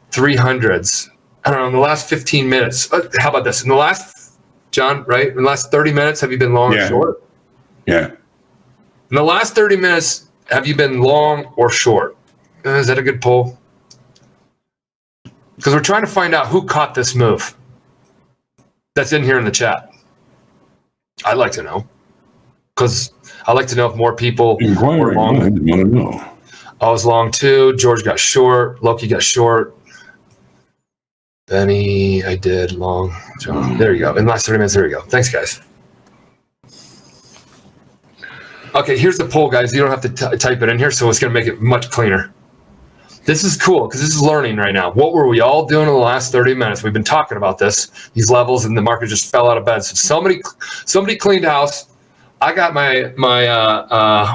300s? I don't know. In the last 15 minutes, how about this? In the last, John, right? In the last 30 minutes, have you been long or short? Yeah. In the last 30 minutes, have you been long or short? Is that a good pull? Because we're trying to find out who caught this move. That's in here in the chat. I'd like to know. Because I'd like to know if more people were long. I want to know. I was long too. George got short. Loki got short. Benny, I did long. John, there you go. In the last 30 minutes, there you go. Thanks, guys. Okay, here's the poll, guys. You don't have to type it in here, so it's going to make it much cleaner. This is cool because this is learning right now. What were we all doing in the last 30 minutes? We've been talking about these levels, and the market just fell out of bed. So somebody cleaned house. I got my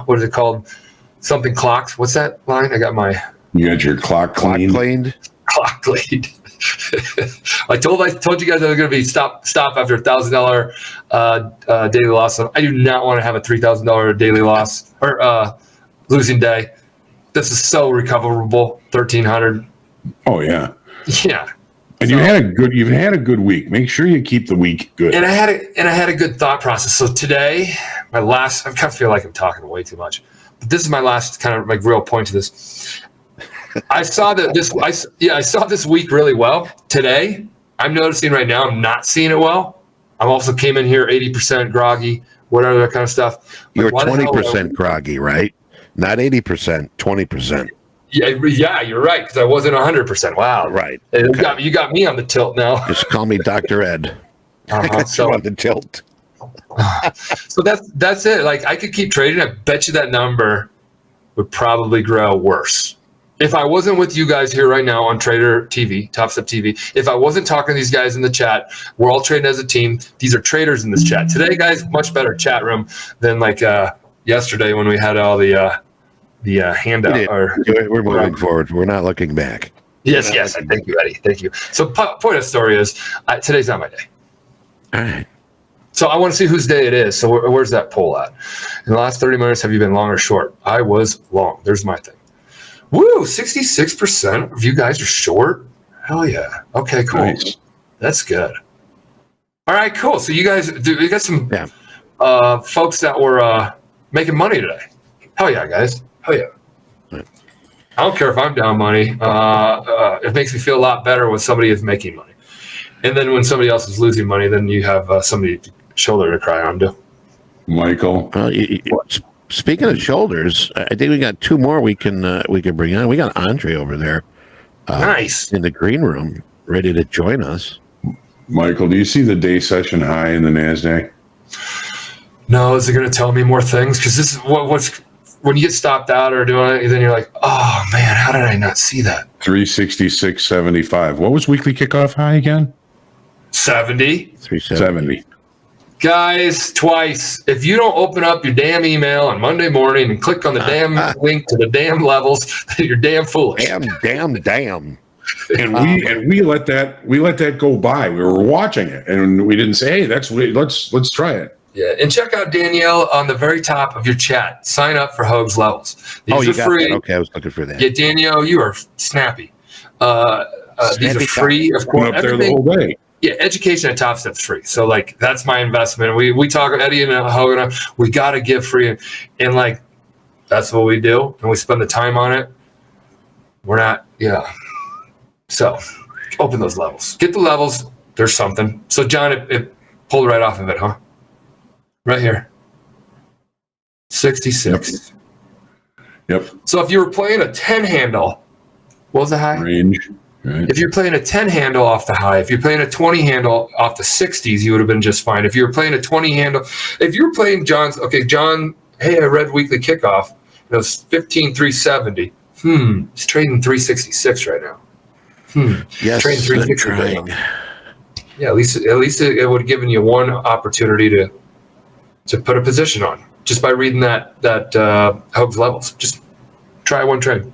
what is it called? Something clocked. What's that line? You got your clock cleaned. Clock cleaned. I told you guys I was going to be stop after $1,000 daily loss. I do not want to have a $3,000 daily loss or losing day. This is so recoverable. 1,300. Oh yeah. Yeah. And you've had a good week. Make sure you keep the week good. And I had a good thought process. So today, I kind of feel like I'm talking way too much, but this is my last kind of real point to this. I saw this week really well. Today, I'm noticing right now I'm not seeing it well. I also came in here 80% groggy, whatever that kind of stuff. You're 20% groggy, right? Not 80%, 20%. Yeah, you're right, because I wasn't 100%. Wow. Right. Okay. You got me on the tilt now. Just call me Dr. Ed. I got you on the tilt. So that's it. I could keep trading. I bet you that number would probably grow worse. If I wasn't with you guys here right now on Trader TV, Topstep TV, if I wasn't talking to these guys in the chat, we're all trading as a team. These are traders in this chat. Today, guys, much better chat room than yesterday when we had all the handout. We're moving forward. We're not looking back. Yes. Thank you, Eddie. Thank you. So point of the story is today's not my day. All right. So I want to see whose day it is. So where's that poll at? In the last 30 minutes, have you been long or short? I was long. There's my thing. Woo, 66% of you guys are short. Hell yeah. Okay, cool. Nice. That's good. All right, cool. So you guys, you got some folks that were making money today. Hell yeah, guys. Hell yeah. Right. I don't care if I'm down money. It makes me feel a lot better when somebody is making money. And then when somebody else is losing money, then you have somebody shoulder to cry on to. Michael. Well, speaking of shoulders, I think we got two more we can bring on. We got Andre over there. Nice. In the green room, ready to join us. Michael, do you see the day session high in the NASDAQ? No, is it going to tell me more things? Because this is what's when you get stopped out or doing it, then you're like, oh man, how did I not see that? 366.75. What was weekly kickoff high again? 70. 370. Guys, twice. If you don't open up your damn email on Monday morning and click on the damn link to the damn levels, then you're damn foolish. Damn. And we let that go by. We were watching it, and we didn't say, "Hey, let's try it." Yeah, and check out Danielle on the very top of your chat. Sign up for Hoag's levels. These you are got free. that. Okay, I was looking for that. Yeah, Danielle, you are snappy. These are free, of course. Up there the whole day. Yeah, education at Topstep's free. So like that's my investment. We talk Eddie and Hogan. We got to give free, and like that's what we do, and we spend the time on it. We're not, So open those levels. Get the levels. There's something. So John, it pulled right off of it, huh? Right here. 66. Yep. So if you were playing a 10 handle, what was the high? Range. Right. If you're playing a 10 handle off the high, if you're playing a 20 handle off the 60s, you would have been just fine. If you were playing a 20 handle, if you were playing John, hey, I read weekly kickoff. It was 15,370. He's trading 366 right now. Yes, trading 360 right trying. now. Yeah, at least it would have given you one opportunity to put a position on just by reading that Hoag's levels. Just try one trade.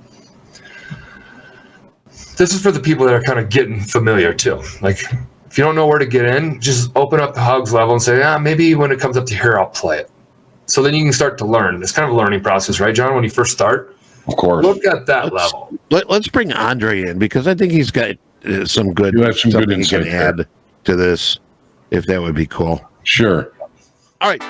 This is for the people that are kind of getting familiar too. Like, if you don't know where to get in, just open up the Hoag's level and say, maybe when it comes up to here, I'll play it. So then you can start to learn. It's kind of a learning process, right, John? When you first start, of course, look at that level. Let's bring Andre in because I think he's got some good something he can add to this, if that would be cool. Sure. All right.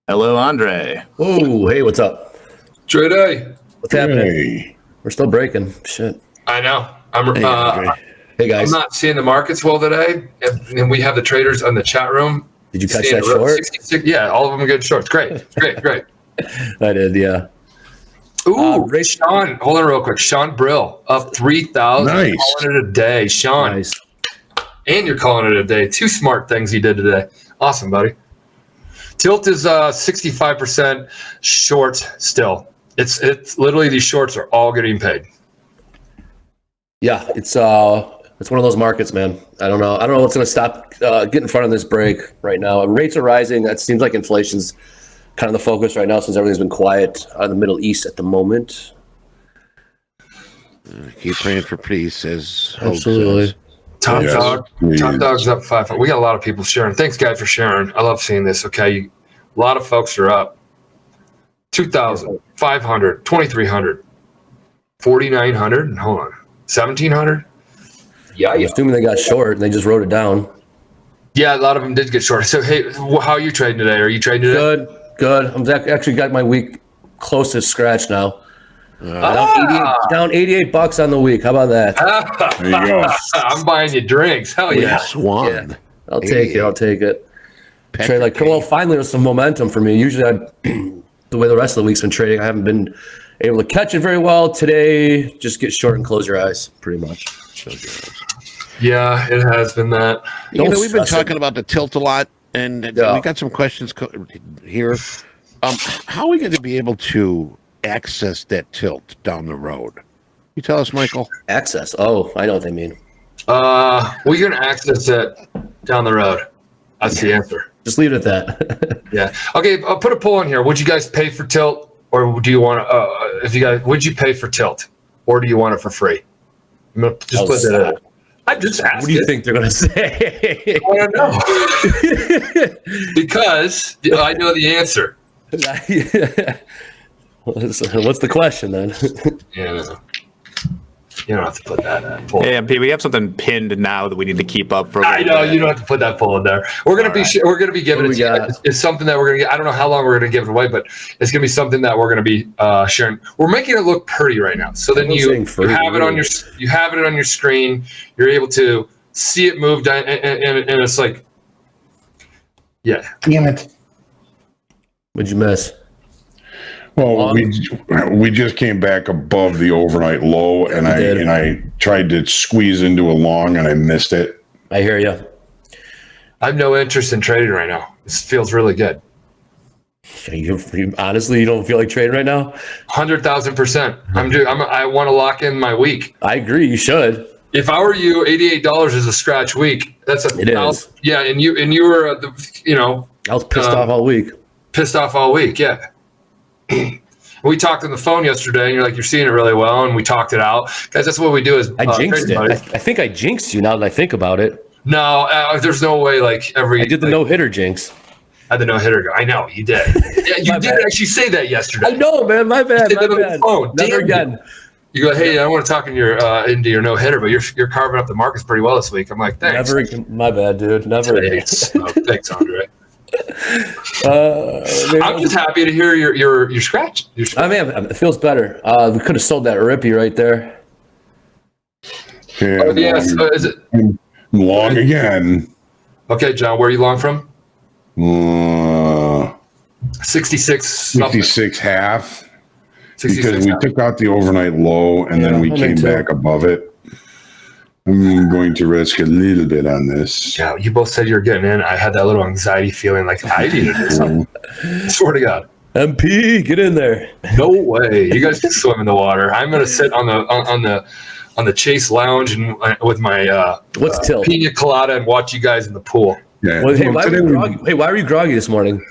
Hello, Andre. Whoa, hey, what's up? Trade A. What's happening? Hey. We're still breaking. Shit. I know. Hey, guys. I'm not seeing the markets well today, and we have the traders on the chat room. Did you catch that short? 66, yeah, all of them good shorts. Great. I did, yeah. Ooh, Sean, hold on real quick. Sean Brill up 3,000. Nice. Calling it a day, Sean. Nice. And you're calling it a day. Two smart things he did today. Awesome, buddy. Tilt is 65% short still. It's literally these shorts are all getting paid. Yeah, it's one of those markets, man. I don't know what's going to stop get in front of this break right now. Rates are rising. That seems like inflation's kind of the focus right now since everything's been quiet out of the Middle East at the moment. Keep praying for peace, as Absolutely. Top Dog's up 5. We got a lot of people sharing. Thanks, guys, for sharing. I love seeing this. Okay, a lot of folks are up. 2,000, 500, 2,300, 4,900. Hold on, 1,700. Yeah. I'm assuming they got short and they just wrote it down. Yeah, a lot of them did get short. So, hey, how are you trading today? Are you trading today? Good. I'm actually got my week close to scratch now. Down $88 on the week. How about that? There you go. I'm buying you drinks. Hell yeah. Swan. Yeah. I'll take it. Trade like, well, finally there's some momentum for me. Usually the way the rest of the week's been trading, I haven't been able to catch it very well. Today, just get short and close your eyes, pretty much. Yeah, it has been that. We've been talking about the tilt a lot, and we got some questions here. How are we going to be able to access that tilt down the road? You tell us, Michael. Access. Oh, I know what they mean. We're going to access it down the road. That's the answer. Just leave it at that. Yeah. Okay. I'll put a poll in here. Would you guys pay for tilt, or do you want to? If you guys, would you pay for tilt, or do you want it for free? I'm gonna just put that in. I just asked. What do you think they're going to say? I don't know. Because I know the answer. What's the question then? Yeah. You don't have to put that poll. Hey, MP, we have something pinned now that we need to keep up for. I know you don't have to put that poll in there. We're gonna be giving it to you. It's something that we're gonna get. I don't know how long we're gonna give it away, but it's gonna be something that we're gonna be sharing. We're making it look pretty right now. So then you have it on your screen. You're able to see it move down, and it's like, yeah. Damn it. What'd you miss? Well, we just came back above the overnight low, and I tried to squeeze into a long, and I missed it. I hear you. I have no interest in trading right now. This feels really good. You honestly, you don't feel like trading right now? 100,000%. I want to lock in my week. I agree. You should. If I were you, $88 is a scratch week. That's a. It is. Yeah, and you were I was pissed off all week. Pissed off all week. Yeah. We talked on the phone yesterday, and you're like, you're seeing it really well, and we talked it out. Guys, that's what we do. Is I jinxed it. I think I jinxed you now that I think about it. No, there's no way. Like I did the no-hitter jinx. I had the no-hitter. I know you did. Yeah, you did actually say that yesterday. I know, man. My bad. You said that on the phone. Never again. You go, hey, I want to talk into your no-hitter, but you're carving up the markets pretty well this week. I'm like, thanks. Never again. My bad, dude. Never again. Thanks, Andre. I'm just happy to hear your scratch. I mean, it feels better. We could have sold that Rippy right there. Yeah, yes. Is it long again? Okay, John, where are you long from? 66. 66 half. 66 because we took out the overnight low and then we came back above it. I'm going to risk a little bit on this. Yeah, you both said you were getting in. I had that little anxiety feeling like I needed to do something. I swear to God. MP, get in there. No way. You guys can swim in the water. I'm gonna sit on the Chase Lounge and with my tilt? pina colada and watch you guys in the pool. Yeah. Well, hey, why were you groggy this morning?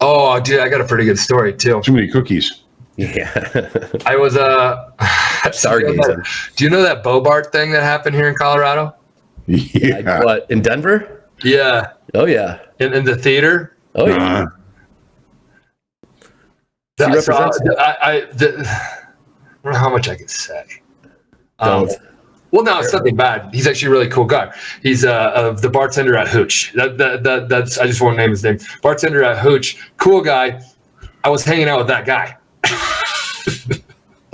Oh, dude, I got a pretty good story too. Too many cookies. Yeah. I was stargazing. Do you know that Bobart thing that happened here in Colorado? Yeah. Like what, in Denver? Yeah. Oh yeah. In the theater? Oh yeah. I don't know how much I can say. Don't. Well, no, it's nothing bad. He's actually a really cool guy. He's the bartender at Hooch. That's I just won't name his name. Bartender at Hooch, cool guy. I was hanging out with that guy.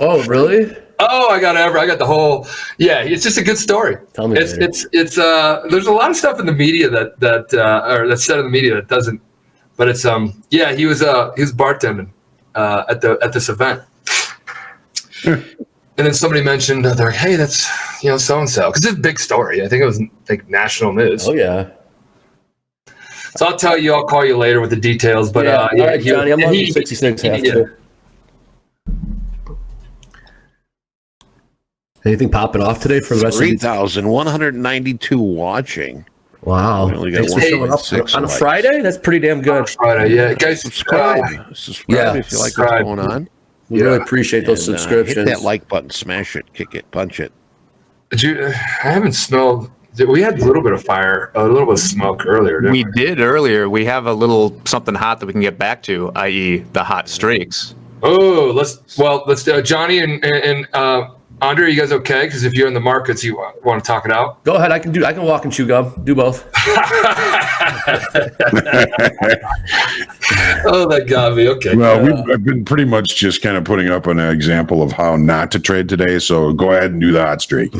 Oh, really? Oh, I got the whole. Yeah, it's just a good story. Tell me. It's there's a lot of stuff in the media that's said in the media that doesn't. But it's yeah, he was bartending at this event. And then somebody mentioned, they're like, hey, that's, so and so, because it's a big story. I think it was like national news. Oh yeah. So I'll call you later with the details. But all right, Johnny, I'm on 66 half too. Anything popping off today for the rest of 3,192 watching. Wow. We only got on a Friday? That's pretty damn good. Friday, yeah. Guys, subscribe if you like what's going on. We really appreciate those subscriptions. Hit that like button, smash it, kick it, punch it. I haven't smelled. We had a little bit of fire, a little bit of smoke earlier. We did earlier. We have a little something hot that we can get back to, i.e., the hot streaks. Oh, let's Johnny and Andre, you guys okay? Because if you're in the markets, you want to talk it out. Go ahead. I can walk and chew gum. Do both. Oh, that got me. Okay. Well, I've been pretty much just kind of putting up an example of how not to trade today. So go ahead and do the hot streak.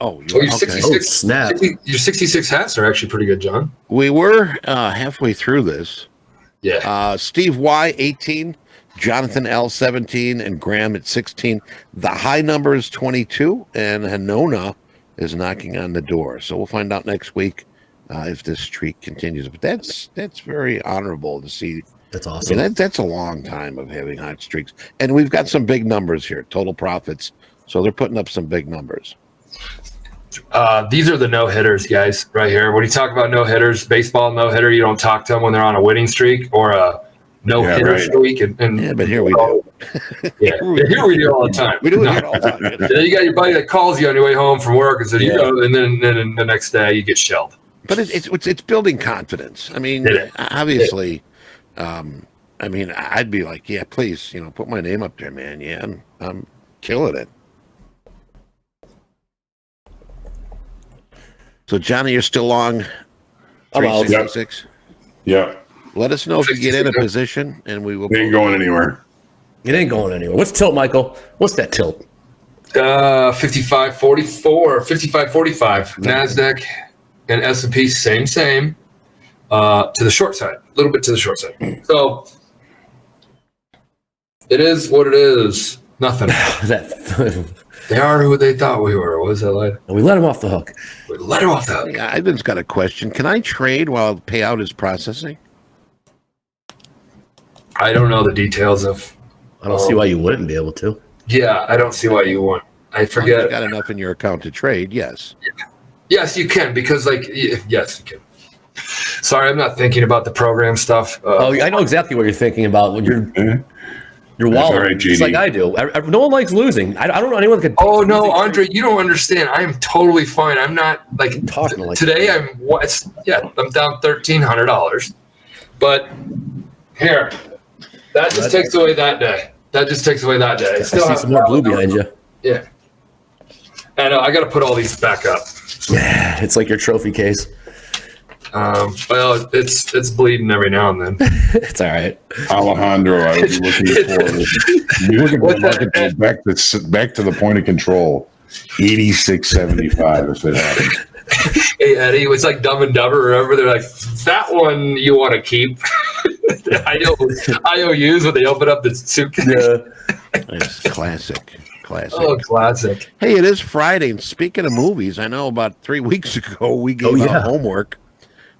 Oh, you're 66. Oh, snap. Your 66 hats are actually pretty good, John. We were halfway through this. Yeah. Steve Y, 18. Jonathan L, 17, and Graham at 16. The high number is 22, and Hanona is knocking on the door. So we'll find out next week if this streak continues. But that's very honorable to see. That's I awesome. mean, that's a long time of having hot streaks, and we've got some big numbers here, total profits. So they're putting up some big numbers. These are the no hitters, guys, right here. When you talk about no hitters, baseball no hitter, you don't talk to them when they're on a winning streak or a no hitter streak. And But here we do. here we do all the time. We do it all the time. Then you got your buddy that calls you on your way home from work and says, you know, and then the next day you get shelled. But it's building confidence. I mean, obviously, I mean, I'd be like, yeah, please, put my name up there, man. Yeah, I'm killing it. So, Johnny, you're still long. I'm out. 366. Yeah. Let us know if you get in a position, and we will. It ain't going anywhere. It ain't going anywhere. What's tilt, Michael? What's that tilt? 55.44, 55.45. NASDAQ and S&P, same. To the short side, a little bit to the short side. So it is what it is. Nothing. They are who they thought we were. What was that like? We let him off the hook. We let him off the hook. Hey, Ivan's got a question. Can I trade while payout is processing? I don't know the details of. I don't see why you wouldn't be able to. Yeah, I don't see why you wouldn't. I forget. You got enough in your account to trade? Yes. Yes, you can because, yes, you can. Sorry, I'm not thinking about the program stuff. I know exactly what you're thinking about. When your wallet, all right, just like I do. No one likes losing. I don't know anyone that could. Oh no, Andre, you don't understand. I am totally fine. I'm not talking like today. I'm down $1,300, but here, that just takes away that day. That just takes away that day. I see some more blue behind you. Yeah, and I got to put all these back up. Yeah, it's like your trophy case. Well, it's bleeding every now and then. It's all right. Alejandro, I was looking for back to the point of control. 86.75 if it happens. Hey Eddie, it was like Dumb and Dumber. Remember, they're like, that one you want to keep. IOUs when they open up the suitcase. Yeah. It's classic. Oh, classic. Hey, it is Friday. And speaking of movies, I know about 3 weeks ago we gave out homework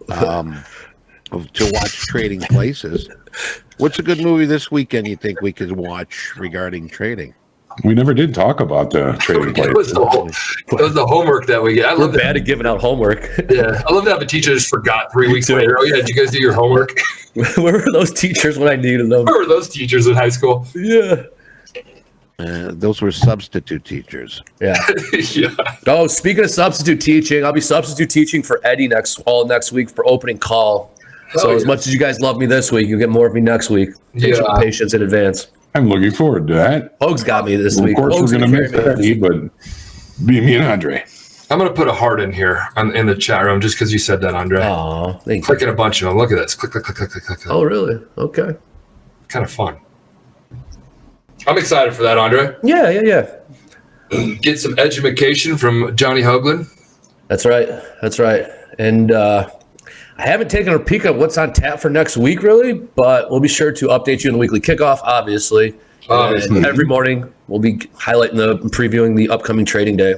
to watch Trading Places. What's a good movie this weekend you think we could watch regarding trading? We never did talk about the Trading Places. It was the homework that we get. We're bad at giving out homework. Yeah, I love to have a teacher just forgot 3 weeks later. Oh yeah, did you guys do your homework? Where were those teachers when I needed them? Where were those teachers in high school? Yeah. Those were substitute teachers. Yeah. Yeah. Oh, speaking of substitute teaching, I'll be substitute teaching for Eddie next week for opening call. So as much as you guys love me this week, you'll get more of me next week. Thanks for the patience in advance. I'm looking forward to that. Hogs got me this week. Of course, we're going to miss Eddie, but be me and Andre. I'm going to put a heart in here in the chat room just because you said that, Andre. Oh, thank you. Clicking a bunch of them. Look at this. Click, click, click, click, click, click. Oh, really? Okay. Kind of fun. I'm excited for that, Andre. Yeah. Get some education from Johnny Hoagland. That's right. And I haven't taken a peek at what's on tap for next week, really, but we'll be sure to update you in the weekly kickoff, obviously. And every morning, we'll be highlighting previewing the upcoming trading day.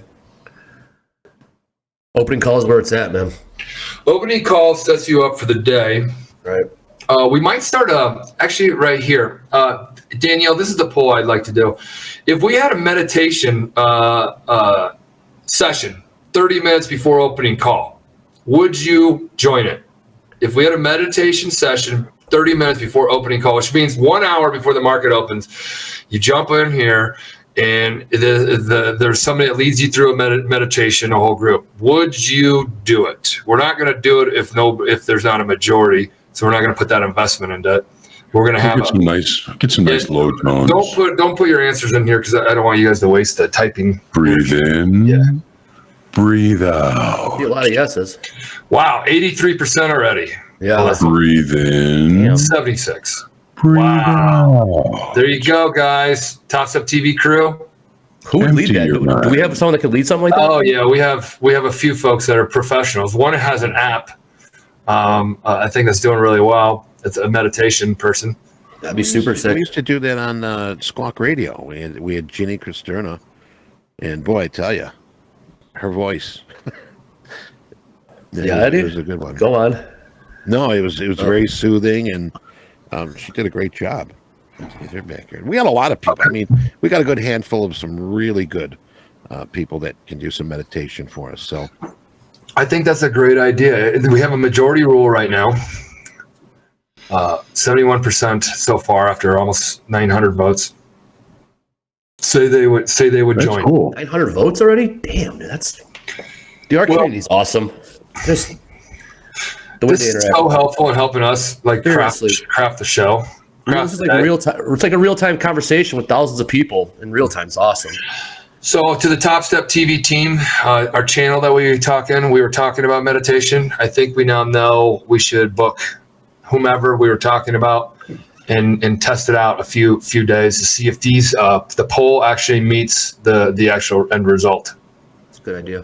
Opening call is where it's at, man. Opening call sets you up for the day. Right. We might start actually right here. Danielle, this is the poll I'd like to do. If we had a meditation session 30 minutes before opening call, would you join it? If we had a meditation session 30 minutes before opening call, which means 1 hour before the market opens, you jump in here and there's somebody that leads you through a meditation, a whole group. Would you do it? We're not going to do it if there's not a majority, so we're not going to put that investment into it. We're going to have get some nice low tones. Don't put your answers in here because I don't want you guys to waste the typing. Breathe in. Yeah. Breathe out. A lot of yeses. Wow, 83% already. Yeah. Breathe in. 76. Breathe out. There you go, guys. TopstepTV crew. Who would lead that? Do we have someone that could lead something like that? Oh yeah, we have a few folks that are professionals. One has an app. I think that's doing really well. It's a meditation person. That'd be super sick. We used to do that on Squawk Radio. We had Ginny Cristerna, and boy, I tell you, her voice. Yeah, it was a good one. Go on. No, it was very soothing, and she did a great job. They're back here. We got a lot of people. I mean, we got a good handful of some really good people that can do some meditation for us. So I think that's a great idea. We have a majority rule right now. 71% so far after almost 900 votes. Say they would That's join. cool. 900 votes already? Damn, dude, our community's awesome. Just the way This they is interact. so helpful in helping us craft Seriously. the show. This is like real time. It's like a real time conversation with thousands of people in real time. It's awesome. So to the Topstep TV team, our channel that we were talking about meditation. I think we now know we should book whomever we were talking about and test it out a few days to see if the poll actually meets the actual end result. It's a good idea.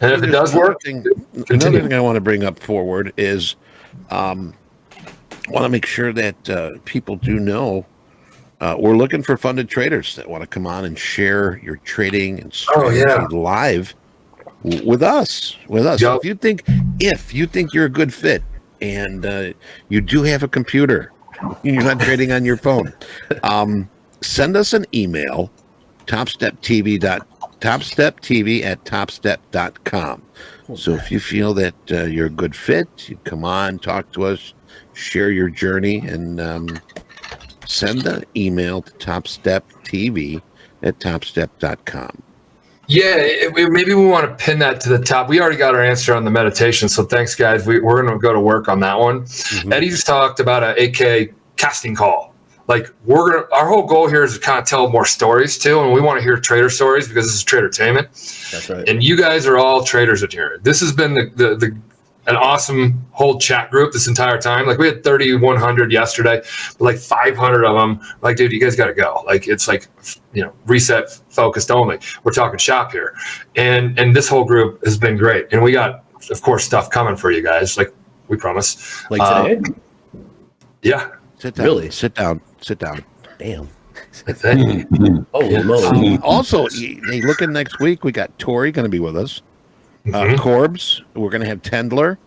And if it does work, another thing I want to bring up forward is want to make sure that people do know we're looking for funded traders that want to come on and share your trading and strategy live with us. Yep. So if you think you're a good fit and you do have a computer, you're not trading on your phone, send us an email, topsteptv@topstep.com. So if you feel that you're a good fit, you come on, talk to us, share your journey, and send an email to topsteptv@topstep.com. Yeah, maybe we want to pin that to the top. We already got our answer on the meditation, so thanks, guys. We're going to go to work on that one. Mm-hmm. Eddie just talked about an AK casting call. Like our whole goal here is to kind of tell more stories too, and we want to hear trader stories because this is tradertainment. That's right. And you guys are all traders in here. This has been an awesome whole chat group this entire time. Like we had 3,100 yesterday, but like 500 of them. Like, dude, you guys got to go. Like it's like, reset focused only. We're talking shop here, and this whole group has been great. And we got, of course, stuff coming for you guys. Like we promise. Like today? Yeah. Sit down. Really? Sit down. Damn. Oh, moly. Also, hey, looking next week, we got Tori going to be with us. Corbs, we're going to have Tendler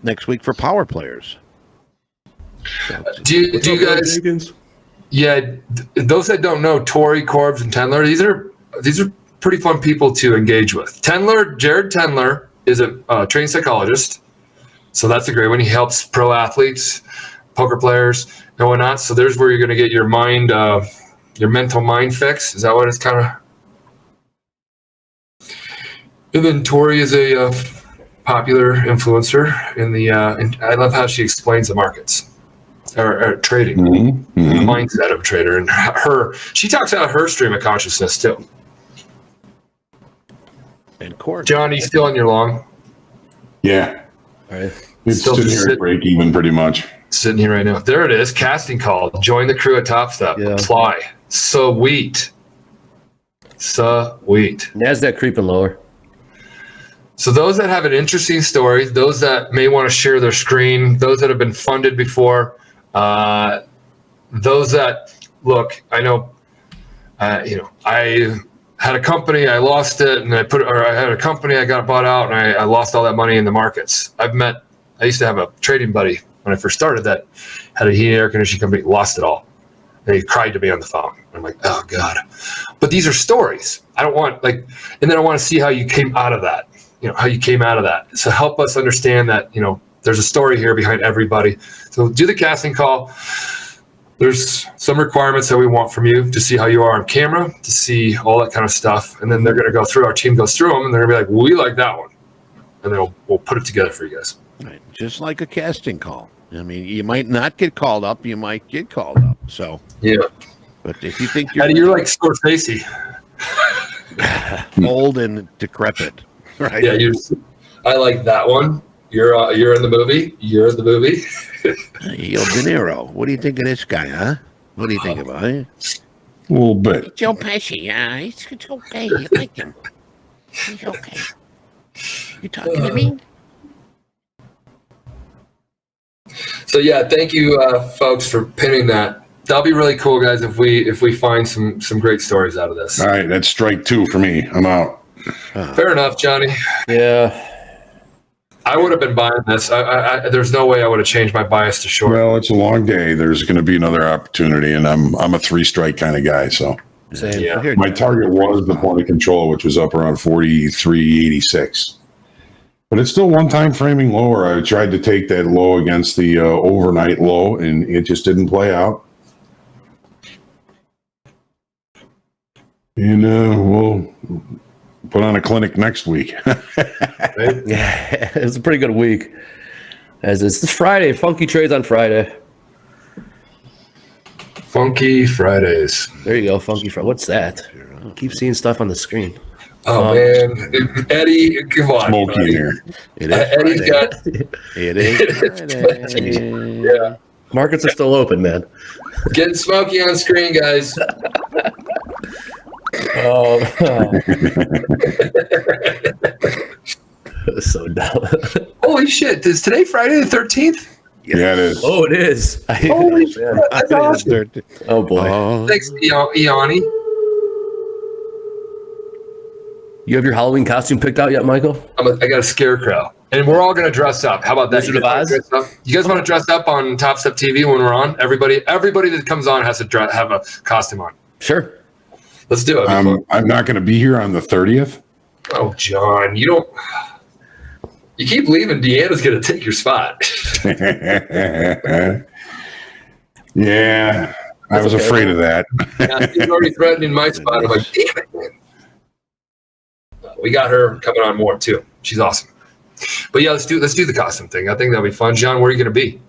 next week for power players. Do you guys? Yeah, those that don't know, Tori, Corbs, and Tendler, these are pretty fun people to engage with. Jared Tendler is a trained psychologist, so that's a great one. He helps pro athletes, poker players, and whatnot. So there's where you're going to get your mind, your mental mind fix. Is that what it's kind of? And then Tori is a popular influencer in the. And I love how she explains the markets or trading, the mindset of a trader, and she talks about her stream of consciousness too. And Corbs, John, you still on your long? Yeah. All right. It's Still sitting here at break even pretty much. Sitting here right now. There it is. Casting call. Join the crew at Topstep. Yeah. Apply. Sweet. NASDAQ creeping lower. So those that have an interesting story, those that may want to share their screen, those that have been funded before, those that look, I know, I had a company, I lost it, and I had a company, I got bought out, and I lost all that money in the markets. I used to have a trading buddy when I first started that had a heating air conditioning company, lost it all. And he cried to me on the phone. I'm like, oh God. But these are stories. I don't want and then I want to see how you came out of that. So help us understand that, there's a story here behind everybody. So do the casting call. There's some requirements that we want from you to see how you are on camera, to see all that kind of stuff. And then they're going to go through, our team goes through them, and they're going to be like, we like that one. And then we'll put it together for you guys. right, just like a casting call. I mean, you might not get called up, you might get called up. So, Yeah. but if you think Eddie, you're like Scorsese. old and decrepit, right? Yeah, I like that one. You're in the movie. You're in the movie. Yo, De Niro, what do you think of this guy, huh? What do you think about it? A little bit. Joe Pesci, it's okay. You like him. He's okay. You talking to me? So yeah, thank you, folks, for pinning that. That'll be really cool, guys. If we find some great stories out of this. All right, that's strike 2 for me. I'm out. Fair enough, Johnny. Yeah. I would have been buying this. There's no way I would have changed my bias to short. Well, it's a long day. There's going to be another opportunity, and I'm a 3-strike kind of guy. So Same. Yeah. my target was the point of control, which was up around 43.86. But it's still one time framing lower. I tried to take that low against the overnight low, and it just didn't play out. And we'll put on a clinic next week. Yeah, it's a pretty good week. As it's Friday, funky trades on Friday. Funky Fridays. There you go, funky Friday. What's that? I keep seeing stuff on the screen. Oh man, Eddie, come on, Smoky buddy. here. It is Eddie's Friday. got. It is Friday. Yeah, Markets are still open, man. getting smoky on screen, guys. Oh, so dumb. Holy shit! Is today Friday the 13th? Yeah, it is. Oh, it is. Holy shit! That's awesome. Oh boy. Thanks, Iani. You have your Halloween costume picked out yet, Michael? I got a scarecrow, and we're all gonna dress up. How about that? Wizard of Oz? You guys want to dress up on Topstep TV when we're on? Everybody that comes on has to have a costume on. Sure. Let's do it. I'm not going to be here on the 30th. Oh, John, you don't. You keep leaving. Deanna's gonna take your spot. Yeah, I was afraid of that. Yeah, he's already threatening my spot. I'm like, damn it, man. We got her coming on more too. She's awesome. But yeah, let's do the costume thing. I think that'll be fun. John, where are you gonna be?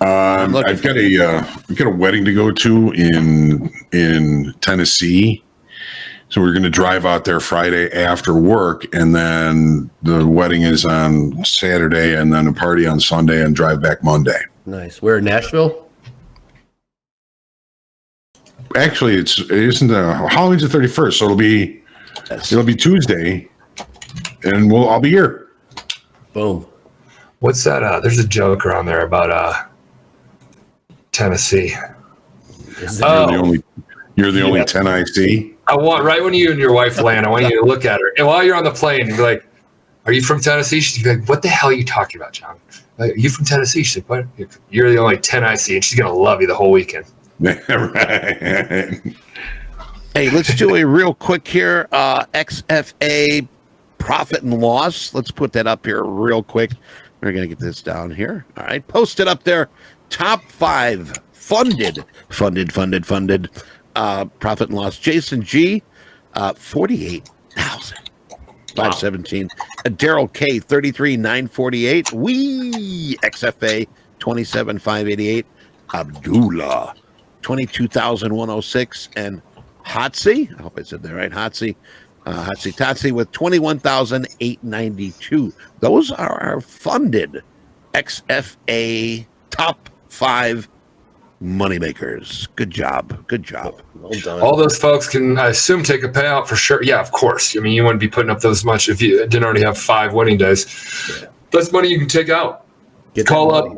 I've got a wedding to go to in Tennessee, so we're going to drive out there Friday after work, and then the wedding is on Saturday, and then a party on Sunday, and drive back Monday. Nice. We're in Nashville. Actually, it isn't Halloween's the 31st, so it'll be Tuesday, and I'll be here. Boom. What's that? There's a joke around there about Tennessee. You're the only 10 I see. I want right when you and your wife land, I want you to look at her, and while you're on the plane, be like, "Are you from Tennessee?" She's like, "What the hell are you talking about, John? Like, are you from Tennessee?" She's like, "What? You're the only 10 I see," and she's gonna love you the whole weekend. Right. Hey, let's do a real quick here. XFA profit and loss. Let's put that up here real quick. We're going to get this down here. All right. Post it up there. Top 5 funded. Profit and loss. Jason G, 48,517. Daryl K, 33,948. XFA, 27,588. Abdullah, 22,106. And Hotsy, I hope I said that right. Hotsy Totsy with 21,892. Those are our funded XFA top 5 moneymakers. Good job. Well done. All those folks can, I assume, take a payout for sure. Yeah, of course. I mean, you wouldn't be putting up those much if you didn't already have 5 winning days. Yeah. That's money you can take out. Call up,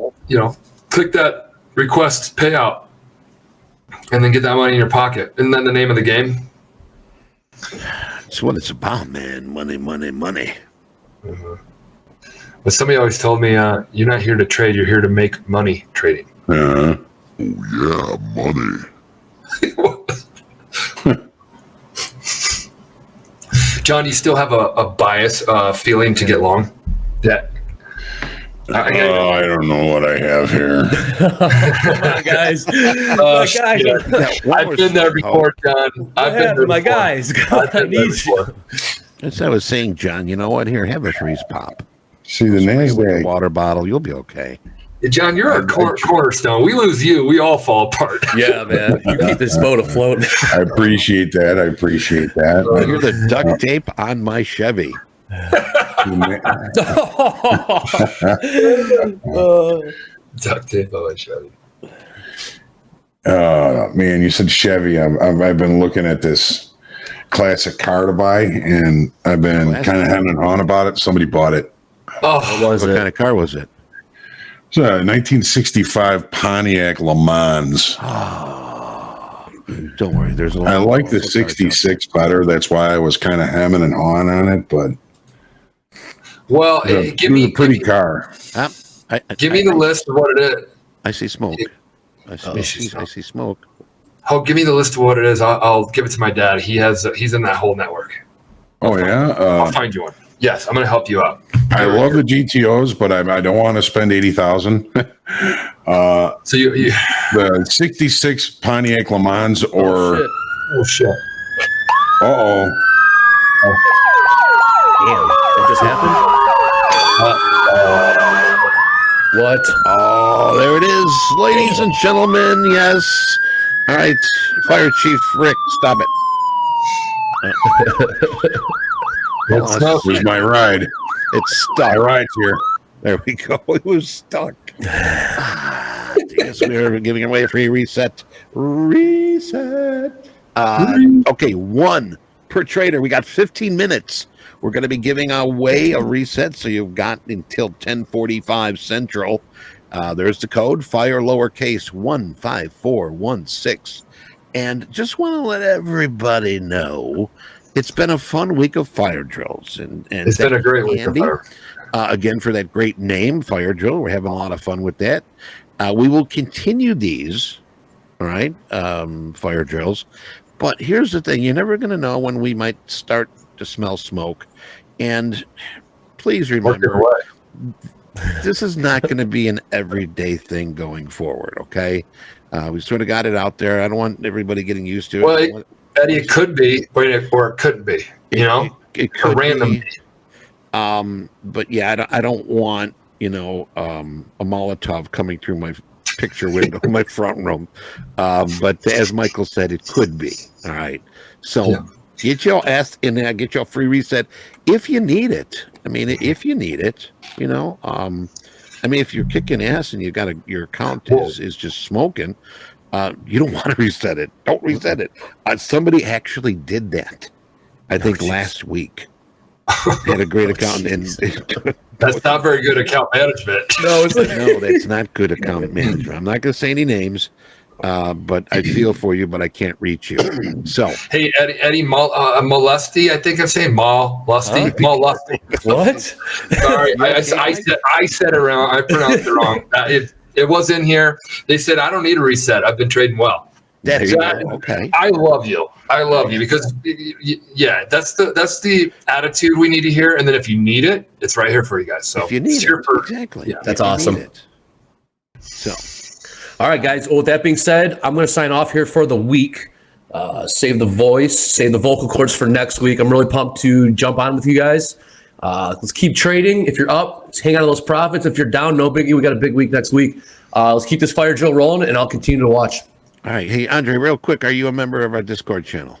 click that request payout, and then get that money in your pocket. Isn't that the name of the game? That's what it's about, man. Money. Mm-hmm. But somebody always told me, you're not here to trade, you're here to make money trading. Oh, yeah, money. John, do you still have a bias feeling to get long? Yeah. I don't know what I have here. guys. Guys. I've been there before, John. I've been there my before. guys. I need you. As I was saying, John, you know what? Here, have a freeze pop. See, the NASDAQ. Water bottle. You'll be okay. Yeah, John, you're our cornerstone. We lose you, we all fall apart. Yeah, man. You keep this boat afloat. I appreciate that. You're the duct tape on my Chevy. Duct tape on my Chevy. Man, you said Chevy. I've been looking at this classic car to buy, and I've been kind of hemming and hawing about it. Somebody bought it. Oh, what kind of car was it? It's a 1965 Pontiac Le Mans. Don't worry. There's a lot. I like the 66 better. That's why I was kind of hemming and hawing on it. But Well, give me pretty car. give me the list of what it is. I see smoke. I see smoke. Oh, give me the list of what it is. I'll give it to my dad. He's in that whole network. Oh yeah, I'll find you one. Yes, I'm going to help you out. I love the GTOs, but I don't want to spend 80,000. So you The '66 Pontiac Le Mans or oh shit. uh-oh. Damn, what just happened? What? Oh, there it is, ladies and gentlemen. Yes. All right, Fire Chief Rick, stop it. Here's my ride. It's stuck. My ride's here. There we go. It was stuck. Yes, we're giving away a free reset. Okay, one per trader. We got 15 minutes. We're going to be giving away a reset, so you've got until 10:45 Central. There's the code, fire lowercase 15416. And just want to let everybody know it's been a fun week of fire drills. And it's been a great week of fire. Again, for that great name, Fire Drill. We're having a lot of fun with that. We will continue these, all right, fire drills. But here's the thing. You're never going to know when we might start to smell smoke. And please remember, this is not going to be an everyday thing going forward, okay? We sort of got it out there. I don't want everybody getting used to it. Well, Eddie, it could be, or it couldn't be, It could random. be. But yeah, I don't want, a Molotov coming through my picture window, my front room. But as Michael said, it could be. All right. So get your ass in there, get your free reset if you need it. I mean, if you need it, if you're kicking ass and your account is just smoking, you don't want to reset it. Don't reset it. Somebody actually did that. I think last week. Had a great account, and that's not very good account management. No, that's not good account management. I'm not going to say any names, but I feel for you, but I can't reach you. So, hey, Eddie Molesty, I think I'm saying Molesty. Molesty. What? Sorry, I said it wrong. I pronounced it wrong. It was in here. They said I don't need a reset. I've been trading well. That's okay. I love you. I love you because that's the attitude we need to hear. And then if you need it, it's right here for you guys. So if you need it, exactly. Yeah, that's awesome. So, all right, guys. Well, with that being said, I'm going to sign off here for the week. Save the voice, save the vocal cords for next week. I'm really pumped to jump on with you guys. Let's keep trading. If you're up, let's hang out of those profits. If you're down, no biggie. We got a big week next week. Let's keep this fire drill rolling, and I'll continue to watch. All right. Hey, Andre, real quick, are you a member of our Discord channel?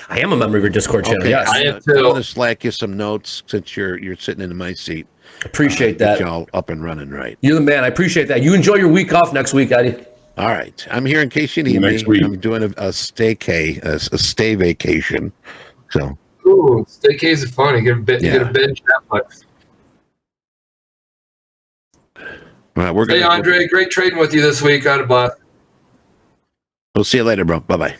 I am a member of your Discord channel, yes. I am too. I'm going to slack you some notes since you're sitting in my seat. Appreciate that. Get y'all up and running right. You're the man. I appreciate that. You enjoy your week off next week, Eddie. All right. I'm here in case you need me. Week. I'm doing a stay vacation. So. Ooh, staycays are fun. You get a binge Netflix. Hey, Andre, great trading with you this week. God bless. We'll see you later, bro. Bye-bye.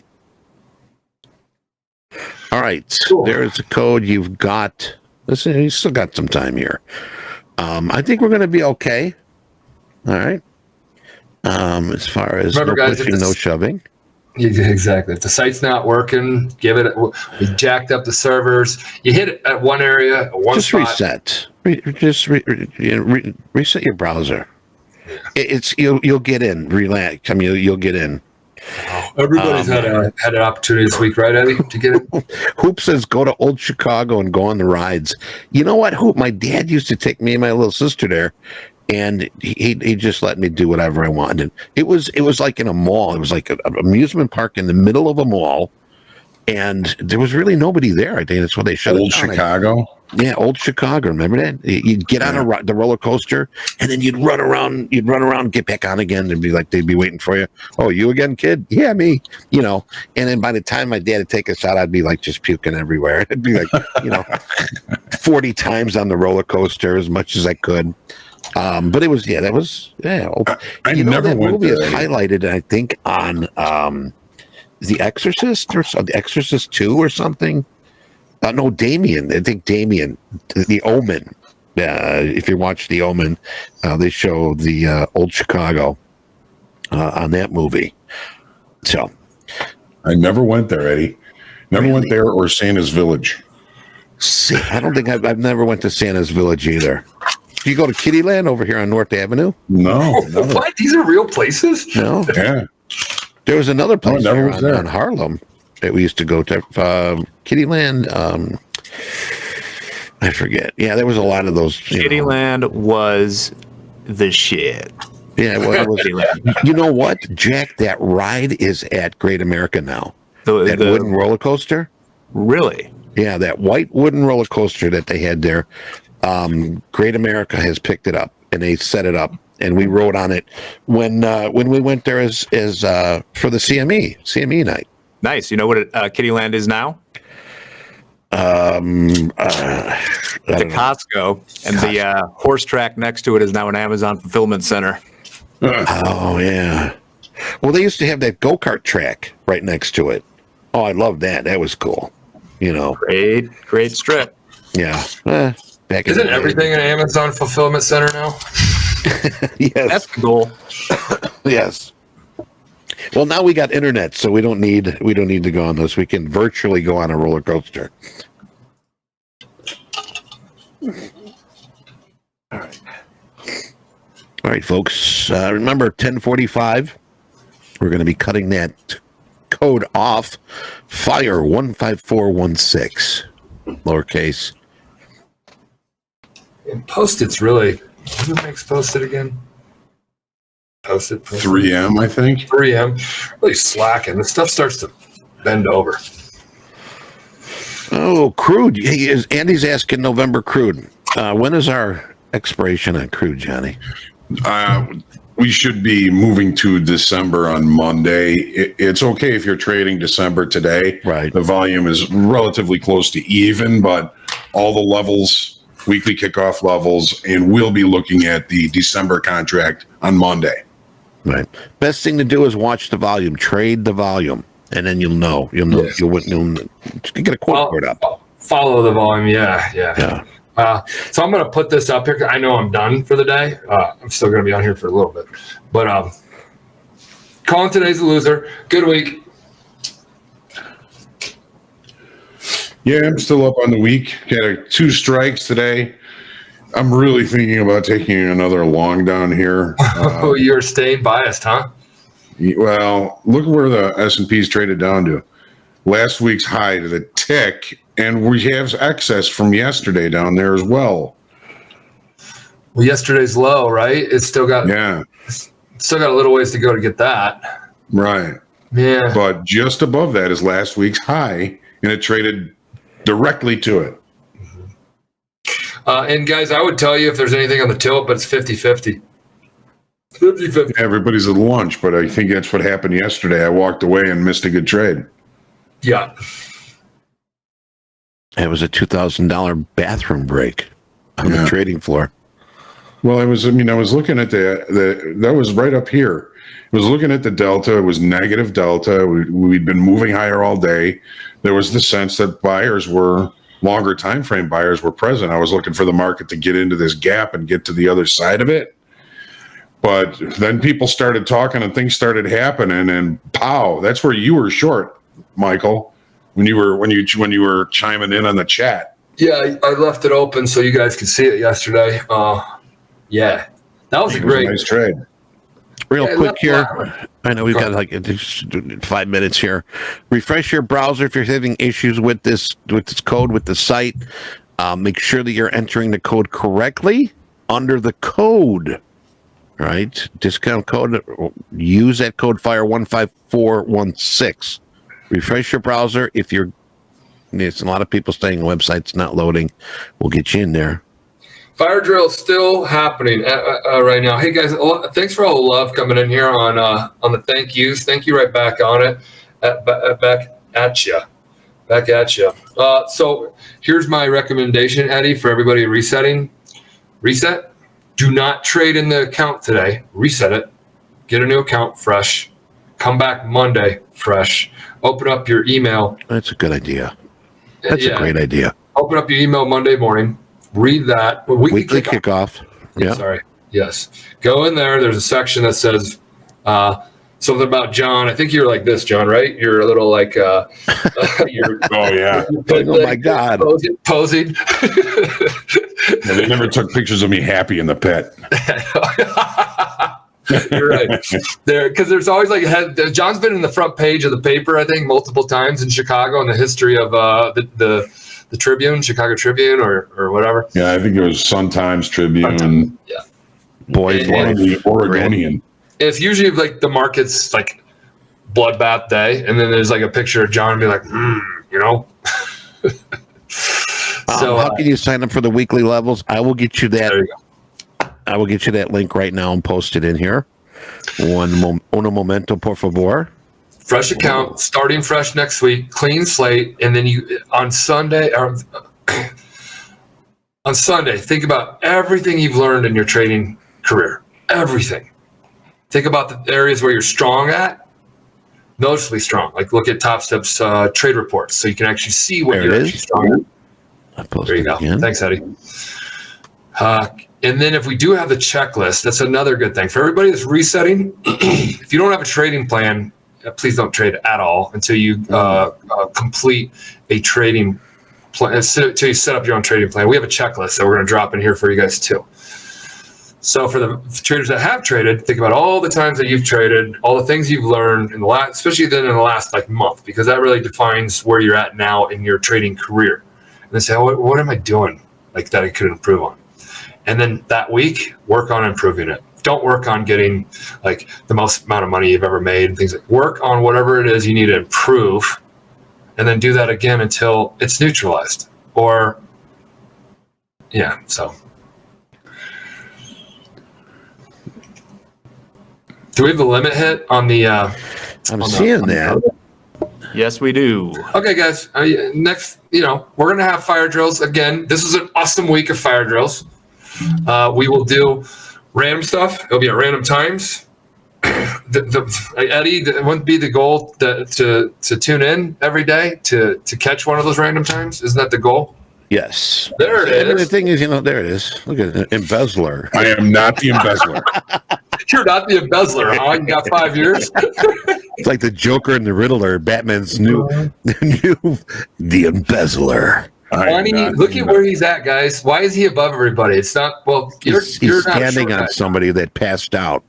All right. Cool. There's the code you've got. Listen, you still got some time here. I think we're going to be okay. All right. As far as remember, no guys, pushing, no shoving. Exactly. If the site's not working, give it. We jacked up the servers. You hit it at one area, one just spot. Reset. Reset your browser. It's you'll get in. Relax. I mean, you'll get in. Everybody's had an opportunity this week, right, Eddie, to get it? Hoop says go to Old Chicago and go on the rides. You know what, Hoop? My dad used to take me and my little sister there, and he just let me do whatever I wanted. It was like in a mall. It was like an amusement park in the middle of a mall, and there was really nobody there. I think that's why they shut Old it down. Chicago. Yeah, Old Chicago. Remember that? You'd get on the roller coaster, and then you'd run around, get back on again, and they'd be waiting for you. Oh, you again, kid? Yeah, me. And then by the time my dad would take us out, I'd be like just puking everywhere. It'd be like 40 times on the roller coaster, as much as I could. But it was that movie is highlighted, I think, on The Exorcist or The Exorcist 2 or something. No, Damien. I think Damien, The Omen. If you watch The Omen, they show the old Chicago on that movie. So I never went there, Eddie. Never went there or Santa's Village. see, I don't think I've never went to Santa's Village either. Do you go to Kittyland over here on North Avenue? No, never. What? These are real places? No. Yeah. There was another place never here was there. on Harlem that we used to go to. Kittyland. I forget. Yeah, there was a lot of those. Kittyland was the shit. Yeah, well, it was, Kittyland. you know what, Jack? That ride is at Great America now. That The wooden roller coaster. really? Yeah, that white wooden roller coaster that they had there. Great America has picked it up and they set it up, and we rode on it when we went there as for the CME night. Nice. You know what Kittyland is now? I The don't know. Costco, and the horse track next to it is now an Amazon fulfillment center. Oh yeah. Well, they used to have that go-kart track right next to it. Oh, I love that. That was cool. You know. Great strip. Yeah. Back in Isn't the day. everything an Amazon fulfillment center now? Yes. That's the goal. Yes. Well, now we got internet, so we don't need to go on those. We can virtually go on a roller coaster. All right, folks. Remember 10:45. We're going to be cutting that code off. Fire 15416, lowercase. And Post-its really. Who makes Post-it again? Post-it. 3M, I think. 3M. Really slacking. The stuff starts to bend over. Oh, crude. Andy's asking November crude. When is our expiration on crude, Johnny? We should be moving to December on Monday. It's okay if you're trading December today. Right. The volume is relatively close to even, but all the levels, weekly kickoff levels, and we'll be looking at the December contract on Monday. Right. Best thing to do is watch the volume, trade the volume, and then you'll know. Yes. You'll get a quote for it up. Follow the volume. Yeah. So I'm going to put this up here. 'Cause I know I'm done for the day. I'm still going to be on here for a little bit. But calling today's a loser. Good week. Yeah, I'm still up on the week. Got 2 strikes today. I'm really thinking about taking another long down here. Oh, you're staying biased, huh? Well, look where the S&P's traded down to. Last week's high to the tick, and we have excess from yesterday down there as well. Well, yesterday's low, right? It's still got Yeah, a little ways to go to get that. right. Yeah. But just above that is last week's high, and it traded directly to it. And guys, I would tell you if there's anything on the tilt, but it's 50-50. 50-50. Everybody's at lunch, but I think that's what happened yesterday. I walked away and missed a good trade. Yeah. It was a $2,000 bathroom break on the trading floor. Well, I was looking at that was right up here. I was looking at the delta. It was negative delta. We'd been moving higher all day. There was the sense that longer time frame buyers were present. I was looking for the market to get into this gap and get to the other side of it. But then people started talking and things started happening, and pow, that's where you were short, Michael, when you were chiming in on the chat. Yeah, I left it open so you guys could see it yesterday. Yeah. That was a great nice trade. Real Yeah, quick here. that- I know we've got like 5 minutes here. Refresh your browser if you're having issues with this code with the site. Make sure that you're entering the code correctly under the code. Right? Discount code. Use that code FIRE 15416. Refresh your browser if there's a lot of people saying the website's not loading. We'll get you in there. Fire drill still happening right now. Hey guys, thanks for all the love coming in here on the thank yous. Thank you right back on it. Back at you. So here's my recommendation, Eddie, for everybody resetting. Reset. Do not trade in the account today. Reset it. Get a new account fresh. Come back Monday fresh. Open up your email. That's a good idea. That's a great idea. Open up your email Monday morning. read that. Weekly kickoff. Yeah. Sorry. Yes. Go in there. There's a section that says something about John. I think you're like this, John, right? You're a little like you're Oh yeah. Oh my God. Posing. Yeah, they never took pictures of me happy in the pit. You're right. Because there's always like John's been in the front page of the paper, I think, multiple times in Chicago in the history of the Tribune, Chicago Tribune, or whatever. Yeah, I think it was Sun-Times, Tribune. Yeah. Boys, The Oregonian. It's usually like the market's like bloodbath day, and then there's like a picture of John and be like, you know. So how can you sign up for the weekly levels? I will get you that. There you go. I will get you that link right now and post it in here. Uno momento, por favor. Fresh account, starting fresh next week, clean slate, and then you on Sunday, think about everything you've learned in your trading career. Everything. Think about the areas where you're strong at, noticeably strong. Like look at Topstep's trade reports, so you can actually see what There you're it actually is. strong at. I posted There you go. again. Thanks, Eddie. And then if we do have the checklist, that's another good thing for everybody that's resetting. If you don't have a trading plan, please don't trade at all until you complete a trading plan. Until you set up your own trading plan. We have a checklist that we're going to drop in here for you guys too. So for the traders that have traded, think about all the times that you've traded, all the things you've learned in the last, especially then in the last like month, because that really defines where you're at now in your trading career. And then say, oh, what am I doing like that I could improve on? And then that week, work on improving it. Don't work on getting like the most amount of money you've ever made and things like. Work on whatever it is you need to improve, and then do that again until it's neutralized. Or, yeah. So, do we have the limit hit on the? I'm seeing that. Yes, we do. Okay, guys. Next, we're gonna have fire drills again. This is an awesome week of fire drills. We will do random stuff. It'll be at random times. Eddie, it wouldn't be the goal to tune in every day to catch one of those random times. Isn't that the goal? Yes. There it And the is. thing is, there it is. Look at it, embezzler. I am not the embezzler. You're not the embezzler, huh? You got 5 years. It's like the Joker and the Riddler. Batman's new the embezzler. Funny, look at where he's at, guys. Why is he above everybody? It's not. Well, you're He's not standing sure on somebody that passed out.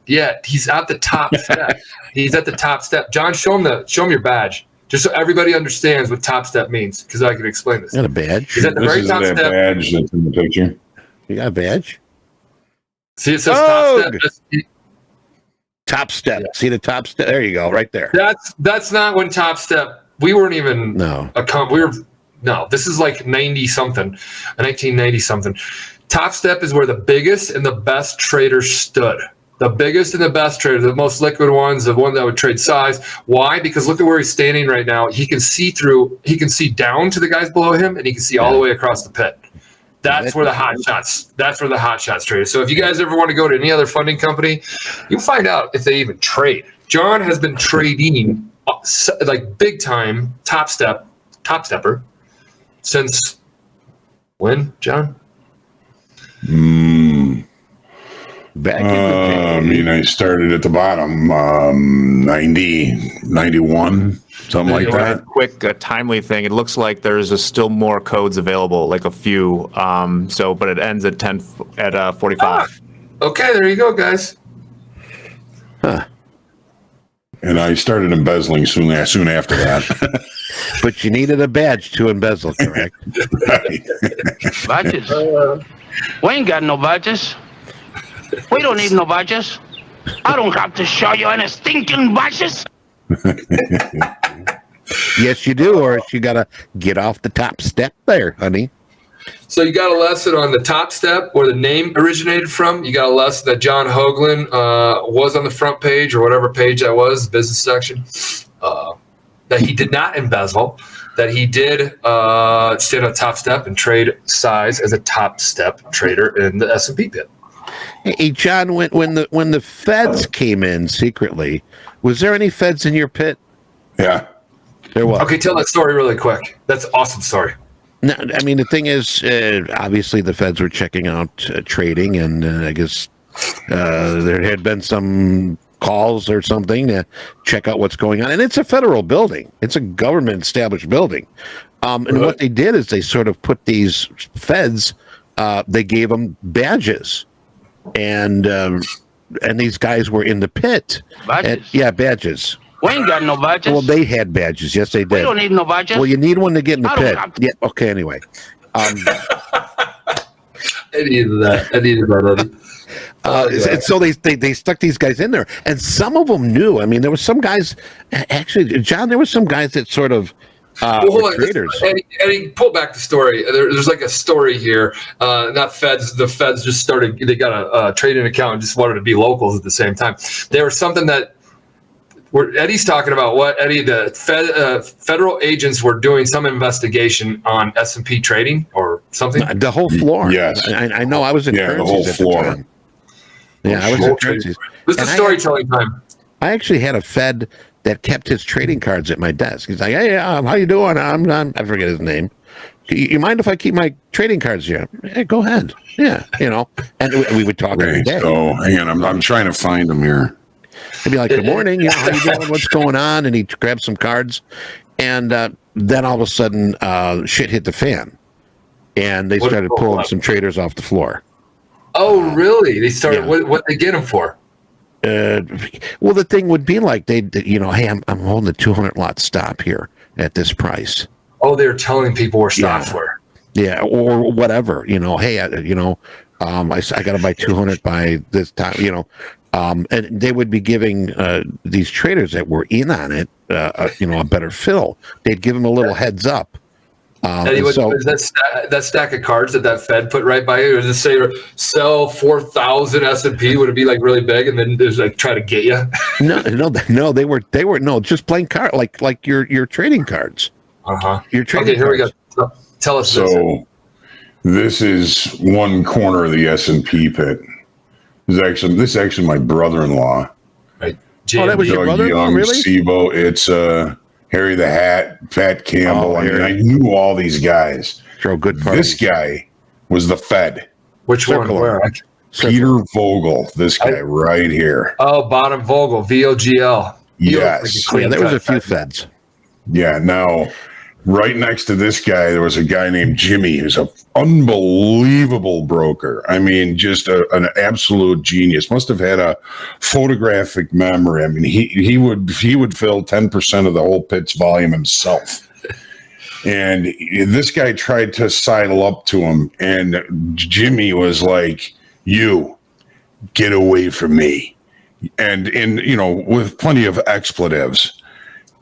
Yeah, he's at the top step. He's at the top step. John, show him your badge, just so everybody understands what top step means, because I can explain this. Got a badge? He's at the This very is top that step. badge that's in the picture. You got a badge? See, it says Oh, top step. Top step. See the top step? There you go, right there. That's not when top step. We weren't even No. No, this is like 90 something, 1990 something. Top step is where the biggest and the best traders stood. The biggest and the best traders, the most liquid ones, the one that would trade size. Why? Because look at where he's standing right now. He can see down to the guys below him, and he can see all the way across the pit. That's where the hot shots. That's where the hot shots trade. So if you guys ever want to go to any other funding company, you find out if they even trade. John has been trading like big time top stepper since when, John? Back in the day. I mean, I started at the bottom, 90, 91, something like that. Quick, timely thing. It looks like there's still more codes available, like a few. But it ends at 45. Okay, there you go, guys. And I started embezzling soon after that. But you needed a badge to embezzle, correct? Badges? We ain't got no badges. We don't need no badges. I don't have to show you any stinking badges. Yes, you do, or else you got to get off the top step there, honey. So you got a lesson on the top step where the name originated from. You got a lesson that John Hoagland was on the front page or whatever page that was, business section, that he did not embezzle, that he did stand on top step and trade size as a top step trader in the S&P pit. Hey, John, when the feds came in secretly, was there any feds in your pit? Yeah. There was. Okay, tell that story really quick. That's an awesome story. No, I mean, the thing is, obviously the feds were checking out trading, and I guess there had been some calls or something to check out what's going on. And it's a federal building. It's a government-established building. And what they did is they sort of put these feds, they gave them badges. And these guys were in the pit. Badges? Badges. We ain't got no badges. Well, they had badges. Yes, they did. We don't need no badges. Well, you need one to get in the I don't pit. have to. Yeah. Okay. Anyway. I needed that. And so they stuck these guys in there, and some of them knew. I mean, there was some guys. Actually, John, there was some guys that sort of were traders. Eddie, pull back the story. There's like a story here. Not feds. The feds just started. They got a trading account and just wanted to be locals at the same time. There was something that. Eddie's talking about what Eddie, the federal agents were doing some investigation on S&P trading or something. The whole floor. Yes, I know. I was in the whole floor. I was in currencies. This is storytelling time. I actually had a Fed that kept his trading cards at my desk. He's like, "Hey, how you doing? I forget his name. You mind if I keep my trading cards here?" Hey, go ahead. Yeah, And we would talk every day. So hang on, I'm trying to find him here. He'd be like, "Good morning, how you doing? What's going on?" And he'd grab some cards, and then all of a sudden, shit hit the fan, and they started pulling some traders off the floor. Oh, really? They started. Yeah. What they get them for? Well, the thing would be like hey, I'm holding a 200 lot stop here at this price. Oh, they're telling people where stops were. Yeah, or whatever. Hey, I got to buy 200 by this time. And they would be giving these traders that were in on it, a better fill. They'd give them a little heads up. Eddie, is that stack of cards that Fed put right by you? Or does it say sell 4,000 S&P? Would it be like really big, and then there's like try to get you? No. They were just playing card like your trading cards. Your trading. Okay, here cards. We go. Tell us. So this is one corner of the S&P pit. This is actually my brother-in-law. Right. That was your brother-in-law, really? SIBO. It's Harry the Hat, Pat Campbell. I knew all these guys. Throw good parties. This guy was the Fed. Which one? Where? Peter Vogel. This guy right here. Oh, Bottom Vogel, VOGL. Yes. There was a few Feds. Yeah. Now, right next to this guy, there was a guy named Jimmy, who's an unbelievable broker. I mean, just an absolute genius. Must have had a photographic memory. I mean, he would fill 10% of the whole pit's volume himself. And this guy tried to sidle up to him, and Jimmy was like, "You get away from me," and with plenty of expletives.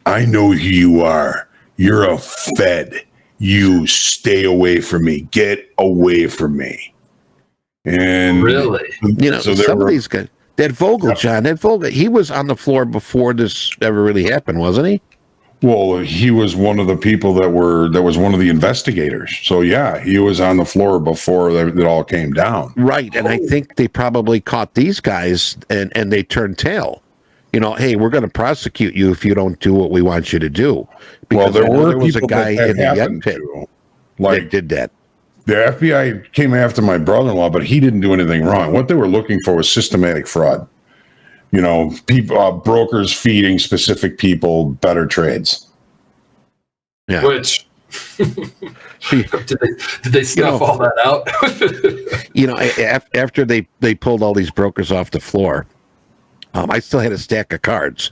"I know who you are. You're a Fed. You stay away from me. Get away from me." And really, so some of these guys, that Vogel, John, he was on the floor before this ever really happened, wasn't he? Well, he was one of the people that was one of the investigators. So yeah, he was on the floor before it all came down. Right, and I think they probably caught these guys and they turned tail. Hey, we're going to prosecute you if you don't do what we want you to do. Because there was a guy in the Yen pit that did that. The FBI came after my brother-in-law, but he didn't do anything wrong. What they were looking for was systematic fraud. People, brokers feeding specific people better trades. Yeah. Which did they snuff all that out? After they pulled all these brokers off the floor. I still had a stack of cards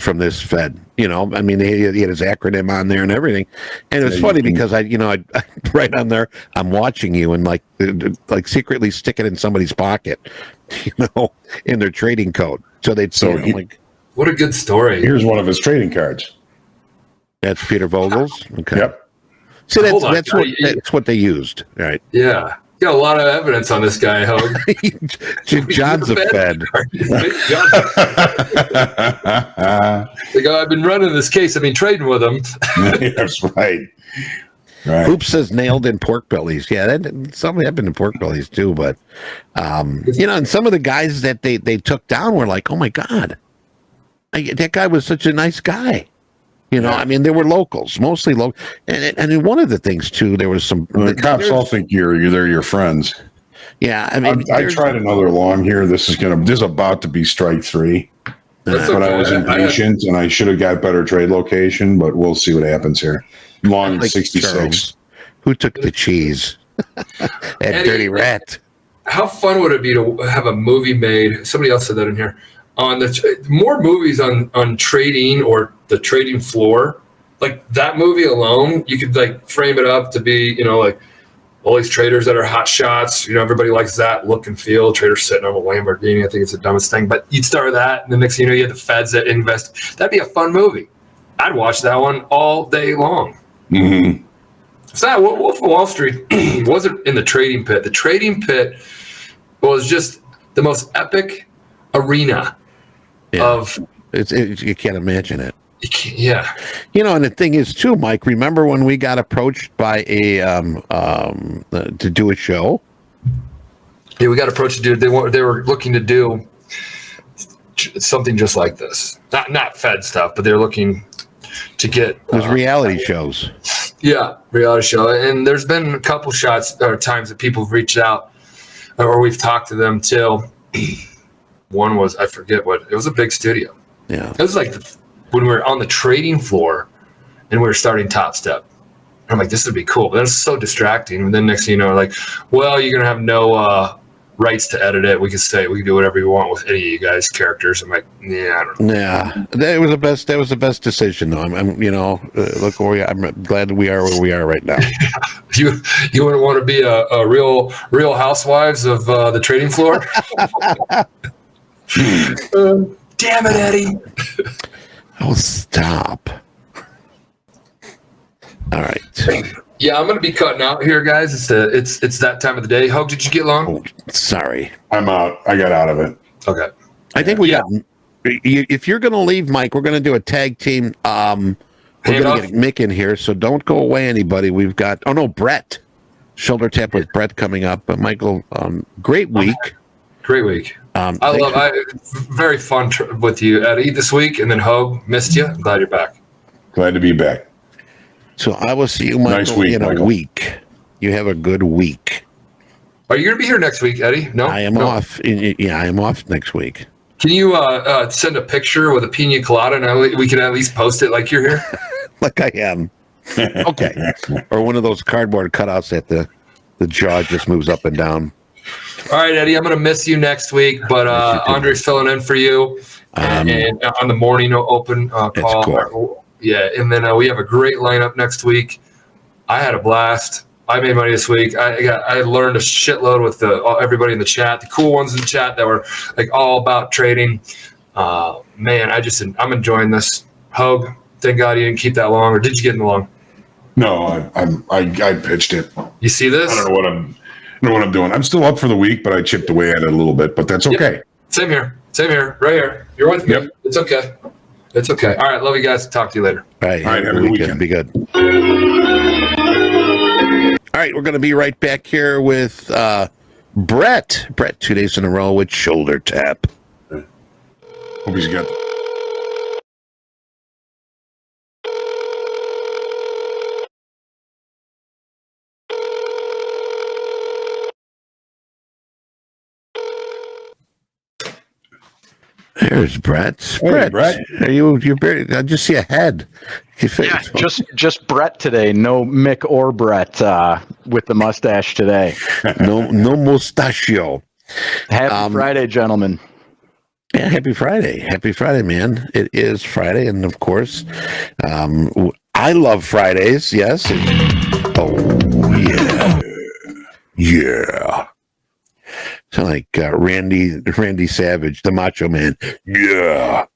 from this Fed. He had his acronym on there and everything. And it was funny because I right on there, I'm watching you and like secretly stick it in somebody's pocket, in their trading code. So they'd what a good story. Here's one of his trading cards. That's Peter Vogel's. Okay. Yep. See, that's what they used. Right. Yeah. Got a lot of evidence on this guy, Hogue. John's a Fed. I've been running this case. I've been trading with him. That's right. Hoops says nailed in pork bellies. Yeah, some have been in pork bellies too. But and some of the guys that they took down were like, "Oh my God, that guy was such a nice guy." You know, I mean, there were locals, mostly local. And one of the things, too, there was some... The cops all think they're your friends. Yeah, I mean... I tried another long here. This is about to be strike 3. But I was impatient, and I should have got better trade location, but we'll see what happens here. Long like 66. Charles. Who took the cheese? That Eddie, dirty rat. How fun would it be to have a movie made? Somebody else said that in here. On more movies on trading or the trading floor. Like that movie alone, you could like frame it up to be, you know, like all these traders that are hot shots. You know, everybody likes that look and feel. Traders sitting on a Lamborghini. I think it's the dumbest thing. But you'd start with that, and the next thing you know, you have the feds that invest. That'd be a fun movie. I'd watch that one all day long. Mm-hmm. It's not Wolf of Wall Street. Wasn't in the trading pit. The trading pit was just the most epic arena of. You can't imagine it. Yeah. You know, and the thing is, too, Mike, remember when we got approached by to do a show? Yeah, we got approached to do. They were looking to do something just like this. Not Fed stuff, but they're looking to get Those reality shows. Yeah, reality show. And there's been a couple shots or times that people have reached out, or we've talked to them till. One was, I forget what, it was a big studio. Yeah. It was like when we were on the trading floor and we were starting Topstep. I'm like, this would be cool. But it's so distracting. And then next thing you know, like, well, you're going to have no rights to edit it. We can do whatever you want with any of you guys' characters. I'm like, yeah, I don't know. Yeah, that was the best decision, though. I'm you know, look where I'm glad we are where we are right now. You wouldn't want to be a real housewives of the trading floor? Damn it, Eddie. Oh, stop. All right. Yeah, I'm going to be cutting out here, guys. It's that time of the day. Hope, did you get long? Oh, sorry. I'm out. I got out of it. Okay. I think we got. If you're going to leave, Mike, we're going to do a tag team. We're going to get Mick in here, so don't go away, anybody. We've got. Oh no, Brett. Shoulder tap with Brett coming up. But Michael, great week. Great week. Very fun with you, Eddie, this week, and then Hogue, missed you. I'm glad you're back. Glad to be back. So I will see you, Michael, Nice week, in a Michael. week. You have a good week. Are you going to be here next week, Eddie? No, I am off. Yeah, I am off next week. Can you send a picture with a pina colada, and we can at least post it like you're here? Like I am. Okay. Or one of those cardboard cutouts that the jaw just moves up and down. All right, Eddie, I'm going to miss you next week, but Andre's filling in for you and on the morning open call. Cool. Yeah, and then we have a great lineup next week. I had a blast. I made money this week. I learned a shitload with everybody in the chat, the cool ones in the chat that were like all about trading. Man, I'm enjoying this. Hogue, thank God you didn't keep that long, or did you get in the long? No, I pitched it. You see this? I don't know what I'm doing. I'm still up for the week, but I chipped away at it a little bit, but that's okay. Yep. Same here. Right here. You're with me. Yep. It's okay. It's okay. All right. Love you guys. Talk to you later. All right. Have a good weekend. Be good. All right. We're going to be right back here with Brett. Brett, 2 days in a row with shoulder tap. Hope he's got. There's Brett. Hey, Brett. Are you're very, I just see a head. Yeah, just Brett today. No Mick or Brett with the mustache today. no mustachio. Happy Friday, gentlemen. Yeah, happy Friday. Happy Friday, man. It is Friday, and of course, I love Fridays, yes. Yeah. Yeah. Sound like Randy Savage, the Macho Man. Yeah.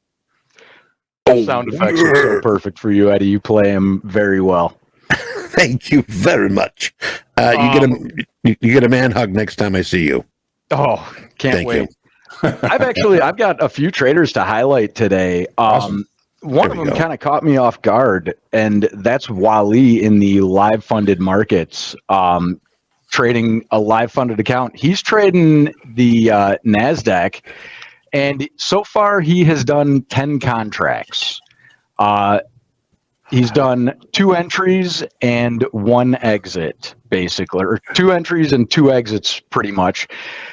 Sound effects are so perfect for you, Eddie. You play them very well. Thank you very much. You get a man hug next time I see you. Oh, can't Thank wait. you. I've got a few traders to highlight today. Awesome. One of them kind of caught me off guard, and that's Wally in the live funded markets. Trading a live funded account. He's trading the NASDAQ, and so far he has done 10 contracts. He's done 2 entries and 1 exit, basically, or 2 entries and 2 exits, pretty much.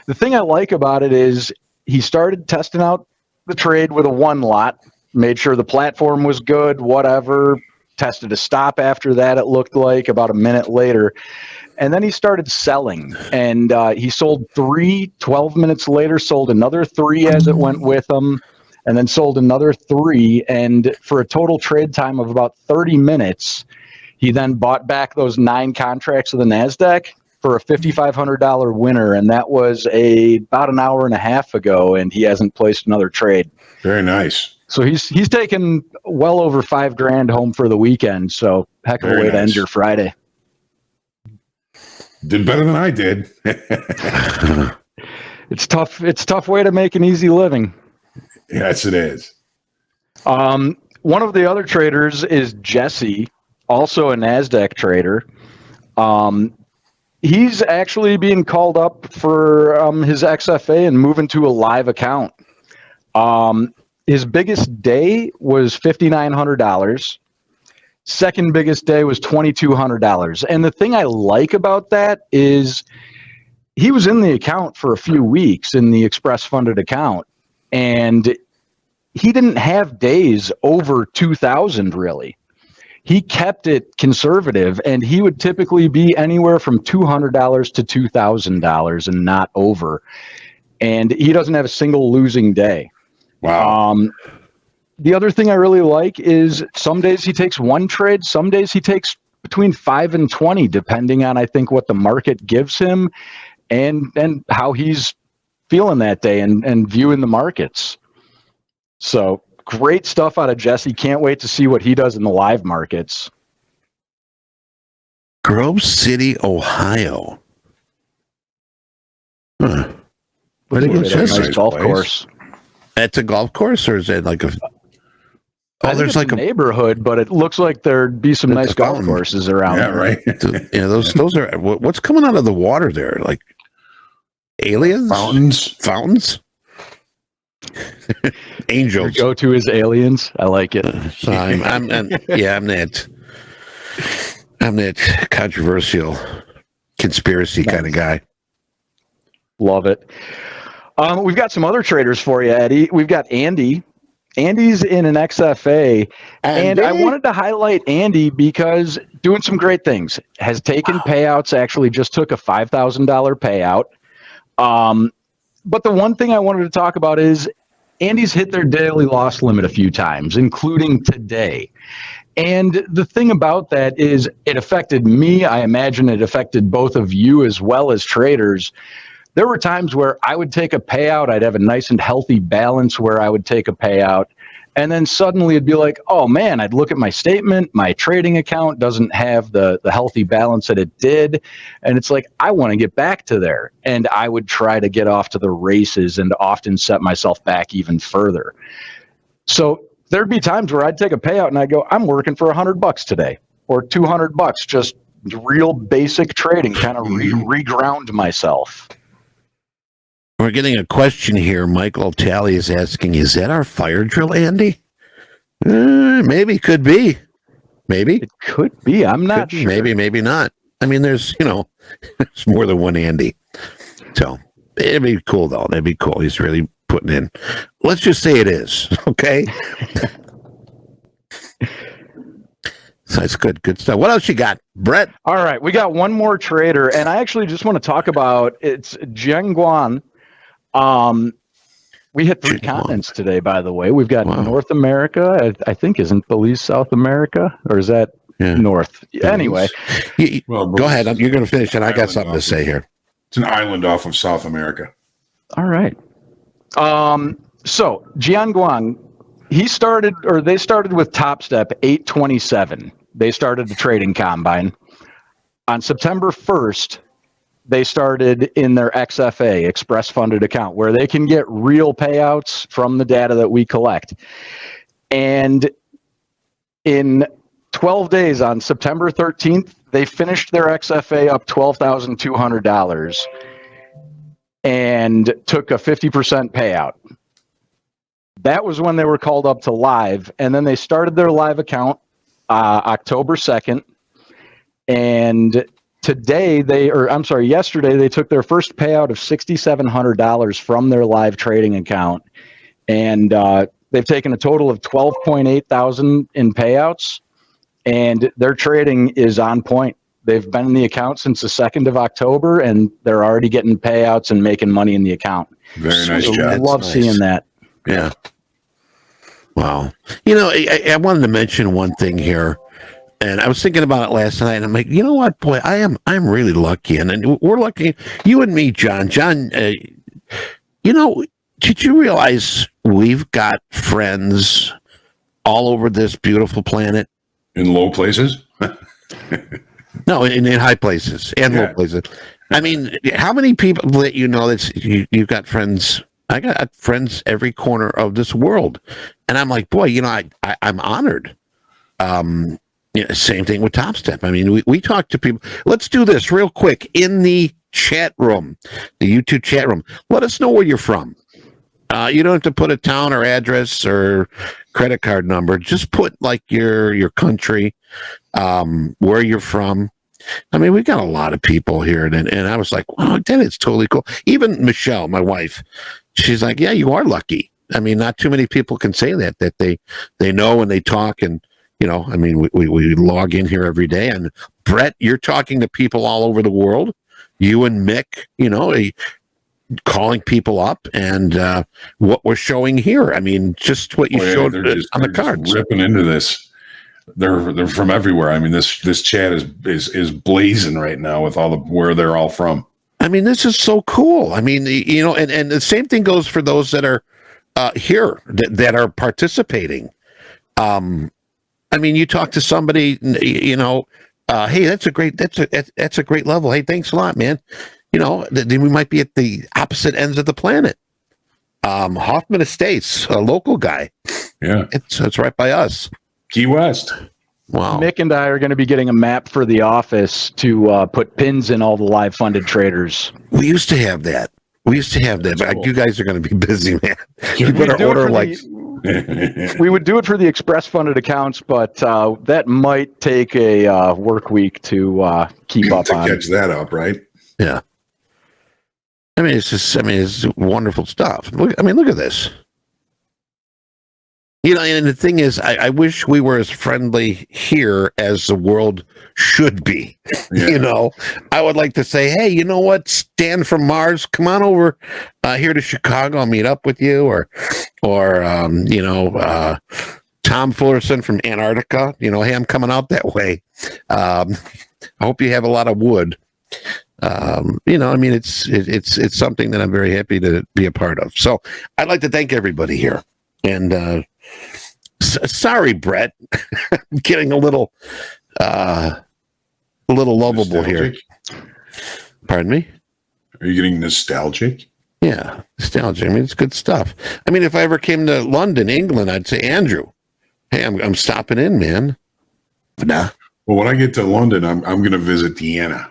The thing I like about it is he started testing out the trade with a 1 lot, made sure the platform was good, whatever, tested a stop after that, it looked like, about a minute later. And then he started selling, and he sold 3. 12 minutes later, sold another 3 as it went with him, and then sold another 3. And for a total trade time of about 30 minutes, he then bought back those 9 contracts of the NASDAQ for a $5,500 winner. And that was about an hour and a half ago, and he hasn't placed another trade. Very nice. So he's taken well over $5,000 home for the weekend. So heck of a way to end your Friday. Did better than I did. It's tough. It's a tough way to make an easy living. Yes, it is. One of the other traders is Jesse, also a NASDAQ trader. He's actually being called up for his XFA and moving to a live account. His biggest day was $5,900. Second biggest day was $2,200. And the thing I like about that is he was in the account for a few weeks, in the express funded account, and he didn't have days over 2,000 really. He kept it conservative, and he would typically be anywhere from $200 to $2,000 and not over. And he doesn't have a single losing day. Wow. The other thing I really like is some days he takes 1 trade, some days he takes between 5 and 20, depending on, I think, what the market gives him and how he's feeling that day and viewing the markets. So great stuff out of Jesse. Can't wait to see what he does in the live markets. Grove City, Ohio. Huh. Where did It's a nice golf course. That's a golf course, or is it like a? Oh, there's like a neighborhood, but it looks like there'd be some nice golf courses around. Yeah, right. Yeah, those are what's coming out of the water there, like aliens, fountains, angels. Your go-to is aliens. I like it. So I'm that controversial conspiracy kind of guy. Love it. We've got some other traders for you, Eddie. We've got Andy. Andy's in an XFA, and I wanted to highlight Andy because doing some great things. Has taken payouts, actually just took a $5,000 payout. But the one thing I wanted to talk about is Andy's hit their daily loss limit a few times, including today. And the thing about that is it affected me. I imagine it affected both of you as well as traders. There were times where I would take a payout. I'd have a nice and healthy balance where I would take a payout. And then suddenly it'd be like, oh man, I'd look at my statement. My trading account doesn't have the healthy balance that it did. And it's like, I want to get back to there. And I would try to get off to the races and often set myself back even further. So there'd be times where I'd take a payout and I'd go, I'm working for $100 today or $200, just real basic trading, kind of reground myself. We're getting a question here. Michael Talley is asking, is that our fire drill, Andy? Maybe, could be. Maybe. It could be. I'm not sure. Maybe, maybe not. I mean, there's there's more than one Andy. So it'd be cool, though. That'd be cool. He's really putting in. Let's just say it is, okay? So it's good stuff. What else you got, Brett? All right, we got one more trader, and I actually just want to talk about, it's Jianguan. We hit 3 continents today, by the way. We've got North America. I think isn't Belize South America, or is that North? Anyway, well, go ahead. You're going to finish, and I got something to say here. It's an island off of South America. All right. So Jianguan, they started with Topstep 827. They started the trading combine on September 1st. They started in their XFA, Express Funded Account, where they can get real payouts from the data that we collect. And in 12 days, on September 13th, they finished their XFA up $12,200 and took a 50% payout. That was when they were called up to live, and then they started their live account October 2nd. And yesterday, they took their first payout of $6,700 from their live trading account. And they've taken a total of 12.8 thousand in payouts. And their trading is on point. They've been in the account since the 2nd of October, and they're already getting payouts and making money in the account. Very nice So job. I love seeing that. Yeah. Wow. You know, I wanted to mention one thing here, and I was thinking about it last night. And I'm like, you know what, boy, I'm really lucky, and we're lucky. You and me, John. John, you know, did you realize we've got friends all over this beautiful planet? In low places? No, in high places and low places. I mean, how many people that you know that you've got friends? I got friends every corner of this world, and I'm like, boy, you know, I'm honored. Same thing with Topstep. I mean, we talk to people. Let's do this real quick in the chat room, the YouTube chat room. Let us know where you're from. You don't have to put a town or address or credit card number. Just put like your country, where you're from. I mean, we got a lot of people here, and I was like, wow, that is totally cool. Even Michelle, my wife, she's like, yeah, you are lucky. I mean, not too many people can say that they know and they talk, and you know, I mean, we log in here every day. And Brett, you're talking to people all over the world. You and Mick, you know, calling people up, and what we're showing here. I mean, just what you showed on the cards. Ripping into this. They're from everywhere. I mean, this chat is blazing right now with all where they're all from. I mean, this is so cool. I mean, you know, and the same thing goes for those that are here that are participating. I mean, you talk to somebody, you know, hey, that's a great level. Hey, thanks a lot, man. You know, then we might be at the opposite ends of the planet. Hoffman Estates, a local guy. Yeah, it's right by us. Key West. Wow. Mick and I are going to be getting a map for the office to put pins in all the live funded traders. We used to have that. But cool. You guys are going to be busy, man. You better order like. We would do it for the express funded accounts, but that might take a work week to keep up on. To catch that up, right? Yeah. I mean, it's wonderful stuff. Look at this. You know, and the thing is, I wish we were as friendly here as the world should be. Yeah. You know, I would like to say, hey, you know what, Stan from Mars, come on over here to Chicago. I'll meet up with you, or you know, Tom Fullerson from Antarctica. You know, hey, I'm coming out that way. I hope you have a lot of wood. You know, I mean, it's something that I'm very happy to be a part of. So I'd like to thank everybody here. And sorry, Brett, I'm getting a little lovable nostalgic here. Pardon me? Are you getting nostalgic? Yeah, nostalgic. I mean, it's good stuff. I mean, if I ever came to London, England, I'd say, Andrew, hey, I'm stopping in, man. But nah. Well, when I get to London, I'm going to visit Deanna.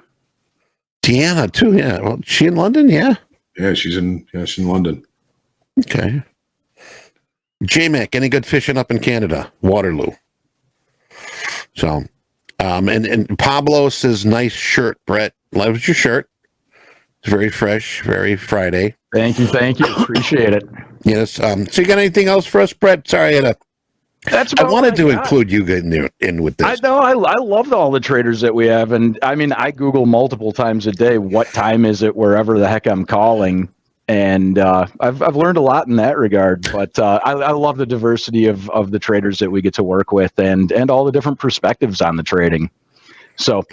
Deanna too, yeah. Well, she in London, yeah. Yeah, she's in London. Okay. J-Mac, any good fishing up in Canada? Waterloo. So, and Pablo says, nice shirt, Brett. Loves your shirt. It's very fresh, very Friday. Thank you. Appreciate it. Yes. So you got anything else for us, Brett? Sorry, I wanted to include you in with this. I know. I love all the traders that we have, and I mean, I Google multiple times a day. What time is it? Wherever the heck I'm calling. And I've learned a lot in that regard, but I love the diversity of the traders that we get to work with, and all the different perspectives on the trading. So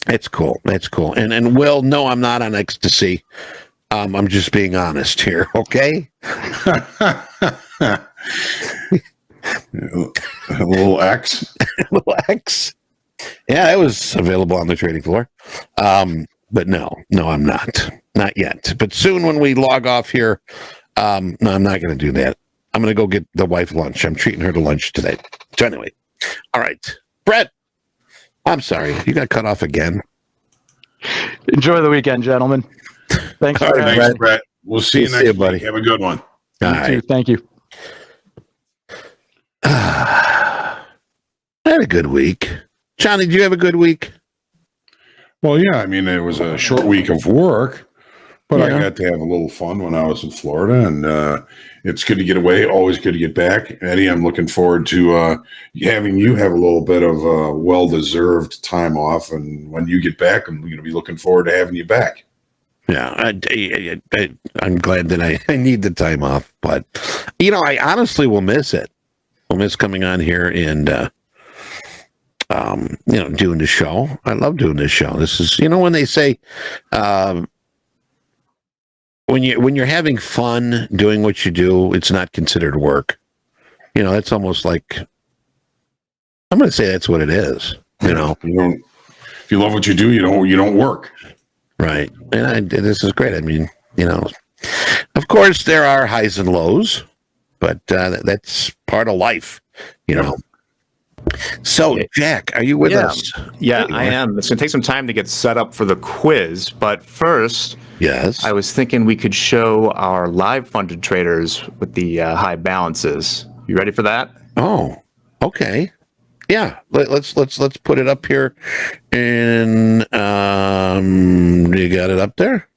it's cool. That's cool. And Will, no, I'm not on ecstasy. I'm just being honest here. Okay. A little X. A little X. Yeah, it was available on the trading floor. But no, I'm not. Not yet. But soon when we log off here, no, I'm not going to do that. I'm going to go get the wife lunch. I'm treating her to lunch today. So anyway, all right. Brett, I'm sorry. You got cut off again. Enjoy the weekend, gentlemen. Thanks for having me. Brett. We'll see you next week. Buddy. Have a good one. All right. Thank you. had a good week. Johnny, did you have a good week? Well, yeah, I mean, it was a short week of work, but I Yeah. got to have a little fun when I was in Florida, and it's good to get away. Always good to get back. Eddie, I'm looking forward to having you have a little bit of well-deserved time off, and when you get back, I'm going to be looking forward to having you back. Yeah, I'm glad that I need the time off, but I honestly will miss it. We'll miss coming on here and doing the show. I love doing this show. This is when they say when you're having fun doing what you do, it's not considered work. That's almost like I'm going to say that's what it is. If you love what you do, you don't work. Right. And this is great. I mean, of course there are highs and lows, but that's part of life, So, Jack, are you with us? Yeah, I am. It's going to take some time to get set up for the quiz, but first, Yes. I was thinking we could show our live funded traders with the high balances. You ready for that? Oh, okay. Yeah, let's put it up here, and you got it up there.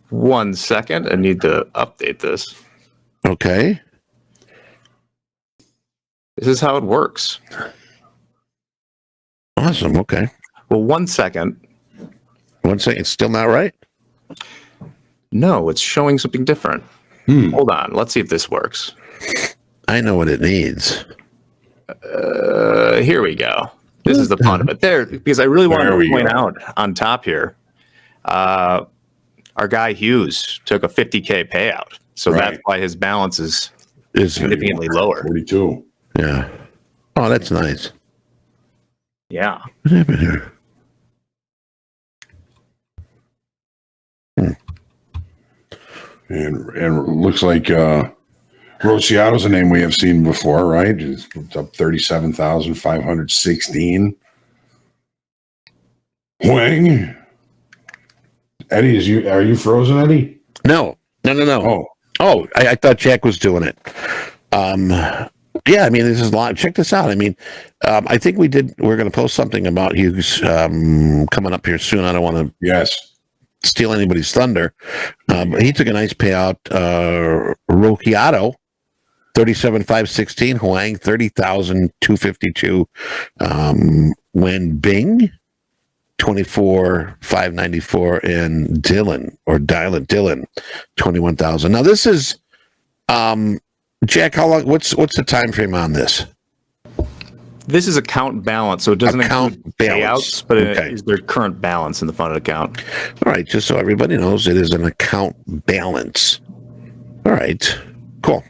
1 second. I need to update this. Okay. This is how it works. Awesome. Okay. Well, 1 second. 1 second. It's still not right. No, it's showing something different. Hold on. Let's see if this works. I know what it needs. Here we go. This is the fun of it. There, because I really wanted to point out on top here, our guy Hughes took a 50K payout. So that's why his balance is significantly lower. 42. Yeah. Oh, that's nice. Yeah. What happened here? And it looks like Rosciato's a name we have seen before, right? It's up 37,516. Wang. Eddie, are you frozen, Eddie? No. Oh, I thought Jack was doing it. Yeah, I mean, this is live. Check this out. I mean, I think we're going to post something about Hughes coming up here soon. I don't want to steal anybody's thunder. But he took a nice payout. Rocchiato, 37,516. Huang, 30,252. Wen Bing, 24,594. And Dylan, 21,000. Now, this is, Jack, how long, what's the time frame on this? This is account balance, so it doesn't include balance. payouts, but it is their current balance in the funded account. All right, just so everybody knows, it is an account balance. All right, cool.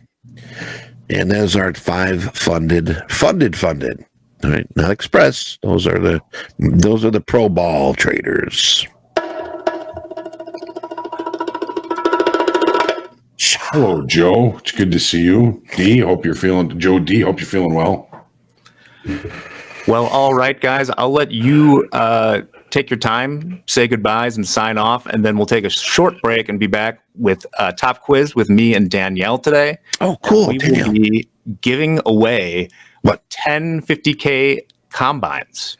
And those are 5 funded. All right, not express. Those are the pro ball traders. Hello, Joe. It's good to see you. Joe D, hope you're feeling well. Well, all right, guys. I'll let you take your time, say goodbyes, and sign off, and then we'll take a short break and be back with a top quiz with me and Danielle today. Oh, cool. We will be giving away 10 50K combines.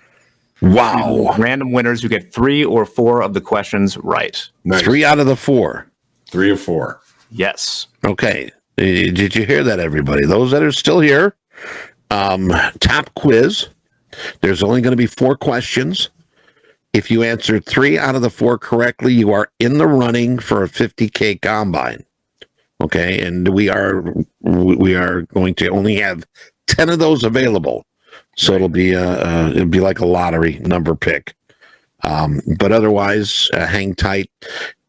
Wow. Random winners who get 3 or 4 of the questions right. Nice. 3 out of the 4. 3 or 4. Yes. Okay. Did you hear that, everybody? Those that are still here, top quiz. There's only going to be 4 questions. If you answer 3 out of the 4 correctly, you are in the running for a 50K combine. Okay, and we are going to only have 10 of those available, so it'll be like a lottery number pick. But otherwise, hang tight.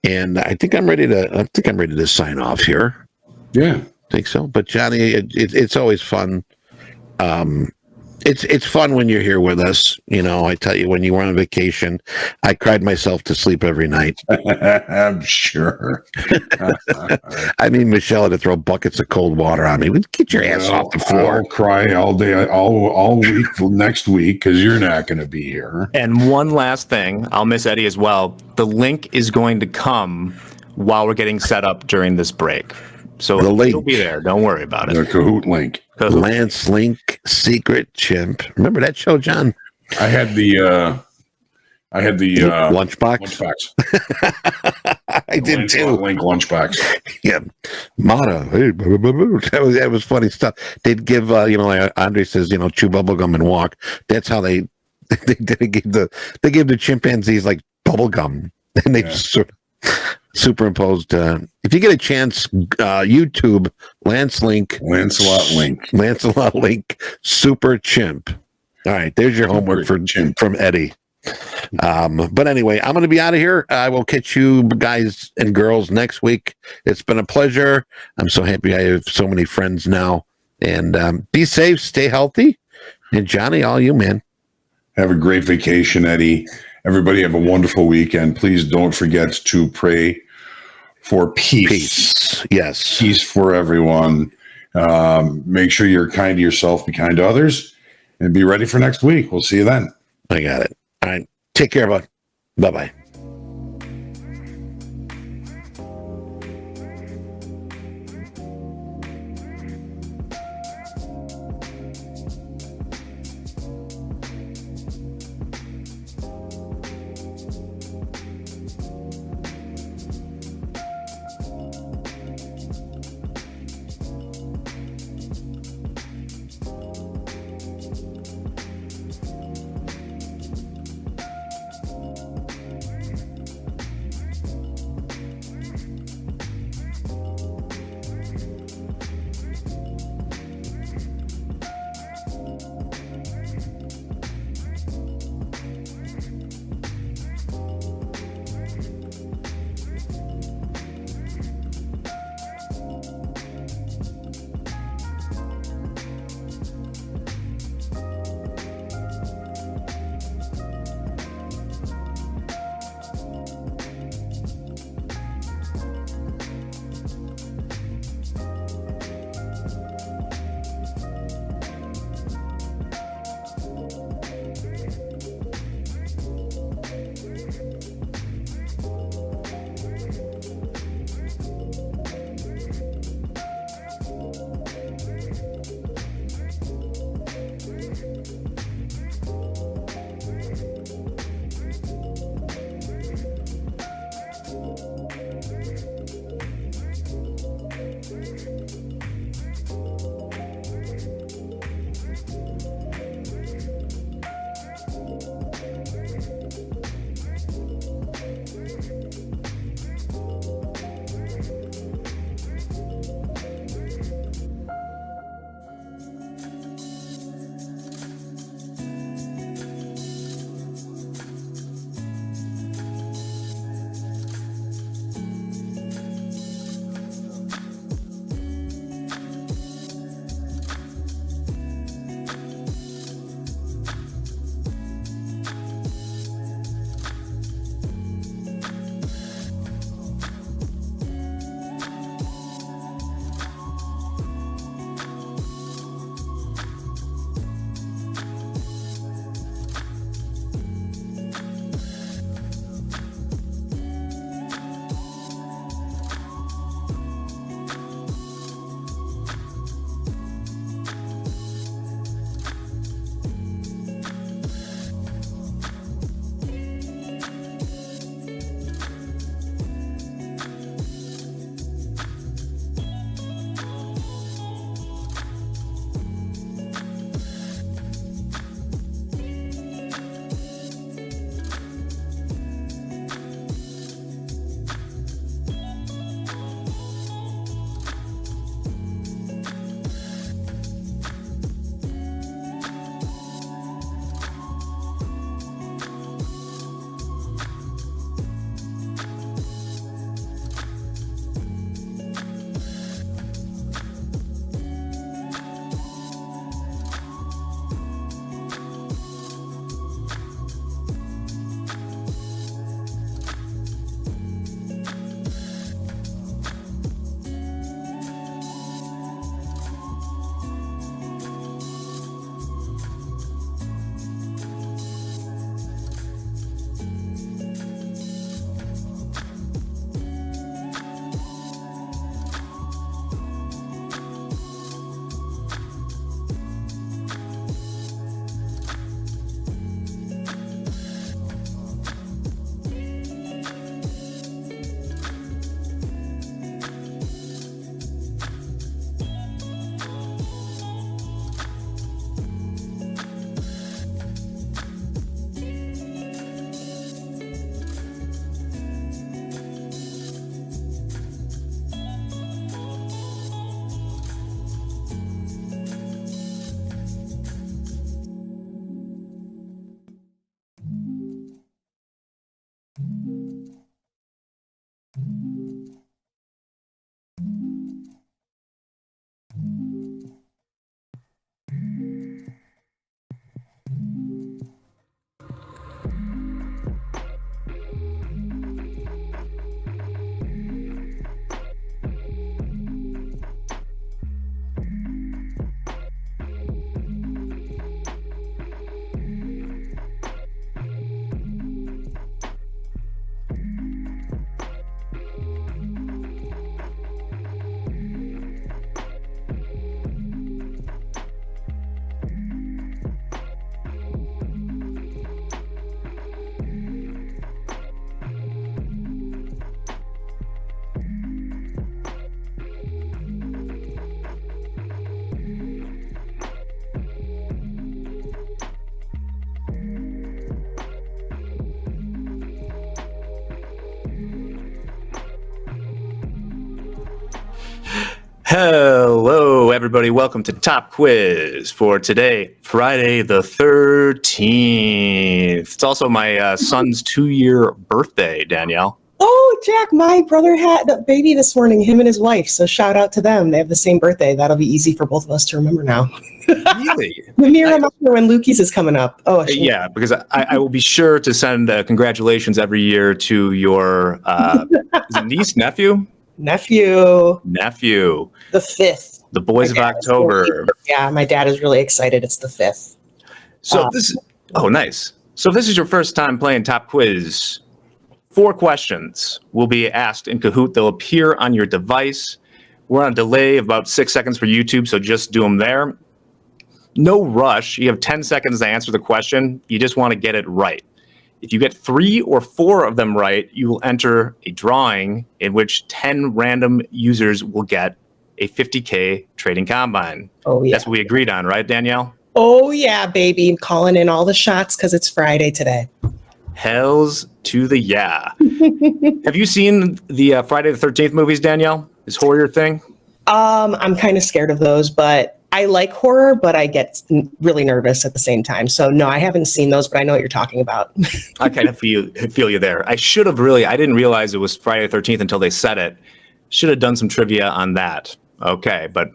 And I think I'm ready to sign off here. Yeah, I think so. But Johnny, it's always fun. It's fun when you're here with us. I tell you, when you were on vacation, I cried myself to sleep every night. I'm sure. I mean, Michelle had to throw buckets of cold water on me. Get your ass off the floor. I'll cry all day, all week next week because you're not going to be here. And one last thing, I'll miss Eddie as well. The link is going to come while we're getting set up during this break. So The link. he'll be there. Don't worry about The it. Kahoot link. Lance Link, Secret Chimp. Remember that show, John? I had the Lunchbox. lunchbox. I did too. Link lunchbox. Yeah, Mata. Hey, that was funny stuff. They'd give, like Andre says, chew bubble gum and walk. That's how they gave the chimpanzees like bubble gum, and they sort of superimposed. If you get a chance, YouTube Lancelot Link, Super Chimp. All right, there's your homework from Eddie. But anyway, I'm going to be out of here. I will catch you guys and girls next week. It's been a pleasure. I'm so happy I have so many friends now. And be safe, stay healthy. And Johnny, all you, man. Have a great vacation, Eddie. Everybody have a wonderful weekend. Please don't forget to pray for peace. Yes. Peace for everyone. Make sure you're kind to yourself, be kind to others, and be ready for next week. We'll see you then. I got it. All right. Take care, bud. Bye-bye. Hello, everybody. Welcome to Top Quiz for today, Friday the 13th. It's also my son's 2-year birthday, Danielle. Oh, Jack, my brother had a baby this morning, him and his wife. So shout out to them. They have the same birthday. That'll be easy for both of us to remember now. Really? Give me a reminder when Lukey's is coming up. Oh, yeah, because I will be sure to send congratulations every year to your is it niece, nephew? Nephew. The 5th. The boys of October. Yeah, my dad is really excited. It's the 5th. So nice. So if this is your first time playing Top Quiz, 4 questions will be asked in Kahoot. They'll appear on your device. We're on a delay of about 6 seconds for YouTube, so just do them there. No rush. You have 10 seconds to answer the question. You just want to get it right. If you get 3 or 4 of them right, you will enter a drawing in which 10 random users will get a 50K trading combine. Oh, yeah. That's what we agreed on, right, Danielle? Oh, yeah, baby. I'm calling in all the shots because it's Friday today. Hells to the yeah. Have you seen the Friday the 13th movies, Danielle? Is horror your thing? I'm kind of scared of those, but I like horror, but I get really nervous at the same time. So no, I haven't seen those, but I know what you're talking about. I kind of feel you there. I didn't realize it was Friday the 13th until they said it. Should have done some trivia on that. Okay, but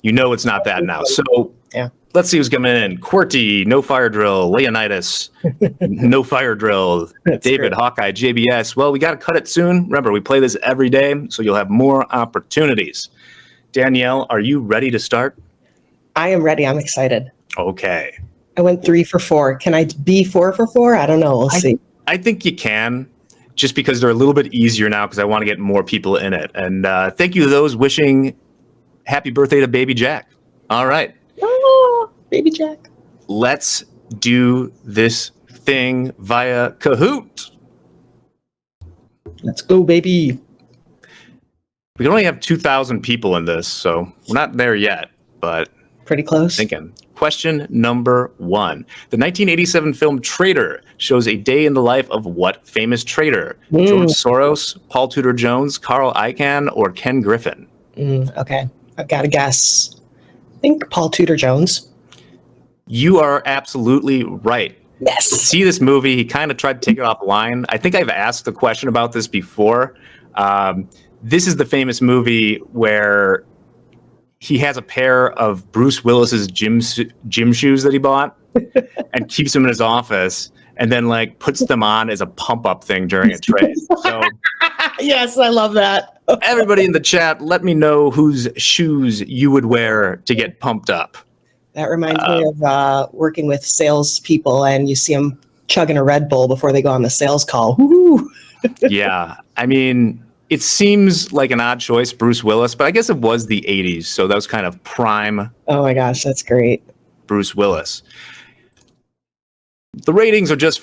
you know it's not that now. So yeah. Let's see who's coming in. QWERTY, No Fire Drill, Leonidas, No Fire Drill, David, great. Hawkeye, JBS. Well, we got to cut it soon. Remember, we play this every day, so you'll have more opportunities. Danielle, are you ready to start? I am ready. I'm excited. Okay. I went 3 for 4. Can I be 4 for 4? I don't know. We'll see. I think you can, just because they're a little bit easier now because I want to get more people in it. And thank you to those wishing happy birthday to Baby Jack. All right. Oh, Baby Jack. Let's do this thing via Kahoot. Let's go, baby. We can only have 2,000 people in this, so we're not there yet, but pretty close. Thinking. Question number 1. The 1987 film Trader shows a day in the life of what famous trader? George Soros, Paul Tudor Jones, Carl Icahn, or Ken Griffin? Okay. I've got to guess. I think Paul Tudor Jones. You are absolutely right. Yes. See this movie, he kind of tried to take it offline. I think I've asked a question about this before. This is the famous movie where he has a pair of Bruce Willis's gym shoes that he bought and keeps them in his office and then like puts them on as a pump up thing during a trade. So yes, I love that. Everybody in the chat, let me know whose shoes you would wear to get pumped up. That reminds me of working with salespeople, and you see them chugging a Red Bull before they go on the sales call. Woo-hoo. Yeah, I mean, it seems like an odd choice, Bruce Willis, but I guess it was the 80s, so that was kind of prime. Oh my gosh, that's great. Bruce Willis. The rankings are just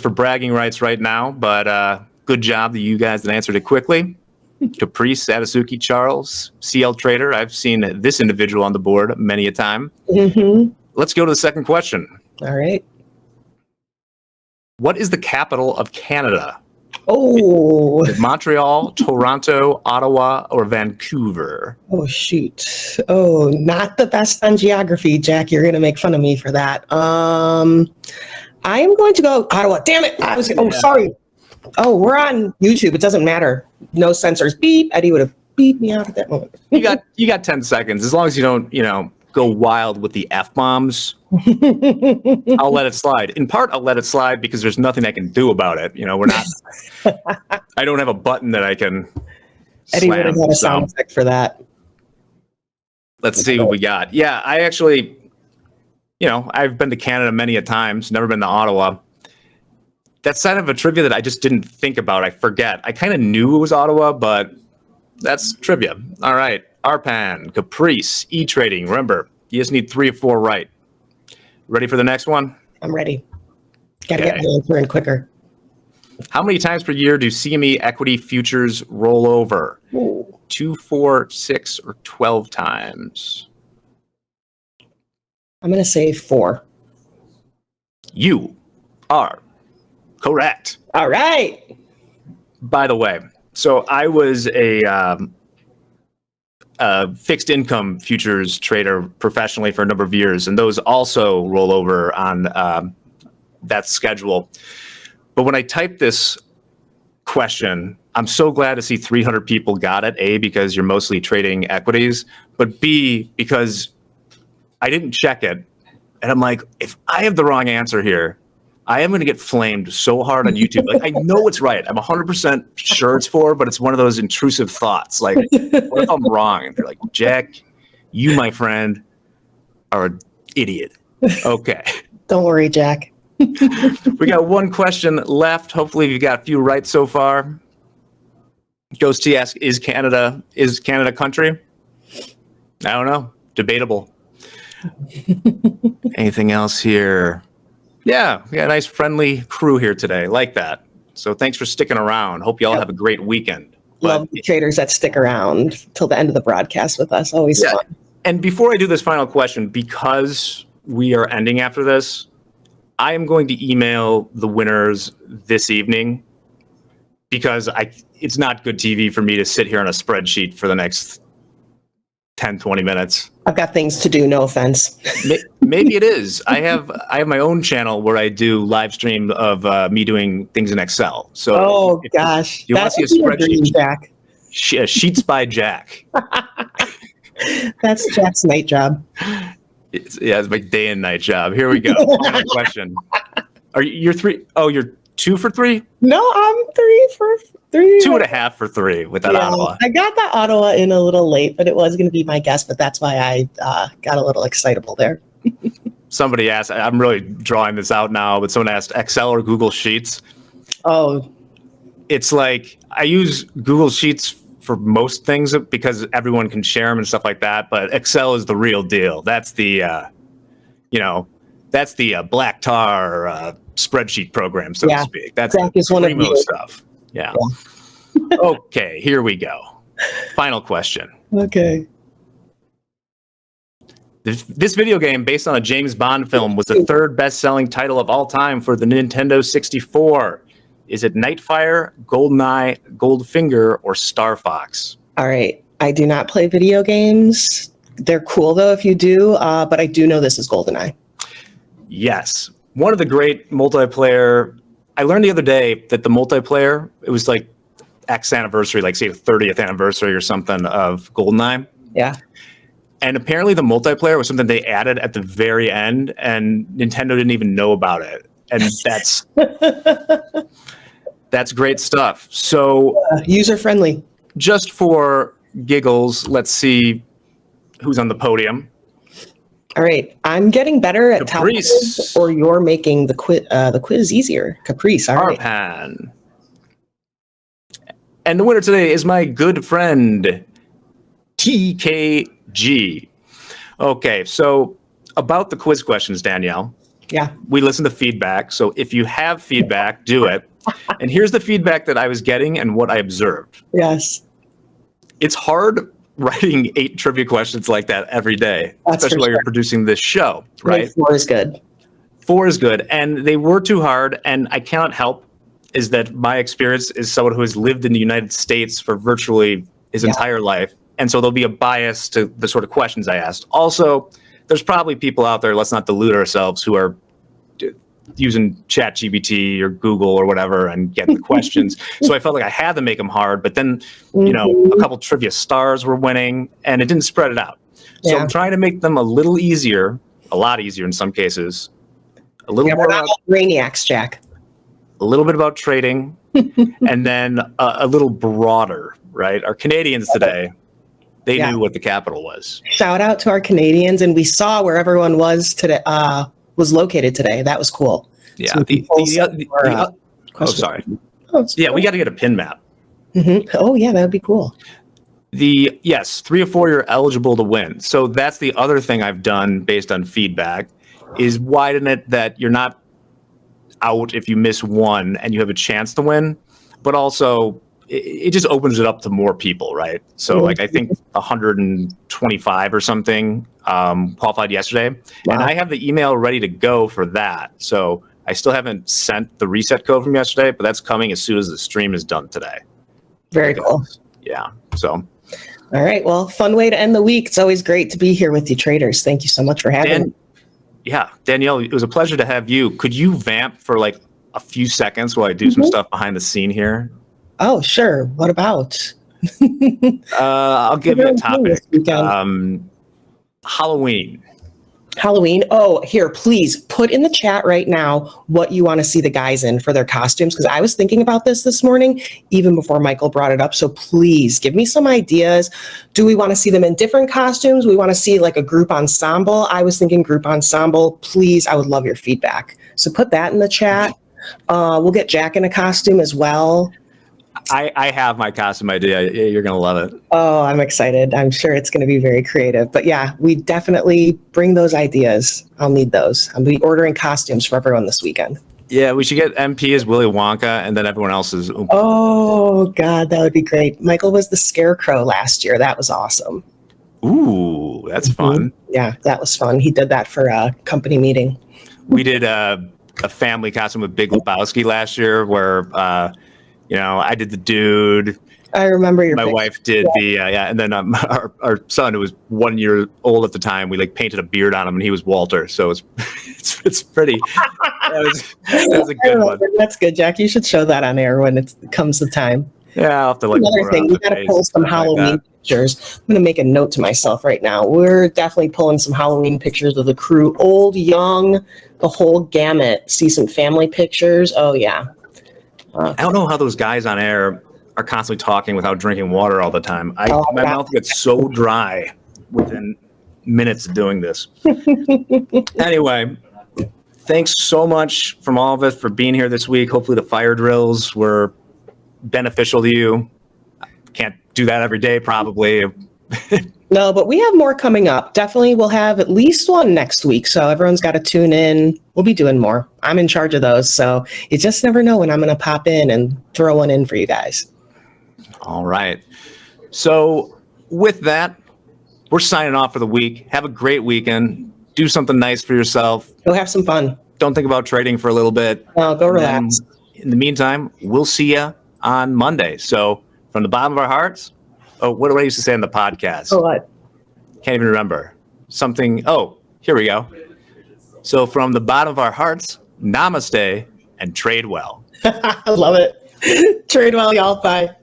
for bragging rights right now, but good job to you guys that answered it quickly. Caprice, Satasuki, Charles, CL Trader. I've seen this individual on the board many a time. Mm-hmm. Let's go to the second question. All right. What is the capital of Canada? Oh. Montreal, Toronto, Ottawa, or Vancouver? Oh, shoot. Oh, not the best on geography, Jack. You're going to make fun of me for that. I am going to go Ottawa. Damn it. Sorry. Oh, we're on YouTube. It doesn't matter. No censors. Beep. Eddie would have beeped me out at that moment. You got 10 seconds. As long as you don't, go wild with the F-bombs, I'll let it slide. In part, I'll let it slide because there's nothing I can do about it. We're not, I don't have a button that I can Eddie would have had a sound effect for that. Let's see what we got. Yeah, I actually, I've been to Canada many a times, never been to Ottawa. That's kind of a trivia that I just didn't think about. I forget. I kind of knew it was Ottawa, but that's trivia. All right. Arpan, Caprice, E-Trading. Remember, you just need 3 or 4 right. Ready for the next one? I'm ready. Got to get my answer in quicker. How many times per year do CME equity futures roll over? 2, 4, 6, or 12 times? I'm going to say 4. You are correct. All right. By the way, so I was a fixed income futures trader professionally for a number of years, and those also roll over on that schedule. But when I typed this question, I'm so glad to see 300 people got it. A, because you're mostly trading equities, but B, because I didn't check it. And I'm like, if I have the wrong answer here, I am going to get flamed so hard on YouTube. Like, I know it's right. I'm 100% sure it's 4, but it's one of those intrusive thoughts. Like, what if I'm wrong? And they're like, Jack, you, my friend, are an idiot. Okay. Don't worry, Jack. We got one question left. Hopefully you've got a few right so far. Ghost T asks, is Canada a country? I don't know. Debatable. Anything else here? Yeah, we got a nice friendly crew here today. Like that. So thanks for sticking around. Hope you all have a great weekend. Love the traders that stick around till the end of the broadcast with us. Always fun. And before I do this final question, because we are ending after this, I am going to email the winners this evening, because it's not good TV for me to sit here on a spreadsheet for the next 10, 20 minutes. I've got things to do, no offense. Maybe it is. I have my own channel where I do live stream of me doing things in Excel. So gosh. You want to see a spreadsheet? Jack. Sheets by Jack. That's Jack's night job. It's my day and night job. Here we go. Final question. You're 3? Oh, you're 2 for 3? No, I'm 3 for 3. 2.5 for 3 with that Ottawa. I got that Ottawa in a little late, but it was going to be my guess. But that's why I got a little excitable there. Somebody asked, I'm really drawing this out now, but someone asked Excel or Google Sheets. Oh. It's like I use Google Sheets for most things because everyone can share them and stuff like that. But Excel is the real deal. That's the, black tar spreadsheet program, so to speak. That's the primo stuff. Yeah. Okay, here we go. Final question. Okay. This video game, based on a James Bond film, was the 3rd best-selling title of all time for the Nintendo 64. Is it Nightfire, GoldenEye, Goldfinger, or Star Fox? All right. I do not play video games. They're cool, though, if you do. But I do know this is GoldenEye. Yes. One of the great multiplayer... I learned the other day that the multiplayer, it was like X anniversary, like say the 30th anniversary or something of GoldenEye. Yeah. And apparently the multiplayer was something they added at the very end, and Nintendo didn't even know about it. And that's great stuff. So user-friendly. Just for giggles, let's see who's on the podium. All right. I'm getting better at Caprice. Or you're making the quiz easier. Caprice. All right. Arpan. And the winner today is my good friend, TKG. Okay, so about the quiz questions, Danielle. Yeah. We listen to feedback. So if you have feedback, do it. And here's the feedback that I was getting and what I observed. Yes. It's hard writing 8 trivia questions like that every day, especially while you're producing this show, right? 4 is good. 4 is good. And they were too hard. And I cannot help is that my experience is someone who has lived in the United States for virtually his entire life. And so there'll be a bias to the sort of questions I asked. Also, there's probably people out there, let's not delude ourselves, who are using ChatGPT or Google or whatever and get the questions. So I felt like I had to make them hard, but then, a couple trivia stars were winning and it didn't spread it out. So I'm trying to make them a little easier, a lot easier in some cases, a little more about brainiacs, Jack. A little bit about trading, and then a little broader, right? Our Canadians today, they knew what the capital was. Shout out to our Canadians, and we saw where everyone was today. Was located today. That was cool. Yeah. So sorry. We got to get a pin map. Mm-hmm. Oh yeah, that would be cool. 3 or 4 you're eligible to win. So that's the other thing I've done based on feedback is widen it that you're not out if you miss one and you have a chance to win, but also it just opens it up to more people, right? So like I think 125 or something qualified yesterday. Wow. And I have the email ready to go for that. So I still haven't sent the reset code from yesterday, but that's coming as soon as the stream is done today. Very cool. Yeah. So All right. Well, fun way to end the week. It's always great to be here with you, traders. Thank you so much for having me. Yeah, Danielle, it was a pleasure to have you. Could you vamp for like a few seconds while I do some stuff behind the scene here? Oh, sure. What about? I'll give you a topic. Halloween. Halloween. Oh, here, please put in the chat right now what you want to see the guys in for their costumes. Because I was thinking about this morning, even before Michael brought it up. So please give me some ideas. Do we want to see them in different costumes? We want to see like a group ensemble. I was thinking group ensemble. Please, I would love your feedback. So put that in the chat. We'll get Jack in a costume as well. I have my costume idea. You're going to love it. Oh, I'm excited. I'm sure it's going to be very creative. But yeah, we definitely bring those ideas. I'll need those. I'll be ordering costumes for everyone this weekend. Yeah, we should get MP as Willy Wonka and then everyone else is. Oh, God, that would be great. Michael was the Scarecrow last year. That was awesome. Ooh, that's fun. Yeah, that was fun. He did that for a company meeting. We did a family costume with Big Lebowski last year where, I did the dude. I remember your My picture. wife did and then our son, who was 1 year old at the time, we like painted a beard on him, and he was Walter. So it's pretty. That was a good one. That's good, Jack. You should show that on air when it comes the time. Yeah, I'll have to like. Another thing, we got to pull some Halloween pictures. I'm going to make a note to myself right now. We're definitely pulling some Halloween pictures of the crew, old, young, the whole gamut. See some family pictures. Oh yeah. I don't know how those guys on air are constantly talking without drinking water all the time. My mouth gets so dry within minutes of doing this. Anyway, thanks so much from all of us for being here this week. Hopefully the fire drills were beneficial to you. Can't do that every day, probably. No, but we have more coming up. Definitely we'll have at least one next week. So everyone's got to tune in. We'll be doing more. I'm in charge of those. So you just never know when I'm going to pop in and throw one in for you guys. All right. So with that, we're signing off for the week. Have a great weekend. Do something nice for yourself. Go have some fun. Don't think about trading for a little bit. No, go relax. In the meantime, we'll see you on Monday. So from the bottom of our hearts, what do I used to say on the podcast? Oh, what? Can't even remember. Something. Oh, here we go. So from the bottom of our hearts, namaste and trade well. I love it. Trade well, y'all. Bye.